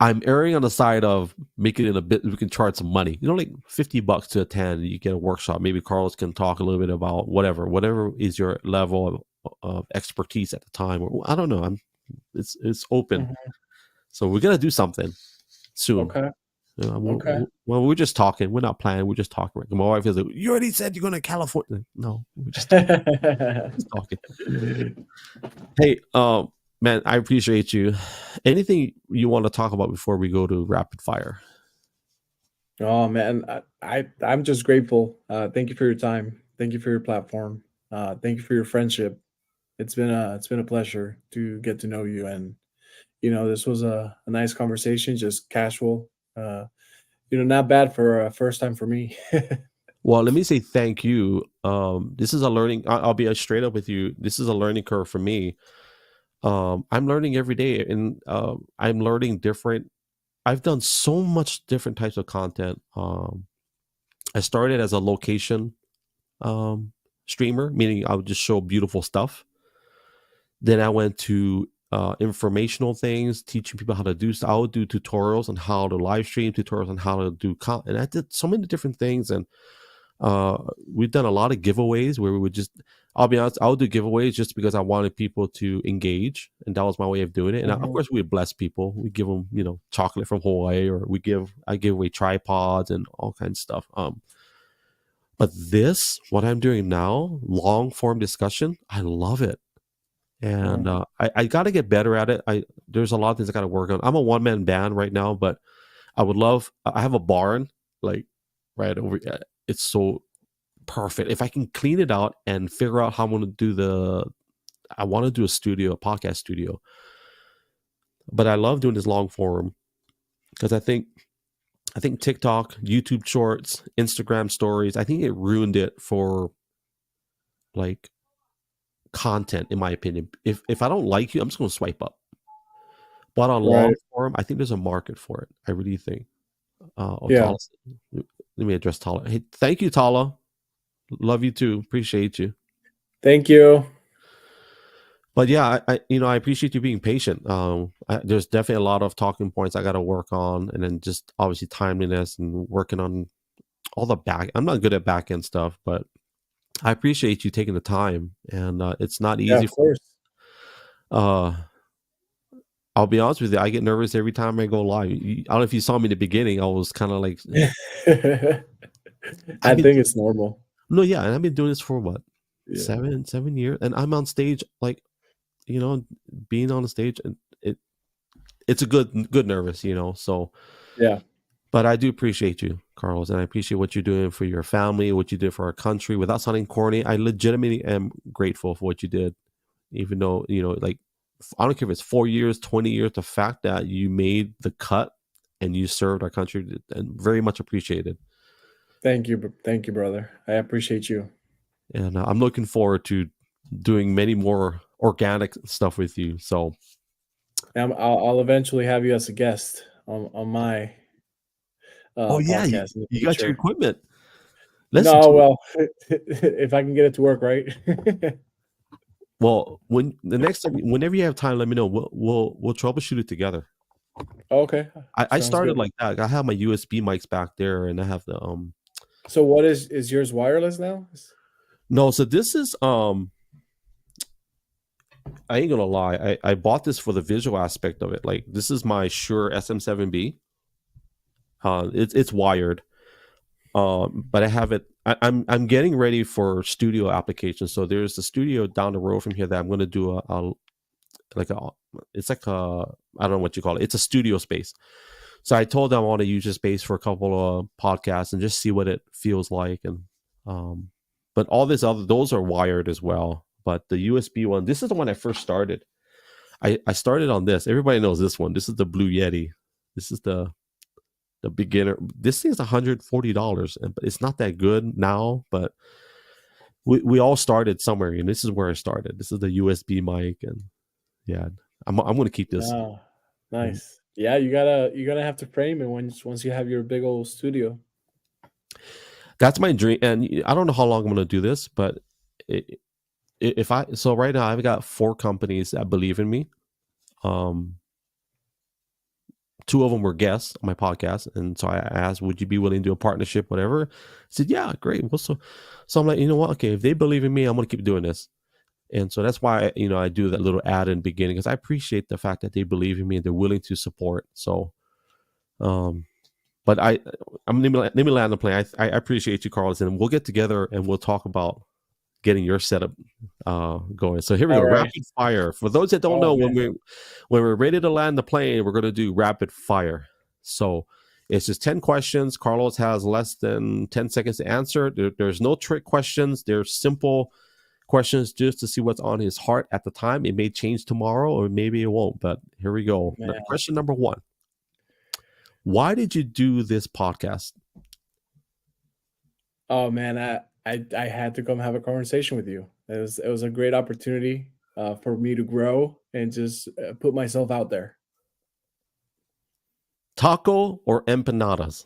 S1: I'm erring on the side of making it a bit, we can charge some money, like $50 to attend. You get a workshop. Maybe Carlos can talk a little bit about whatever is your level of expertise at the time. Or I don't know. It's open. So we're going to do something soon.
S2: Okay.
S1: We're just talking. We're not planning. We're just talking. My wife is like, you already said you're going to California. No, we're just talking. Hey, man, I appreciate you. Anything you want to talk about before we go to rapid fire?
S2: Oh man, I'm just grateful. Thank you for your time. Thank you for your platform. Thank you for your friendship. It's been a pleasure to get to know you, and this was a nice conversation, just casual. Not bad for a first time for me.
S1: Well, let me say thank you. This is a learning. I'll be straight up with you. This is a learning curve for me. I'm learning every day, and I'm learning different. I've done so much different types of content. I started as a location streamer, meaning I would just show beautiful stuff. Then I went to informational things, teaching people how to do. I would do tutorials on how to live stream, tutorials on how to do and I did so many different things. And we've done a lot of giveaways where we would just, I'll be honest, I would do giveaways just because I wanted people to engage, and that was my way of doing it. And of course, we would bless people. We give them, chocolate from Hawaii, or I give away tripods and all kinds of stuff. But this, what I'm doing now, long form discussion, I love it. And
S2: Oh,
S1: I got to get better at it. There's a lot of things I got to work on. I'm a one man band right now, but I would love. I have a barn like right over. It's so perfect. If I can clean it out and figure out how I'm going to do I want to do a studio, a podcast studio. But I love doing this long form because I think TikTok, YouTube Shorts, Instagram Stories, I think it ruined it for like content, in my opinion. If I don't like you, I'm just going to swipe up. But on long
S2: right.
S1: form, I think there's a market for it. I really think.
S2: Yeah.
S1: Tala, let me address Tala. Hey, thank you, Tala. Love you too. Appreciate you.
S2: Thank you.
S1: But yeah, I appreciate you being patient. There's definitely a lot of talking points I got to work on, and then just obviously timeliness and working on all the back. I'm not good at back end stuff, but I appreciate you taking the time, and it's not
S2: Yeah,
S1: easy
S2: of
S1: for.
S2: course.
S1: Uh, I'll be honest with you, I get nervous every time I go live. I don't know if you saw me in the beginning. I was kind of like, I've
S2: I
S1: been
S2: think it's normal.
S1: no, yeah, and I've been doing this for what
S2: Yeah.
S1: 7 years, and I'm on stage like you know, being on the stage, and it's a good nervous, So,
S2: Yeah.
S1: but I do appreciate you, Carlos, and I appreciate what you're doing for your family, what you did for our country. Without sounding corny, I legitimately am grateful for what you did, even though like I don't care if it's 4 years, 20 years. The fact that you made the cut and you served our country, and very much appreciated.
S2: Thank you. Thank you, brother. I appreciate you.
S1: And I'm looking forward to doing many more organic stuff with you. So,
S2: I'll eventually have you as a guest on my
S1: oh yeah,
S2: podcast in the
S1: you got your
S2: future.
S1: equipment. Let's
S2: No,
S1: do it.
S2: well, if I can get it to work right.
S1: Well, when the next time, whenever you have time, let me know. We'll troubleshoot it together.
S2: Okay,
S1: I
S2: sounds
S1: started
S2: good.
S1: like that. I have my USB mics back there, and I have the
S2: So what is yours wireless now?
S1: no. So this is I ain't gonna lie. I bought this for the visual aspect of it. Like this is my Shure SM7B. It's wired. But I have it. I'm getting ready for studio applications. So there's a studio down the road from here that I'm going to do a like a it's like a I don't know what you call it. It's a studio space. So I told them I want to use this space for a couple of podcasts and just see what it feels like. And but all this other those are wired as well. But the USB one, this is the one I first started. I started on this. Everybody knows this one. This is the Blue Yeti. This is the beginner. This thing's $140, and it's not that good now, but we all started somewhere, and this is where I started. This is the USB mic, and yeah, I'm gonna keep this.
S2: Oh, nice. Yeah, you gotta have to frame it once you have your big old studio.
S1: That's my dream, and I don't know how long I'm gonna do this, but it, if I so right now I've got 4 companies that believe in me. Um, 2 of them were guests on my podcast, and so I asked, "Would you be willing to do a partnership, whatever?" I said, "Yeah, great." Well, so I'm like, you know what? Okay, if they believe in me, I'm gonna keep doing this. And so that's why I do that little ad in the beginning because I appreciate the fact that they believe in me and they're willing to support. So, um, but let me land the plane. I appreciate you, Carlos, and we'll get together and we'll talk about getting your setup going. So here we go,
S2: All right.
S1: rapid fire. For those that don't
S2: Oh
S1: know,
S2: man.
S1: when we're ready to land the plane, we're going to do rapid fire. So it's just 10 questions. Carlos has less than 10 seconds to answer. There's no trick questions. They're simple questions just to see what's on his heart at the time. It may change tomorrow or maybe it won't, but here we go.
S2: Man.
S1: Question number 1. Why did you do this podcast?
S2: Oh man, I had to come have a conversation with you. It was a great opportunity for me to grow and just put myself out there.
S1: Taco or empanadas?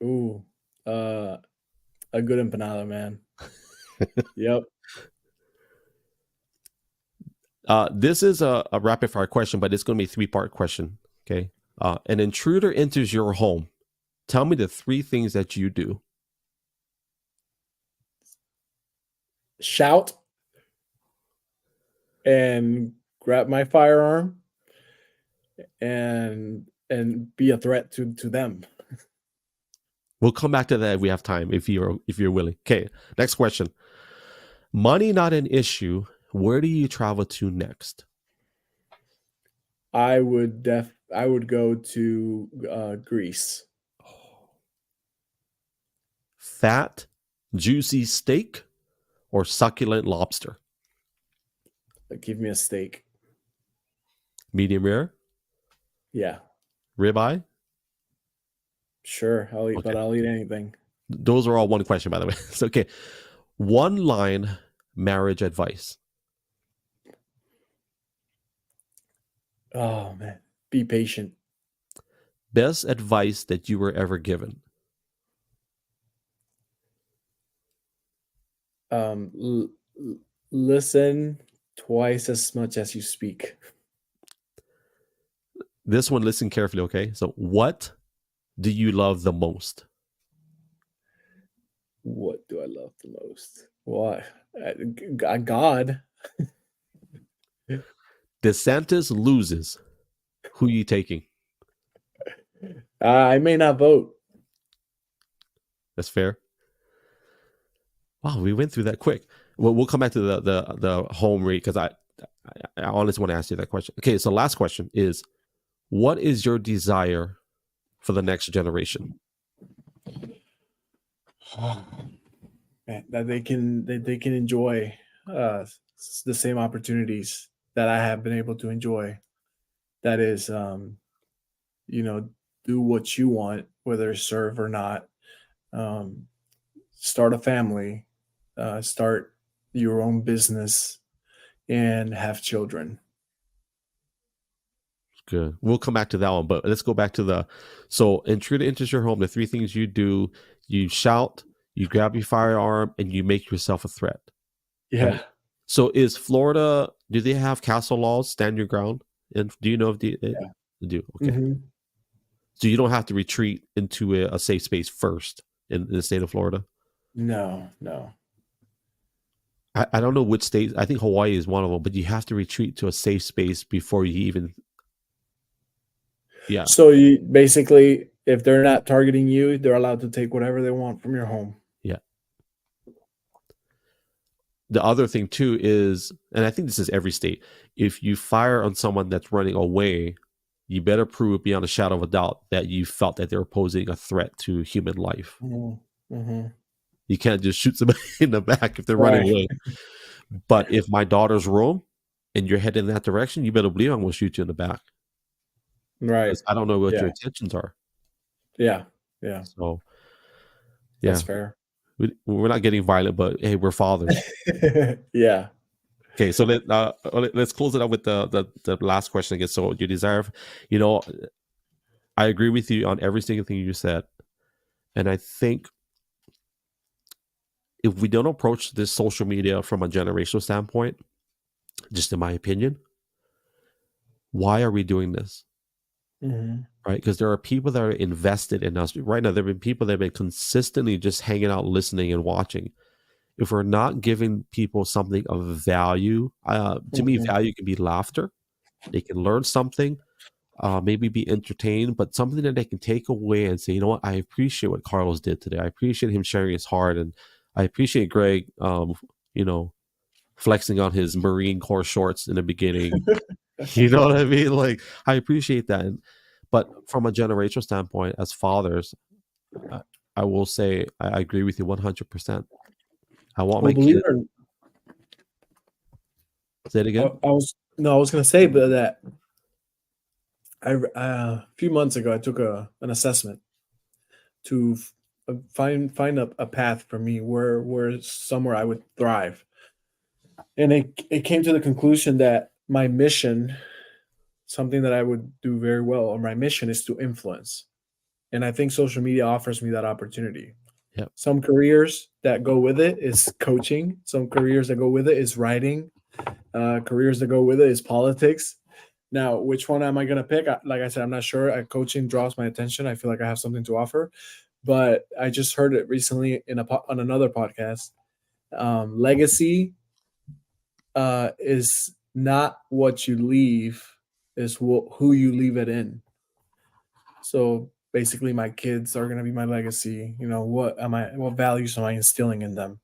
S2: Ooh, uh, a good empanada, man. Yep.
S1: This is a rapid fire question, but it's going to be a 3-part question. Okay. An intruder enters your home. Tell me the 3 things that you do.
S2: Shout and grab my firearm and be a threat to them.
S1: We'll come back to that if we have time, if you're willing. Okay, next question. Money not an issue. Where do you travel to next?
S2: I would go to Greece.
S1: Fat, juicy steak or succulent lobster?
S2: Give me a steak.
S1: Medium rare,
S2: Yeah,
S1: ribeye.
S2: sure.
S1: Okay,
S2: I'll eat anything.
S1: those are all one question, by the way. So, okay, one line marriage advice.
S2: Oh man, be patient.
S1: Best advice that you were ever given.
S2: Um, l- Listen twice as much as you speak.
S1: This one, listen carefully, okay? So, what do you love the most?
S2: What do I love the most? Why? God.
S1: DeSantis loses. Who you taking?
S2: I may not vote.
S1: That's fair. Wow, we went through that quick. Well, we'll come back to the home rate because I honestly want to ask you that question. Okay, so last question is, what is your desire for the next generation?
S2: Man, that they can enjoy the same opportunities that I have been able to enjoy. That is, you know, do what you want, whether serve or not. Um, Start a family, start your own business, and have children.
S1: Good. We'll come back to that one, but let's go back to so intrude into your home. The three things you do: you shout, you grab your firearm, and you make yourself a threat. Right.
S2: Yeah.
S1: So, is Florida? Do they have castle laws? Stand your ground. And do you know if they
S2: Yeah.
S1: do? Okay.
S2: Mm-hmm.
S1: So you don't have to retreat into a safe space first in the state of Florida.
S2: No, no.
S1: I don't know which state. I think Hawaii is one of them, but you have to retreat to a safe space before you even. Yeah,
S2: So you basically, if they're not targeting you, they're allowed to take whatever they want from your home.
S1: yeah. The other thing too is, and I think this is every state, if you fire on someone that's running away, you better prove beyond a shadow of a doubt that you felt that they were posing a threat to human life.
S2: Mm-hmm.
S1: You can't just shoot somebody in the back if they're running
S2: Right.
S1: away. But if my daughter's room and you're heading in that direction, you better believe I'm going to shoot you in the back
S2: Right.
S1: because I don't know what
S2: Yeah.
S1: your intentions are.
S2: Yeah. Yeah.
S1: So,
S2: That's
S1: yeah,
S2: fair.
S1: we're not getting violent, but hey, we're fathers.
S2: Yeah.
S1: Okay, so let's close it up with the last question again. So, your desire, you know, I agree with you on every single thing you said, and I think if we don't approach this social media from a generational standpoint, just in my opinion, why are we doing this?
S2: Mm-hmm.
S1: Right? Because there are people that are invested in us right now. There have been people that have been consistently just hanging out, listening, and watching. If we're not giving people something of value, to me,
S2: Mm-hmm.
S1: value can be laughter. They can learn something, maybe be entertained, but something that they can take away and say, you know what, I appreciate what Carlos did today. I appreciate him sharing his heart, and I appreciate Greg, you know, flexing on his Marine Corps shorts in the beginning. You know what I mean? Like, I appreciate that. But from a generational standpoint, as fathers, I, I will say I agree with you 100%. I want
S2: Well,
S1: my
S2: believe
S1: kid.
S2: it or
S1: Say it again.
S2: I was going to say, but that a few months ago I took an assessment to find a path for me where somewhere I would thrive, and it came to the conclusion that my mission, something that I would do very well, or my mission is to influence, and I think social media offers me that opportunity.
S1: Yep.
S2: Some careers that go with it is coaching. Some careers that go with it is writing. Careers that go with it is politics. Now, which one am I going to pick? Like I said, I'm not sure. Coaching draws my attention. I feel like I have something to offer, but I just heard it recently on another podcast. Legacy is not what you leave, is who you leave it in. So basically my kids are gonna be my legacy. You know, what values am I instilling in them?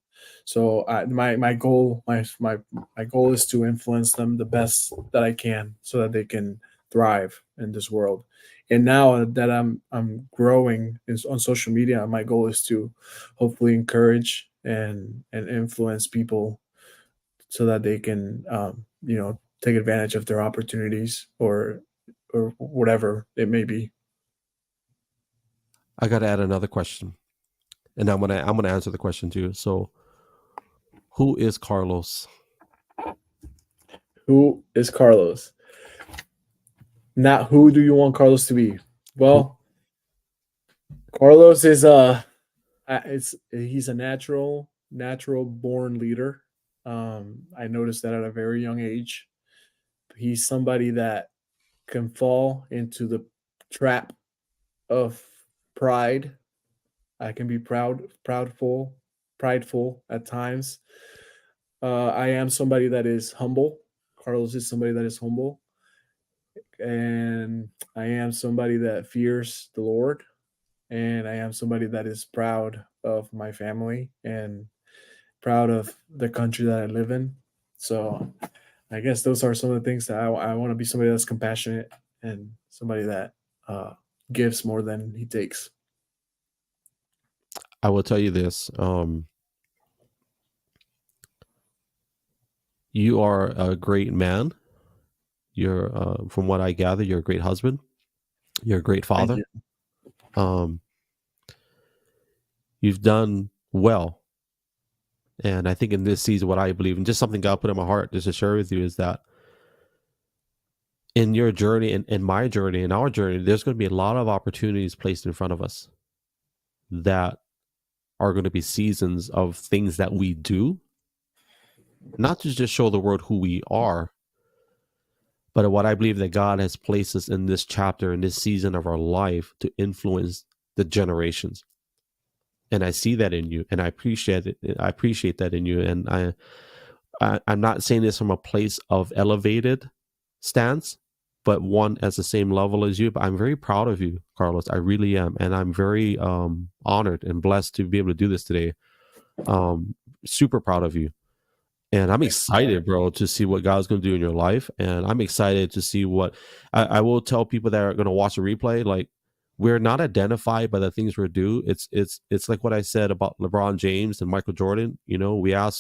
S2: So my goal my goal is to influence them the best that I can, so that they can thrive in this world. And now that I'm growing on social media, my goal is to hopefully encourage and influence people so that they can take advantage of their opportunities, or whatever it may be.
S1: I got to add another question, and I'm gonna answer the question too. So, who is Carlos?
S2: Who is Carlos? Not who do you want Carlos to be?
S1: Who?
S2: Well, Carlos is he's a natural born leader. I noticed that at a very young age. He's somebody that can fall into the trap of pride. I can be prideful at times. I am somebody that is humble. Carlos is somebody that is humble, and I am somebody that fears the Lord, and I am somebody that is proud of my family and proud of the country that I live in. So I guess those are some of the things that I want to be somebody that's compassionate and somebody that uh, gives more than he takes.
S1: I will tell you this. You are a great man. You're, from what I gather, you're a great husband. You're a great
S2: Thank
S1: father.
S2: you.
S1: Um, you've done well. And I think in this season, what I believe, and just something God put in my heart just to share with you, is that in your journey, in my journey, in our journey, there's going to be a lot of opportunities placed in front of us that are going to be seasons of things that we do, not to just show the world who we are, but what I believe that God has placed us in this chapter, in this season of our life, to influence the generations. And I see that in you, and I appreciate it. I appreciate that in you, and I'm not saying this from a place of elevated stance, but one as the same level as you. But I'm very proud of you, Carlos. I really am, and I'm very honored and blessed to be able to do this today. Super proud of you. And I'm
S2: Thank you, brother.
S1: excited, bro, to see what God's going to do in your life. And I'm excited to see what I will tell people that are going to watch the replay. Like, we're not identified by the things we do. It's like what I said about LeBron James and Michael Jordan. You know, I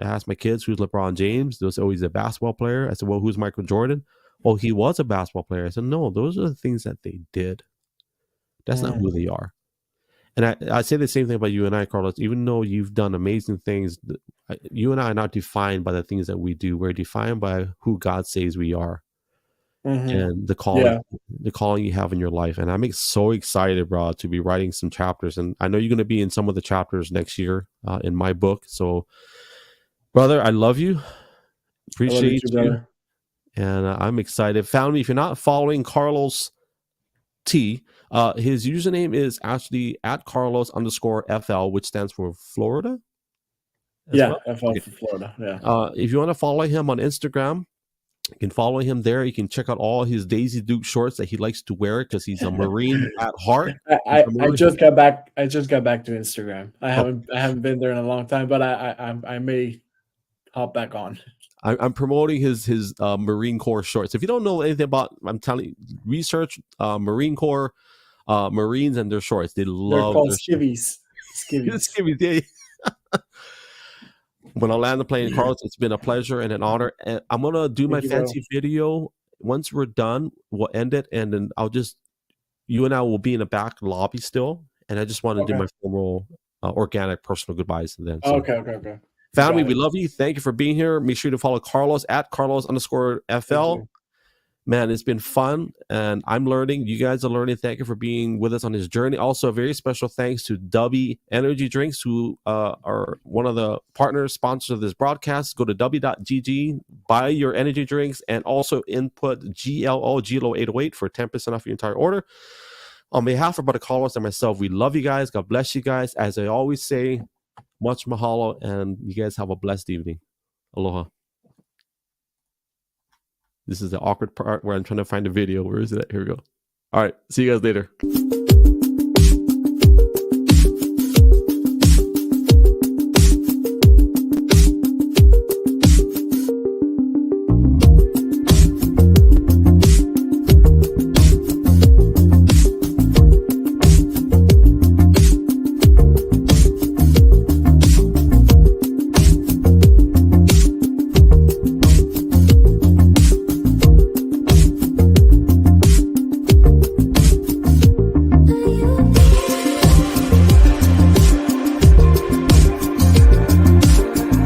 S1: asked my kids who's LeBron James. They was always a basketball player. I said, well, who's Michael Jordan? Well, he was a basketball player. I said, no, those are the things that they did. That's not who
S2: Mm,
S1: they are. And I say the same thing about you and I, Carlos. Even though you've done amazing things, you and I are not defined by the things that we do. We're defined by who God says we are
S2: mhm.
S1: and
S2: Yeah.
S1: the calling you have in your life. And I'm so excited, bro, to be writing some chapters. And I know you're going to be in some of the chapters next year in my book. So, brother, I love you.
S2: I love you
S1: Appreciate
S2: too,
S1: you.
S2: brother.
S1: And I'm excited. Family, if you're not following Carlos T, his username is actually at Carlos underscore FL, which stands for Florida as
S2: Yeah,
S1: well.
S2: FL
S1: Okay.
S2: for Florida. Yeah.
S1: If you want to follow him on Instagram, you can follow him there. You can check out all his Daisy Duke shorts that he likes to wear because he's a Marine at heart.
S2: I,
S1: He's
S2: I
S1: a
S2: I
S1: Marine.
S2: just got back. I just got back to Instagram.
S1: Oh,
S2: I haven't been there in a long time, but I may hop back on.
S1: I'm promoting his Marine Corps shorts. If you don't know anything about, I'm telling you, research Marine Corps Marines and their shorts. They
S2: They're
S1: love
S2: called
S1: their shorts.
S2: skivvies.
S1: Just
S2: Skivvies.
S1: give me when I land the plane, Carlos, it's been a pleasure and an honor. And I'm gonna do my
S2: Thank you, bro.
S1: fancy video. Once we're done, we'll end it, and then you and I will be in the back lobby still. And I just want to do
S2: Okay.
S1: my formal, organic, personal goodbyes to them. So,
S2: Okay. Okay. Okay. You
S1: family,
S2: got
S1: we
S2: it.
S1: love you. Thank you for being here. Make sure to follow Carlos at Carlos underscore
S2: Thank
S1: FL.
S2: you.
S1: Man, it's been fun and I'm learning. You guys are learning. Thank you for being with us on this journey. Also, a very special thanks to W Energy Drinks, who are one of the partners, sponsors of this broadcast. Go to w.gg, buy your energy drinks, and also input gLO 808 for 10% off your entire order. On behalf of Brother Carlos and myself, we love you guys. God bless you guys. As I always say, much mahalo, and you guys have a blessed evening. Aloha. This is the awkward part where I'm trying to find a video. Where is it at? Here we go. All right. See you guys later.